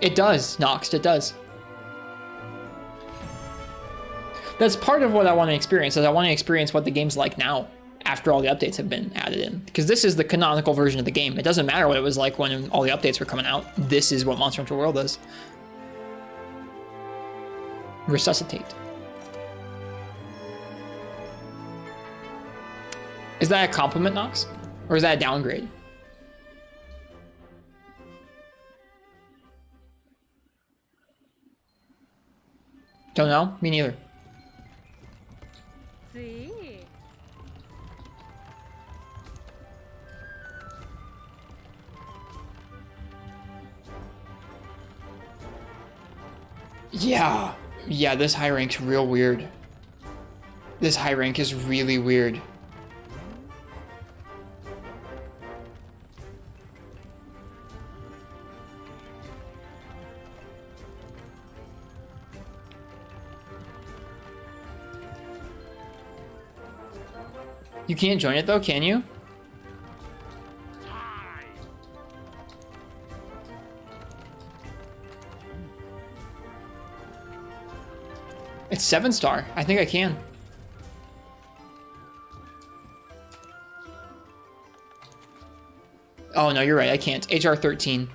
It does, Noxed, it does. That's part of what I want to experience, is I want to experience what the game's like now, after all the updates have been added in. Because this is the canonical version of the game. It doesn't matter what it was like when all the updates were coming out. This is what Monster Hunter World is. Resuscitate. Is that a compliment, Nox? Or is that a downgrade? Don't know? Me neither. See? Yeah. Yeah, this high rank's real weird. This high rank is really weird. You can't join it though, can you? It's 7-star. I think I can. Oh no, you're right. I can't. HR 13.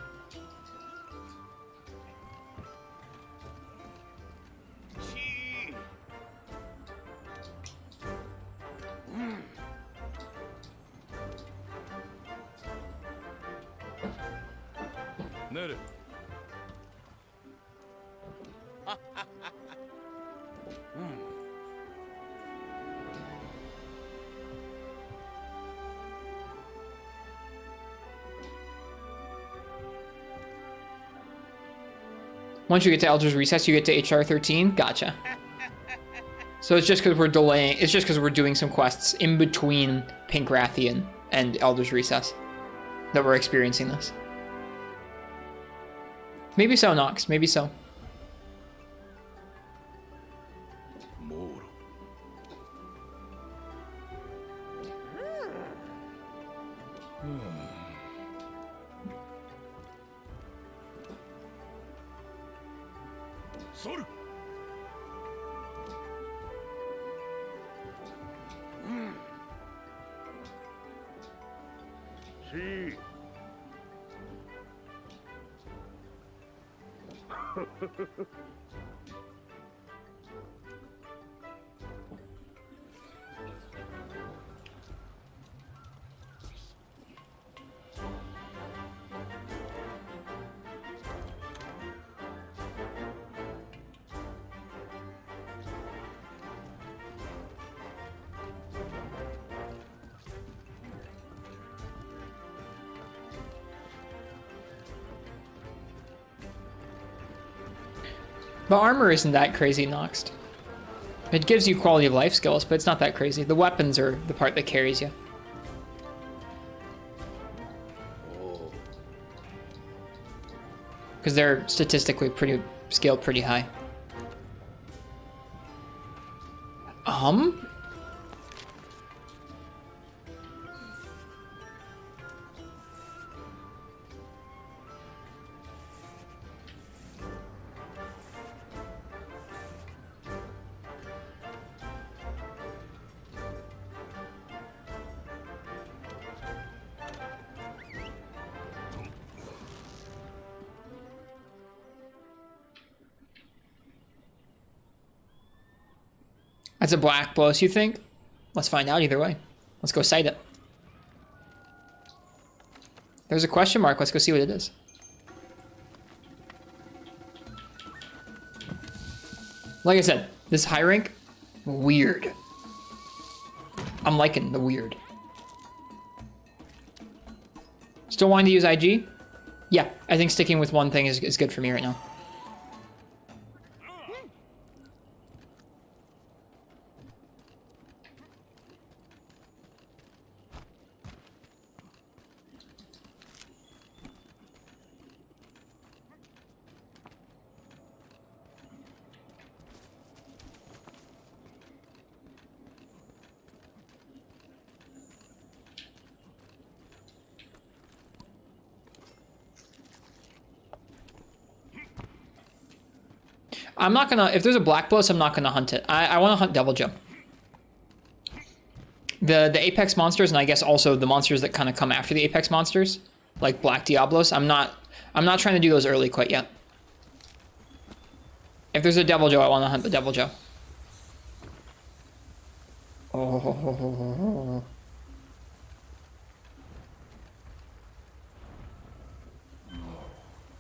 Once you get to Elder's Recess, you get to HR 13. Gotcha. So it's just because we're delaying. It's just because we're doing some quests in between Pink Rathian and Elder's Recess that we're experiencing this. Maybe so, Nox. Maybe so. The armor isn't that crazy noxed. It gives you quality of life skills, but it's not that crazy. The weapons are the part that carries you. Because they're statistically scaled pretty high. That's a black blows, you think? Let's find out either way. Let's go sight it. There's a question mark. Let's go see what it is. Like I said, this high rank, weird. I'm liking the weird. Still wanting to use IG? Yeah, I think sticking with one thing is good for me right now. I'm not gonna, if there's a black blows, I'm not gonna hunt it. I wanna hunt Devil Joe. The Apex monsters, and I guess also the monsters that kind of come after the Apex monsters, like Black Diablos, I'm not trying to do those early quite yet. If there's a Devil Joe, I wanna hunt the Devil Joe. Oh.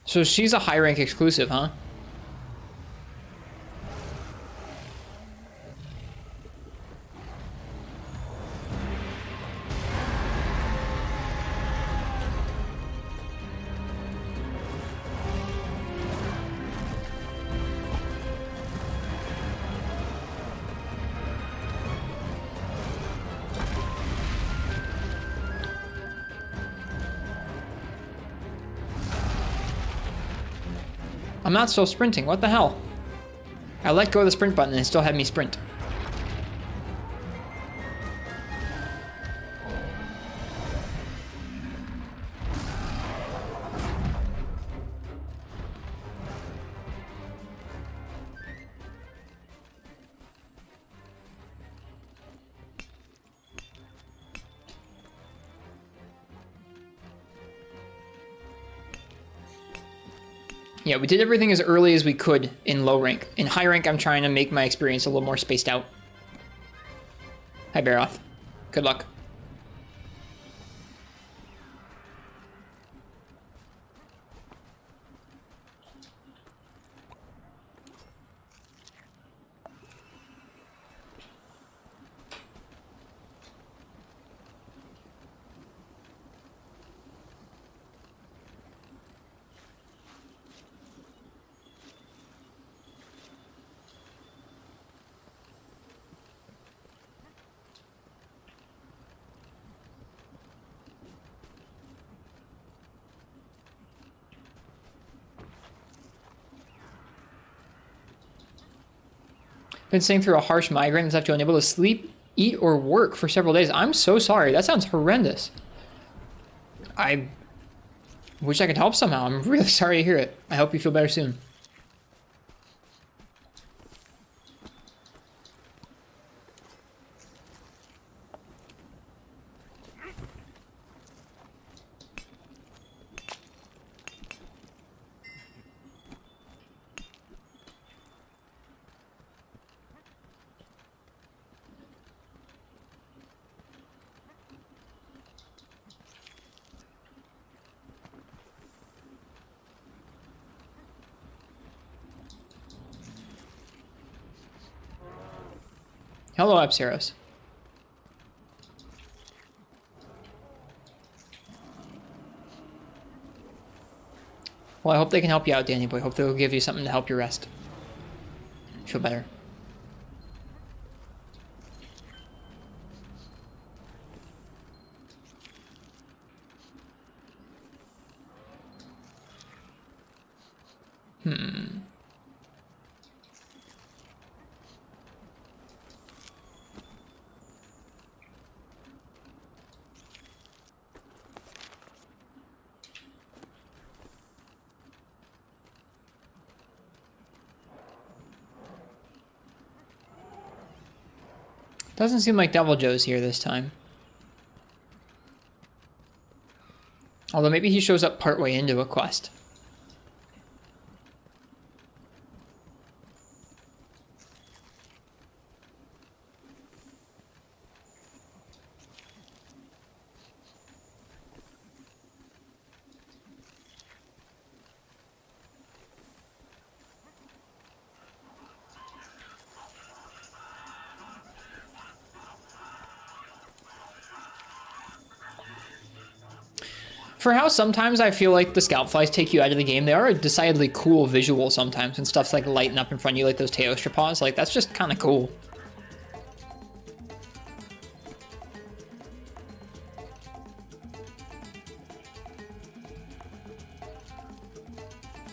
So she's a high rank exclusive, huh? I'm not still sprinting. What the hell? I let go of the sprint button and it still had me sprint. Yeah, we did everything as early as we could in low rank. In high rank, I'm trying to make my experience a little more spaced out. Hi, Baroth. Good luck. Been sitting through a harsh migraine and left you unable to sleep, eat, or work for several days. I'm so sorry. That sounds horrendous. I wish I could help somehow. I'm really sorry to hear it. I hope you feel better soon. Hello, Apsaros. Well, I hope they can help you out, Danny Boy. Hope they'll give you something to help you rest. Feel better. Doesn't seem like Devil Joe's here this time. Although maybe he shows up partway into a quest. For how sometimes I feel like the scout flies take you out of the game, they are a decidedly cool visual sometimes when stuff's like lighting up in front of you like those Teostra paws. Like that's just kind of cool.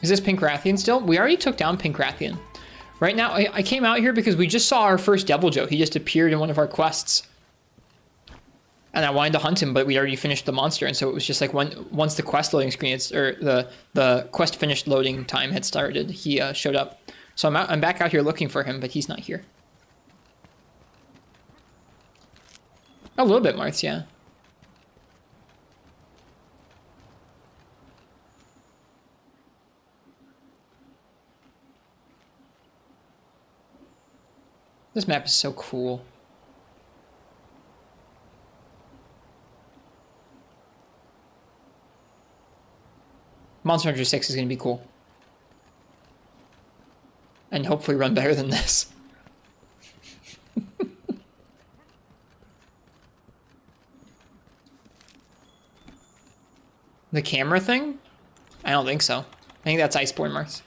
Is this Pink Rathian still? We already took down Pink Rathian. Right now, I came out here because we just saw our first Devil Joe. He just appeared in one of our quests. And I wanted to hunt him, but we already finished the monster, and so it was just like once the quest loading screen, or the quest finished loading time had started, he showed up. So I'm back out here looking for him, but he's not here. A little bit, Marth, yeah. This map is so cool. Monster Hunter 6 is going to be cool. And hopefully run better than this. The camera thing? I don't think so. I think that's Iceborne Marks.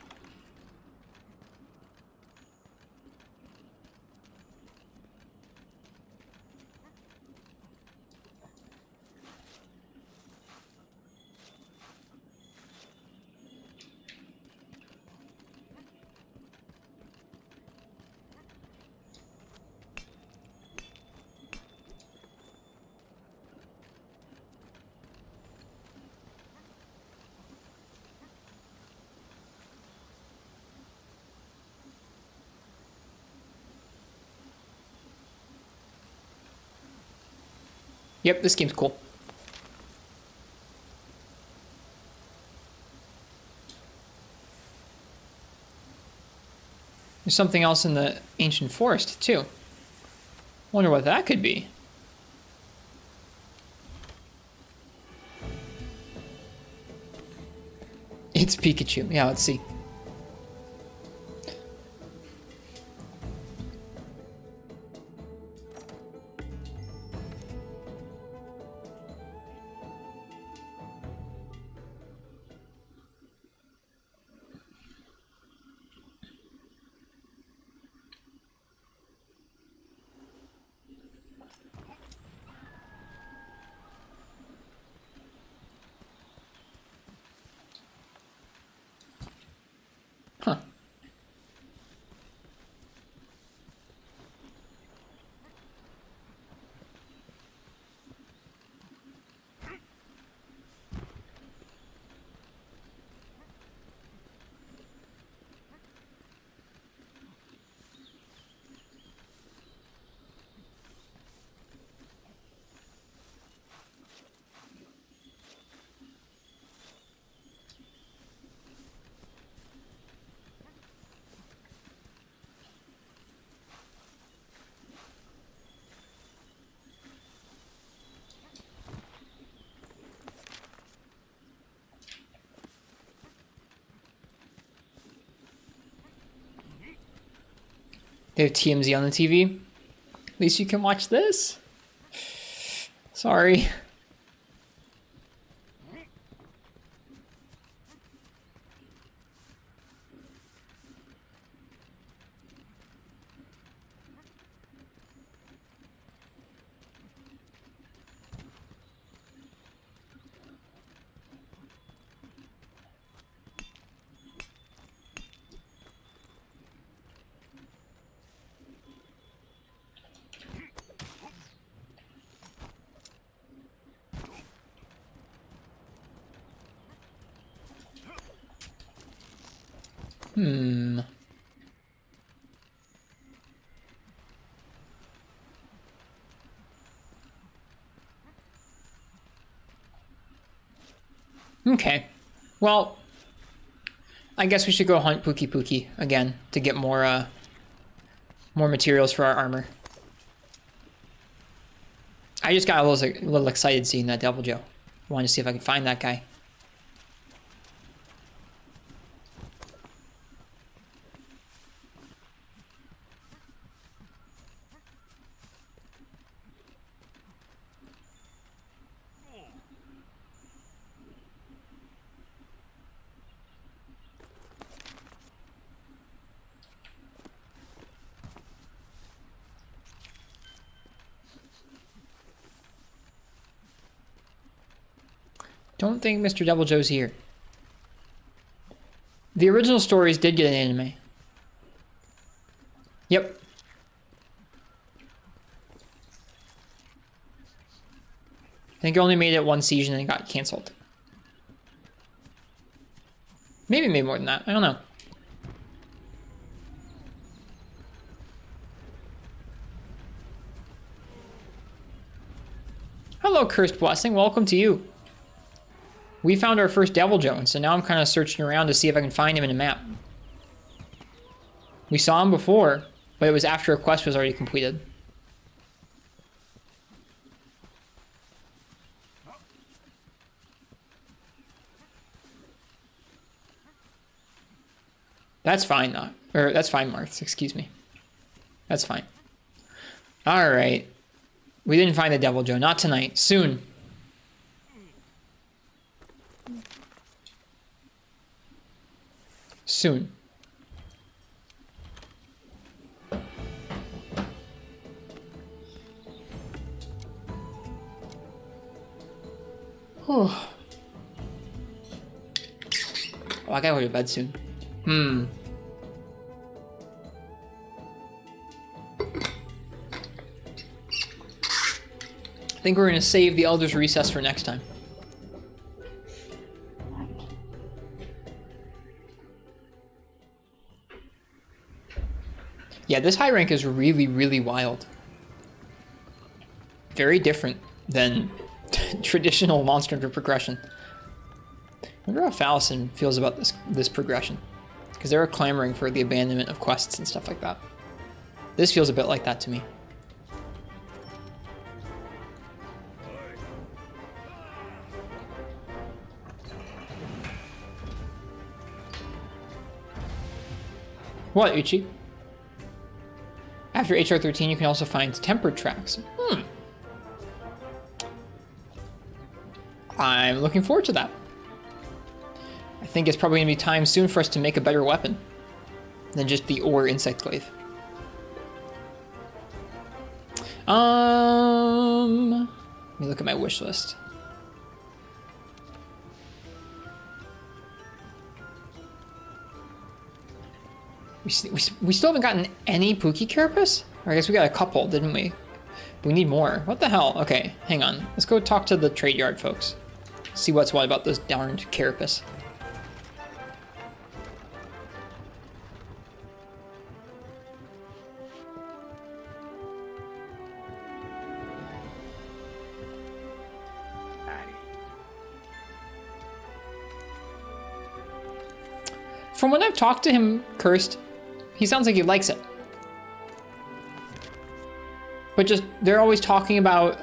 Yep, this game's cool. There's something else in the ancient forest, too. Wonder what that could be. It's Pikachu. Yeah, let's see. Huh. They have TMZ on the TV. At least you can watch this. Sorry. Okay. Well, I guess we should go hunt Pukei again to get more materials for our armor. I just got a little excited seeing that Devil Joe. I wanted to see if I could find that guy. Don't think Mr. Devil Joe's here. The original stories did get an anime. Yep. I think it only made it one season and it got canceled. Maybe made more than that. I don't know. Hello, Cursed Blessing. Welcome to you. We found our first Devil Joe, and so now I'm kind of searching around to see if I can find him in a map. We saw him before, but it was after a quest was already completed. That's fine, or that's fine, Marth. Excuse me. That's fine. All right. We didn't find the Devil Joe. Not tonight. Soon. Soon. Oh, I gotta go to bed soon. I think we're gonna save the Elder's Recess for next time. Yeah, this high rank is really, really wild. Very different than traditional Monster Hunter progression. I wonder how Fallison feels about this progression. Because they're clamoring for the abandonment of quests and stuff like that. This feels a bit like that to me. What, Uchi? After HR 13, you can also find tempered tracks. I'm looking forward to that. I think it's probably going to be time soon for us to make a better weapon than just the ore insect glaive. Let me look at my wish list. We still haven't gotten any Pukei carapace? Or I guess we got a couple, didn't we? We need more. What the hell? Okay, hang on. Let's go talk to the trade yard folks. See what's what about those darned carapace. From when I've talked to him, Cursed, he sounds like he likes it. But just, they're always talking about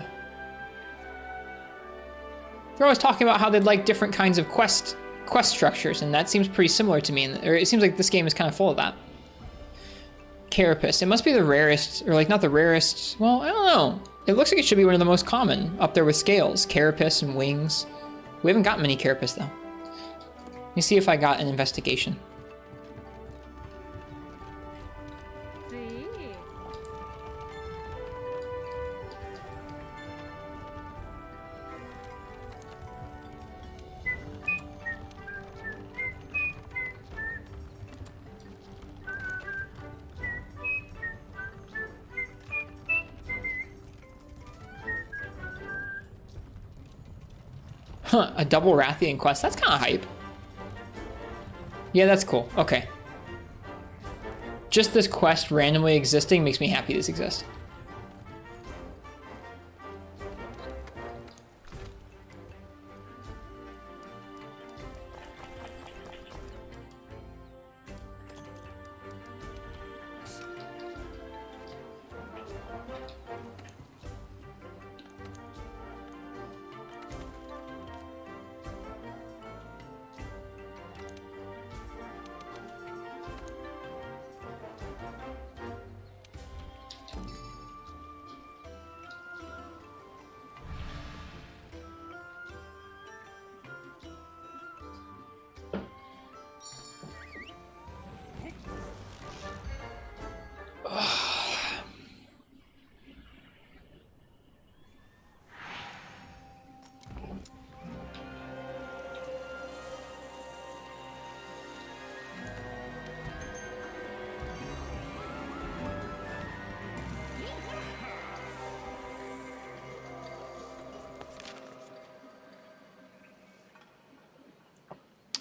how they'd like different kinds of quest structures, and that seems pretty similar to me, or it seems like this game is kind of full of that. Carapace, it must be the rarest, or like not the rarest, well, I don't know. It looks like it should be one of the most common, up there with scales, carapace and wings. We haven't got many carapace though. Let me see if I got an investigation. Huh, a double Rathian quest. That's kind of hype. Yeah, that's cool. Okay. just this quest randomly existing makes me happy this exists.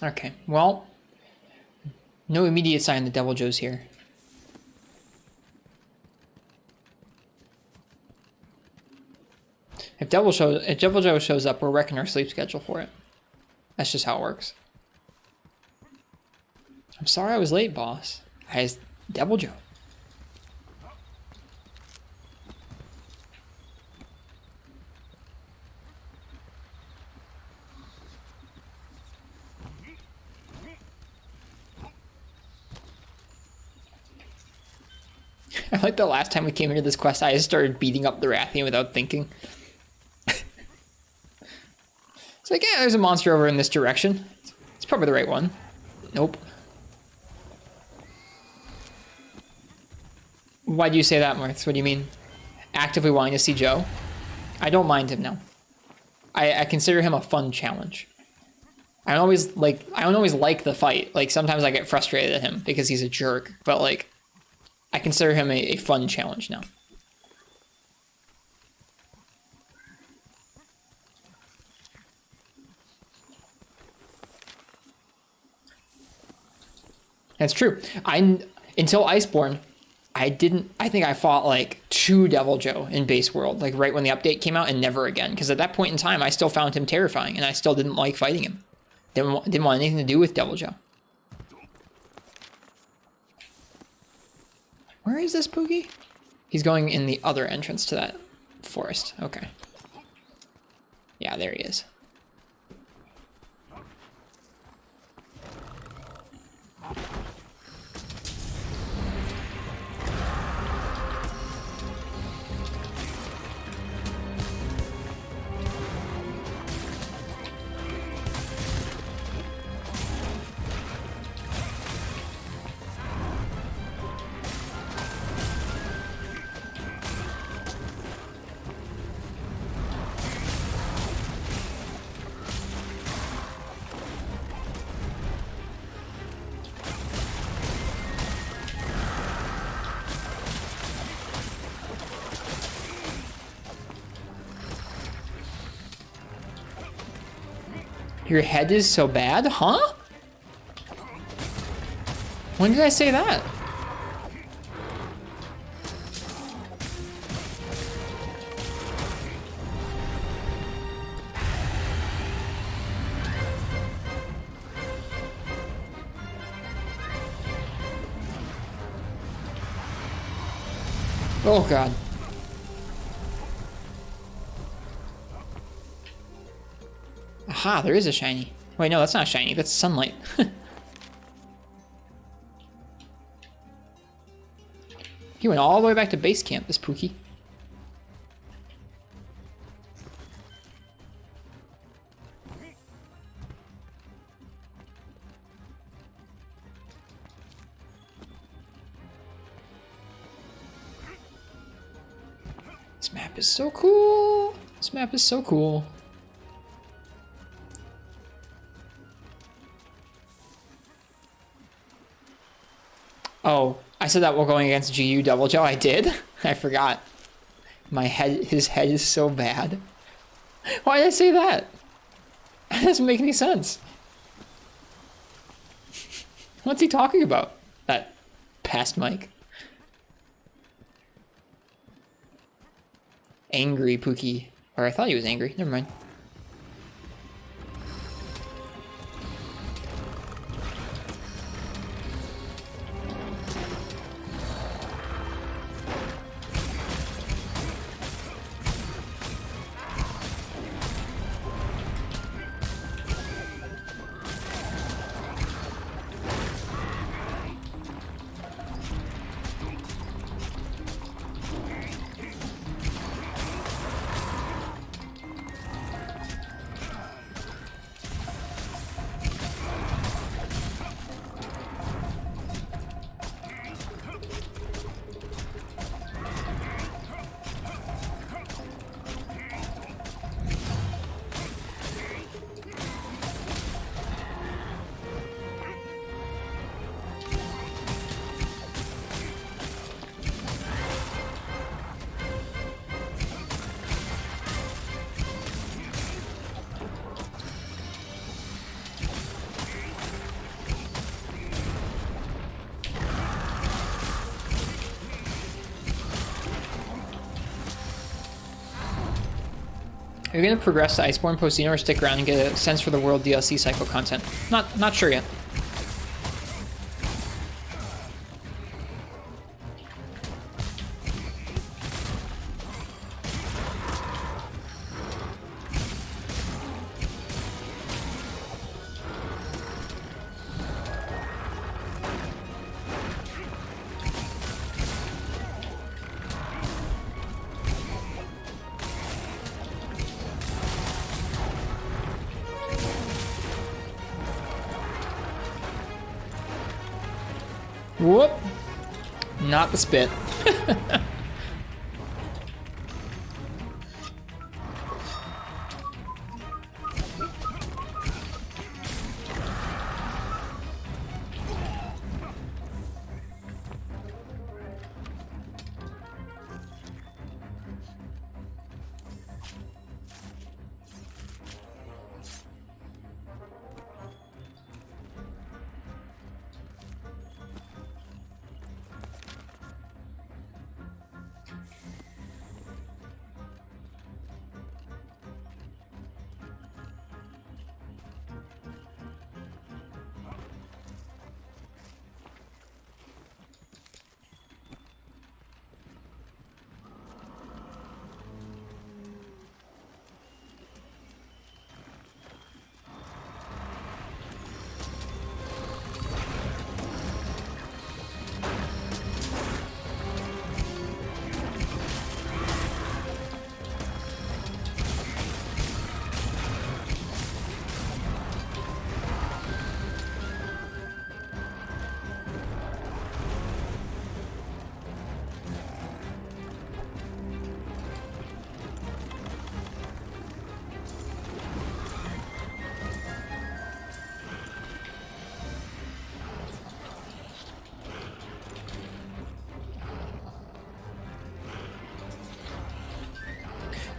Okay, well, no immediate sign that Devil Joe's here. If Devil Joe shows up, we're wrecking our sleep schedule for it. That's just how it works. I'm sorry I was late, boss. It's Devil Joe. I like the last time we came into this quest, I just started beating up the Rathian without thinking. It's like, yeah, there's a monster over in this direction. It's probably the right one. Nope. Why do you say that, Marth? What do you mean? Actively wanting to see Joe? I don't mind him now. I consider him a fun challenge. I don't always like the fight. Like, sometimes I get frustrated at him because he's a jerk, but like, I consider him a fun challenge now. That's true. Until Iceborne, I think I fought like 2 Devil Joe in base world, like right when the update came out, and never again. Because at that point in time, I still found him terrifying, and I still didn't like fighting him. Didn't want anything to do with Devil Joe. Where is this Pukei? He's going in the other entrance to that forest. Okay. Yeah, there he is. Your head is so bad? Huh? When did I say that? Oh God. Aha, there is a shiny. Wait, no, that's not shiny. That's sunlight. He went all the way back to base camp, this Pukei. This map is so cool. This map is so cool. Oh, I said that while going against GU Double Joe. I did? I forgot. His head is so bad. Why did I say that? That doesn't make any sense. What's he talking about? That Past Mike. Angry Pukei. Or I thought he was angry. Never mind. Are you gonna progress to Iceborne Postino or stick around and get a sense for the world DLC cycle content? Not sure yet. Whoop! Not the spit.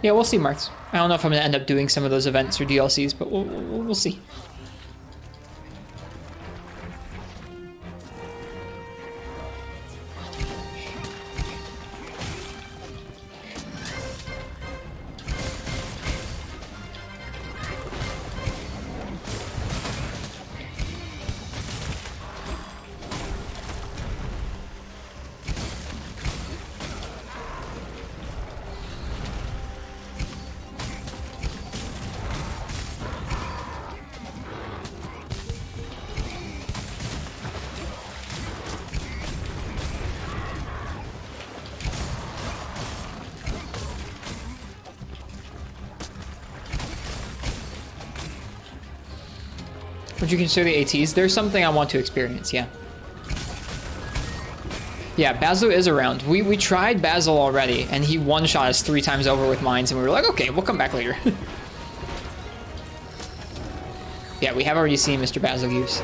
Yeah, we'll see, Marks. I don't know if I'm gonna end up doing some of those events or DLCs, but we'll see. Would you consider the ATs? There's something I want to experience, yeah. Yeah, Basil is around. We tried Basil already, and he one-shot us 3 times over with mines, and we were like, okay, we'll come back later. Yeah, we have already seen Mr. Basil use.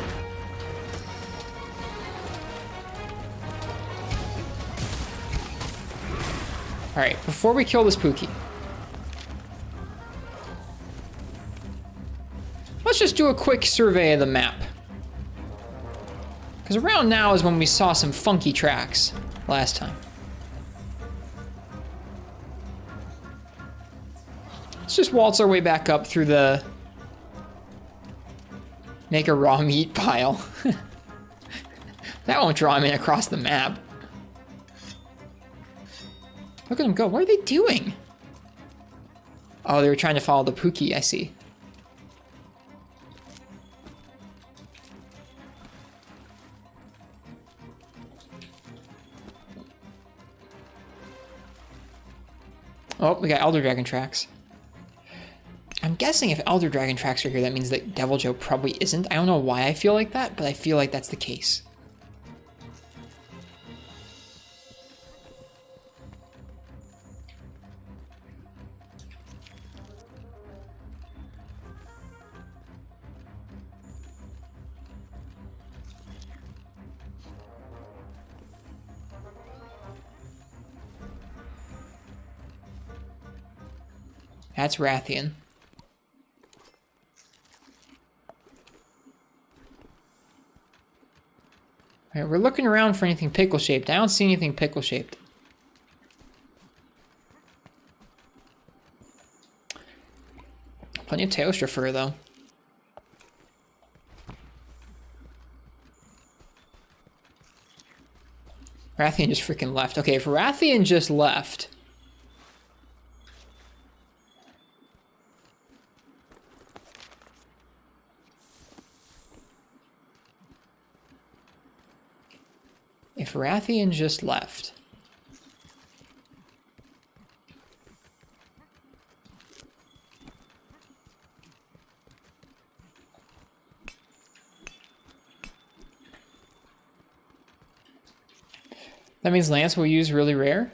Alright, before we kill this Pukei, let's just do a quick survey of the map. Because around now is when we saw some funky tracks last time. Let's just waltz our way back up through the... Make a raw meat pile. That won't draw me across the map. Look at them go. What are they doing? Oh, they were trying to follow the Pukei, I see. Oh, we got Elder Dragon tracks. I'm guessing if Elder Dragon tracks are here, that means that Devil Joe probably isn't. I don't know why I feel like that, but I feel like that's the case. That's Rathian. Alright, we're looking around for anything pickle-shaped. I don't see anything pickle-shaped. Plenty of Teostra fur, though. Rathian just freaking left. Okay, if Rathian just left... If Rathian just left... That means Lance will use really rare?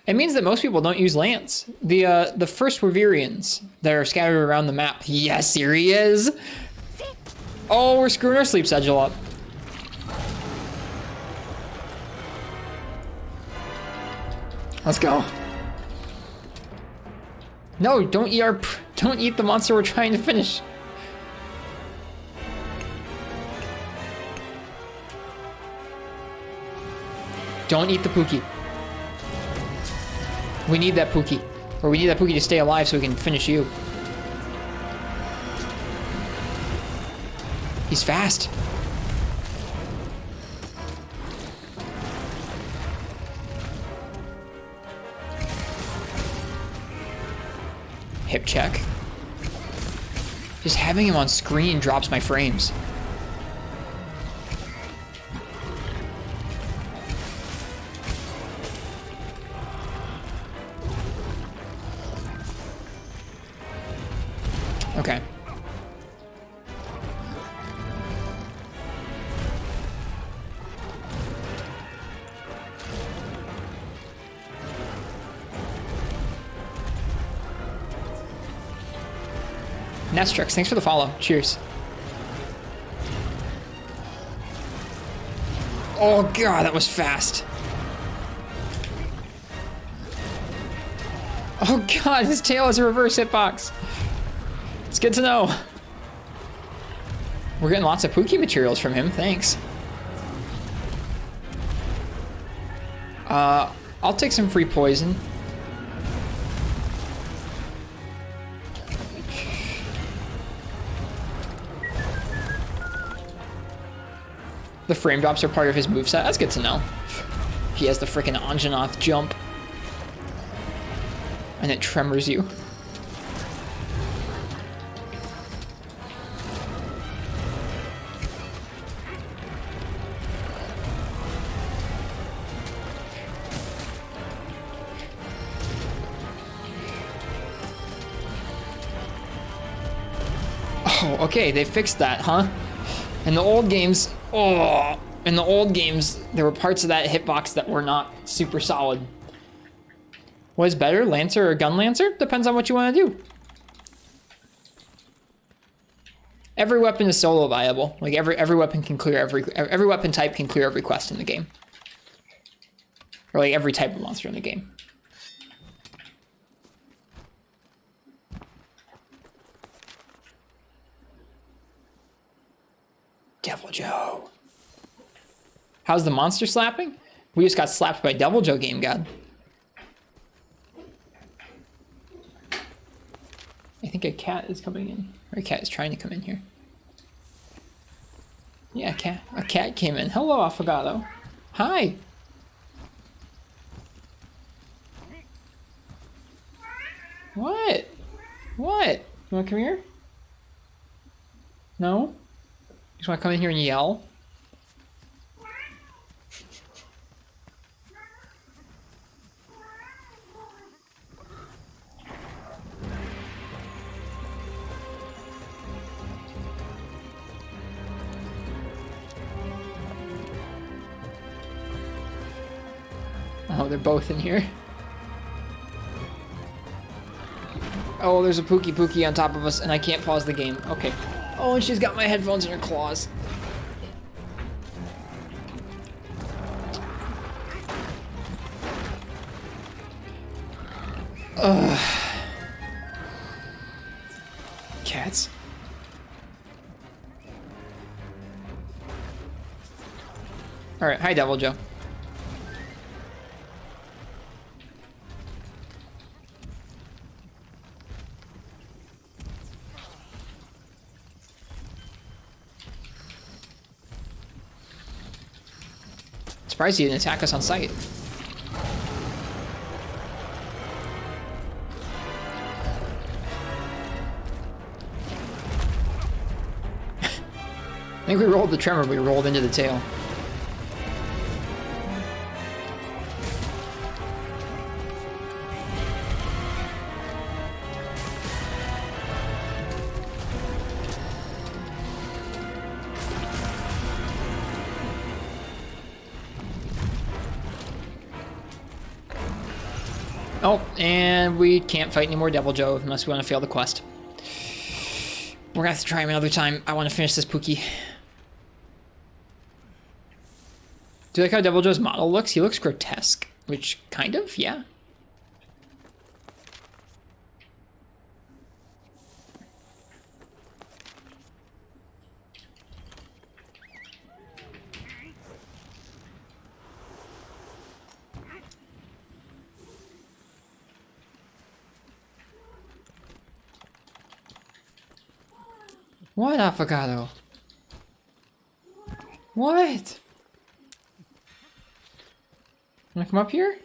It means that most people don't use Lance. The first Reverians that are scattered around the map. Yes, here he is! Oh, we're screwing our sleep schedule up. Let's go. No, don't eat the monster we're trying to finish. Don't eat the Pukei. We need that Pukei. Or we need that Pukei to stay alive so we can finish you. He's fast. Hip check. Just having him on screen drops my frames. Okay. Nestrix, thanks for the follow. Cheers. Oh god, that was fast. Oh god, his tail is a reverse hitbox. It's good to know. We're getting lots of Pukei materials from him, thanks. I'll take some free poison. The frame drops are part of his moveset. That's good to know. He has the frickin' Anjanath jump. And it tremors you. Oh, okay, they fixed that, huh? In the old games, in the old games, there were parts of that hitbox that were not super solid. What is better, Lancer or Gun Lancer? Depends on what you want to do. Every weapon is solo viable. Like every weapon can clear every weapon type can clear every quest in the game. Or like every type of monster in the game. Devil Joe. How's the monster slapping? We just got slapped by Devil Joe, Game God. I think a cat is coming in. Or a cat is trying to come in here. Yeah, a cat came in. Hello, Affogato. Hi. What? What? You wanna come here? No? You just wanna come in here and yell? Oh, they're both in here. Oh, there's a Pukei on top of us, and I can't pause the game. Okay. Oh, and she's got my headphones in her claws. Ugh. Cats. Alright, hi, Devil Joe. Surprised he didn't attack us on sight. I think we rolled the tremor, but we rolled into the tail. Oh, and we can't fight any more Devil Joe unless we want to fail the quest. We're gonna have to try him another time. I want to finish this Pukei. Do you like how Devil Joe's model looks? He looks grotesque, which kind of, yeah. What, Affogato? What? Wanna come up here?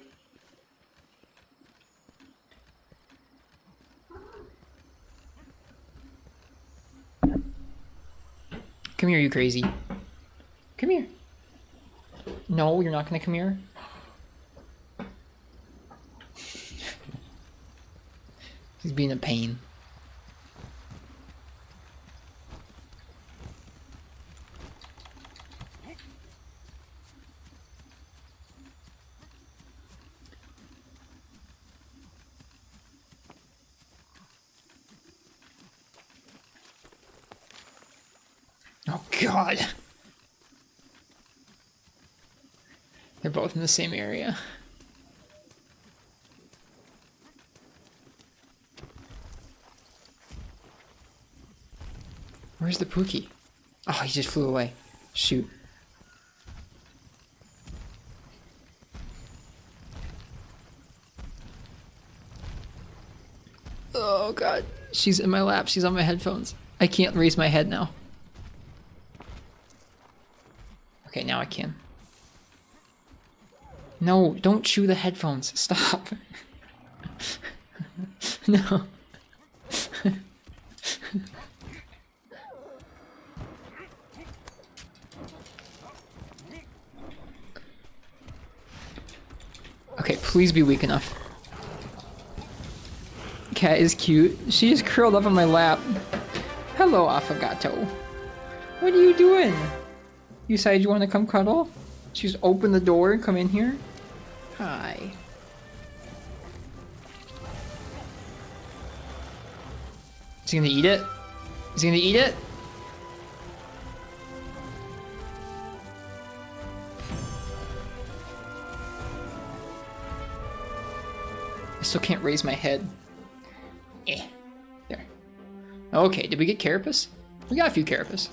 Come here, you crazy. Come here. No, you're not gonna come here. He's being a pain. Oh God. They're both in the same area. Where's the Pukei? Oh, he just flew away. Shoot. Oh God. She's in my lap. She's on my headphones. I can't raise my head now. Okay, now I can. No, don't chew the headphones. Stop. No. Okay, please be weak enough. Cat is cute. She is curled up on my lap. Hello, Affogato. What are you doing? You decided you want to come cuddle? Just open the door and come in here? Hi. Is he gonna eat it? Is he gonna eat it? I still can't raise my head. There. Okay, did we get Carapace? We got a few Carapace.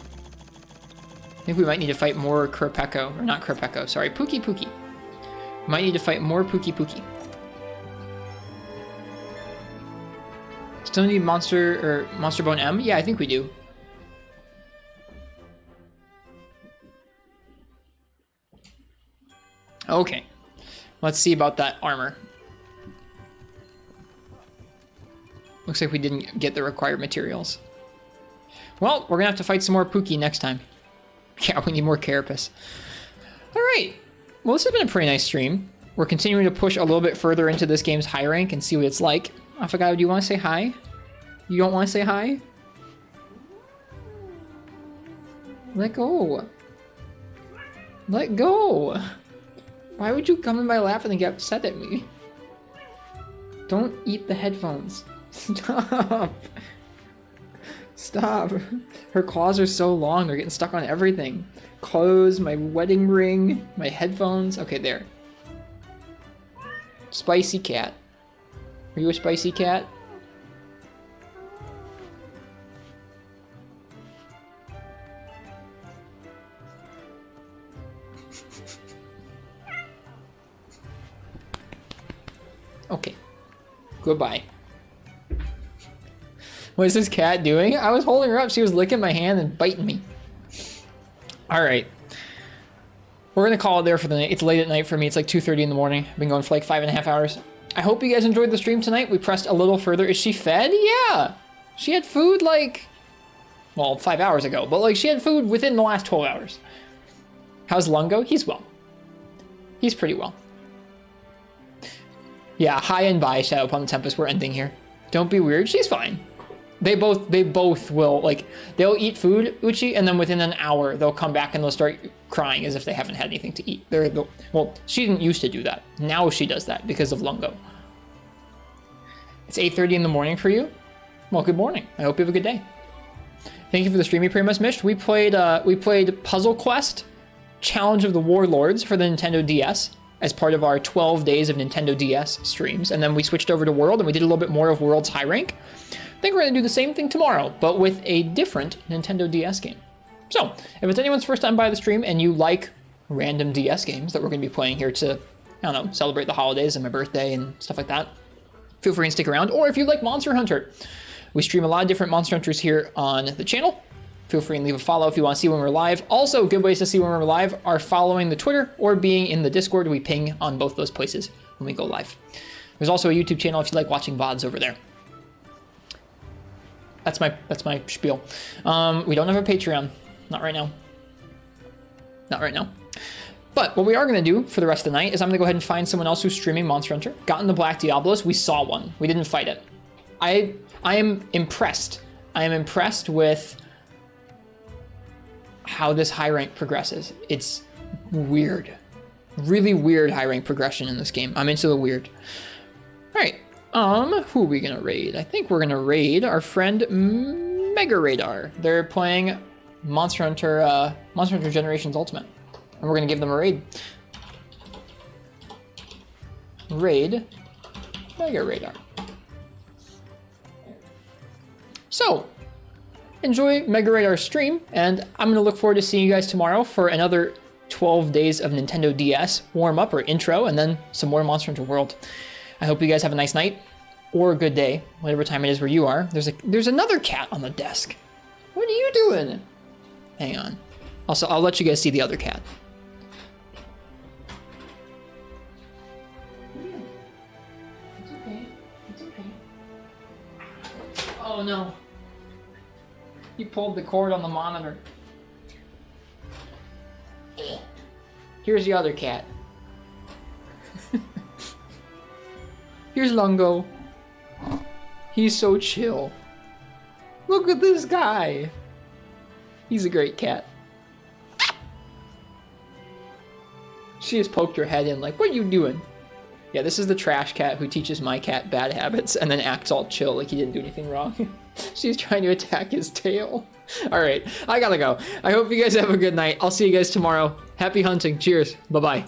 think we might need to fight more Kurapeko, or not Kurapeko, sorry, Pukei. Might need to fight more Pukei. Still need Monster Bone M? Yeah, I think we do. Okay, let's see about that armor. Looks like we didn't get the required materials. Well, we're gonna have to fight some more Pukei next time. Yeah, we need more Carapace. All right, well, this has been a pretty nice stream. We're continuing to push a little bit further into this game's high rank and see what it's like. I forgot, do you want to say hi? You don't want to say hi? Let go. Let go. Why would you come in my lap and then get upset at me? Don't eat the headphones. Stop. Stop. Her claws are so long, they're getting stuck on everything. Clothes, my wedding ring, my headphones. Okay, there. Spicy cat. Are you a spicy cat? Okay. Goodbye. What is this cat doing? I was holding her up. She was licking my hand and biting me. All right. We're going to call it there for the night. It's late at night for me. It's like 2:30 in the morning. I've been going for like 5.5 hours. I hope you guys enjoyed the stream tonight. We pressed a little further. Is she fed? Yeah. She had food like, well, 5 hours ago. But like she had food within the last 12 hours. How's Lungo? He's well. He's pretty well. Yeah, hi and bye, Shadow upon the Tempest. We're ending here. Don't be weird. She's fine. They both will, like, they'll eat food, Uchi, and then within an hour, they'll come back and they'll start crying as if they haven't had anything to eat. Well, she didn't used to do that. Now she does that because of Lungo. It's 8:30 in the morning for you? Well, good morning. I hope you have a good day. Thank you for the stream you pretty much missed. We played Puzzle Quest Challenge of the Warlords for the Nintendo DS as part of our 12 days of Nintendo DS streams, and then we switched over to World and we did a little bit more of World's high rank. I think we're going to do the same thing tomorrow, but with a different Nintendo DS game. So, if it's anyone's first time by the stream and you like random DS games that we're going to be playing here to, I don't know, celebrate the holidays and my birthday and stuff like that, feel free and stick around. Or if you like Monster Hunter, we stream a lot of different Monster Hunters here on the channel. Feel free and leave a follow if you want to see when we're live. Also, good ways to see when we're live are following the Twitter or being in the Discord. We ping on both those places when we go live. There's also a YouTube channel if you like watching VODs over there. That's my spiel. We don't have a Patreon. Not right now. Not right now. But what we are going to do for the rest of the night is I'm going to go ahead and find someone else who's streaming Monster Hunter. Gotten the Black Diablos. We saw one. We didn't fight it. I am impressed. I am impressed with how this high rank progresses. It's weird. Really weird high rank progression in this game. I'm into the weird. All right. Who are we gonna raid? I think we're gonna raid our friend Mega Radar. They're playing Monster Hunter Generations Ultimate. And we're gonna give them a raid. Raid Mega Radar. So, enjoy Mega Radar's stream, and I'm gonna look forward to seeing you guys tomorrow for another 12 days of Nintendo DS warm-up or intro, and then some more Monster Hunter World. I hope you guys have a nice night or a good day, whatever time it is where you are. There's another cat on the desk. What are you doing? Hang on. Also, I'll let you guys see the other cat. It's okay. It's okay. Oh no. You pulled the cord on the monitor. Here's the other cat. Here's Lungo. He's so chill. Look at this guy. He's a great cat. She just poked her head in like, what are you doing? Yeah, this is the trash cat who teaches my cat bad habits and then acts all chill like he didn't do anything wrong. She's trying to attack his tail. All right, I gotta go. I hope you guys have a good night. I'll see you guys tomorrow. Happy hunting. Cheers. Bye-bye.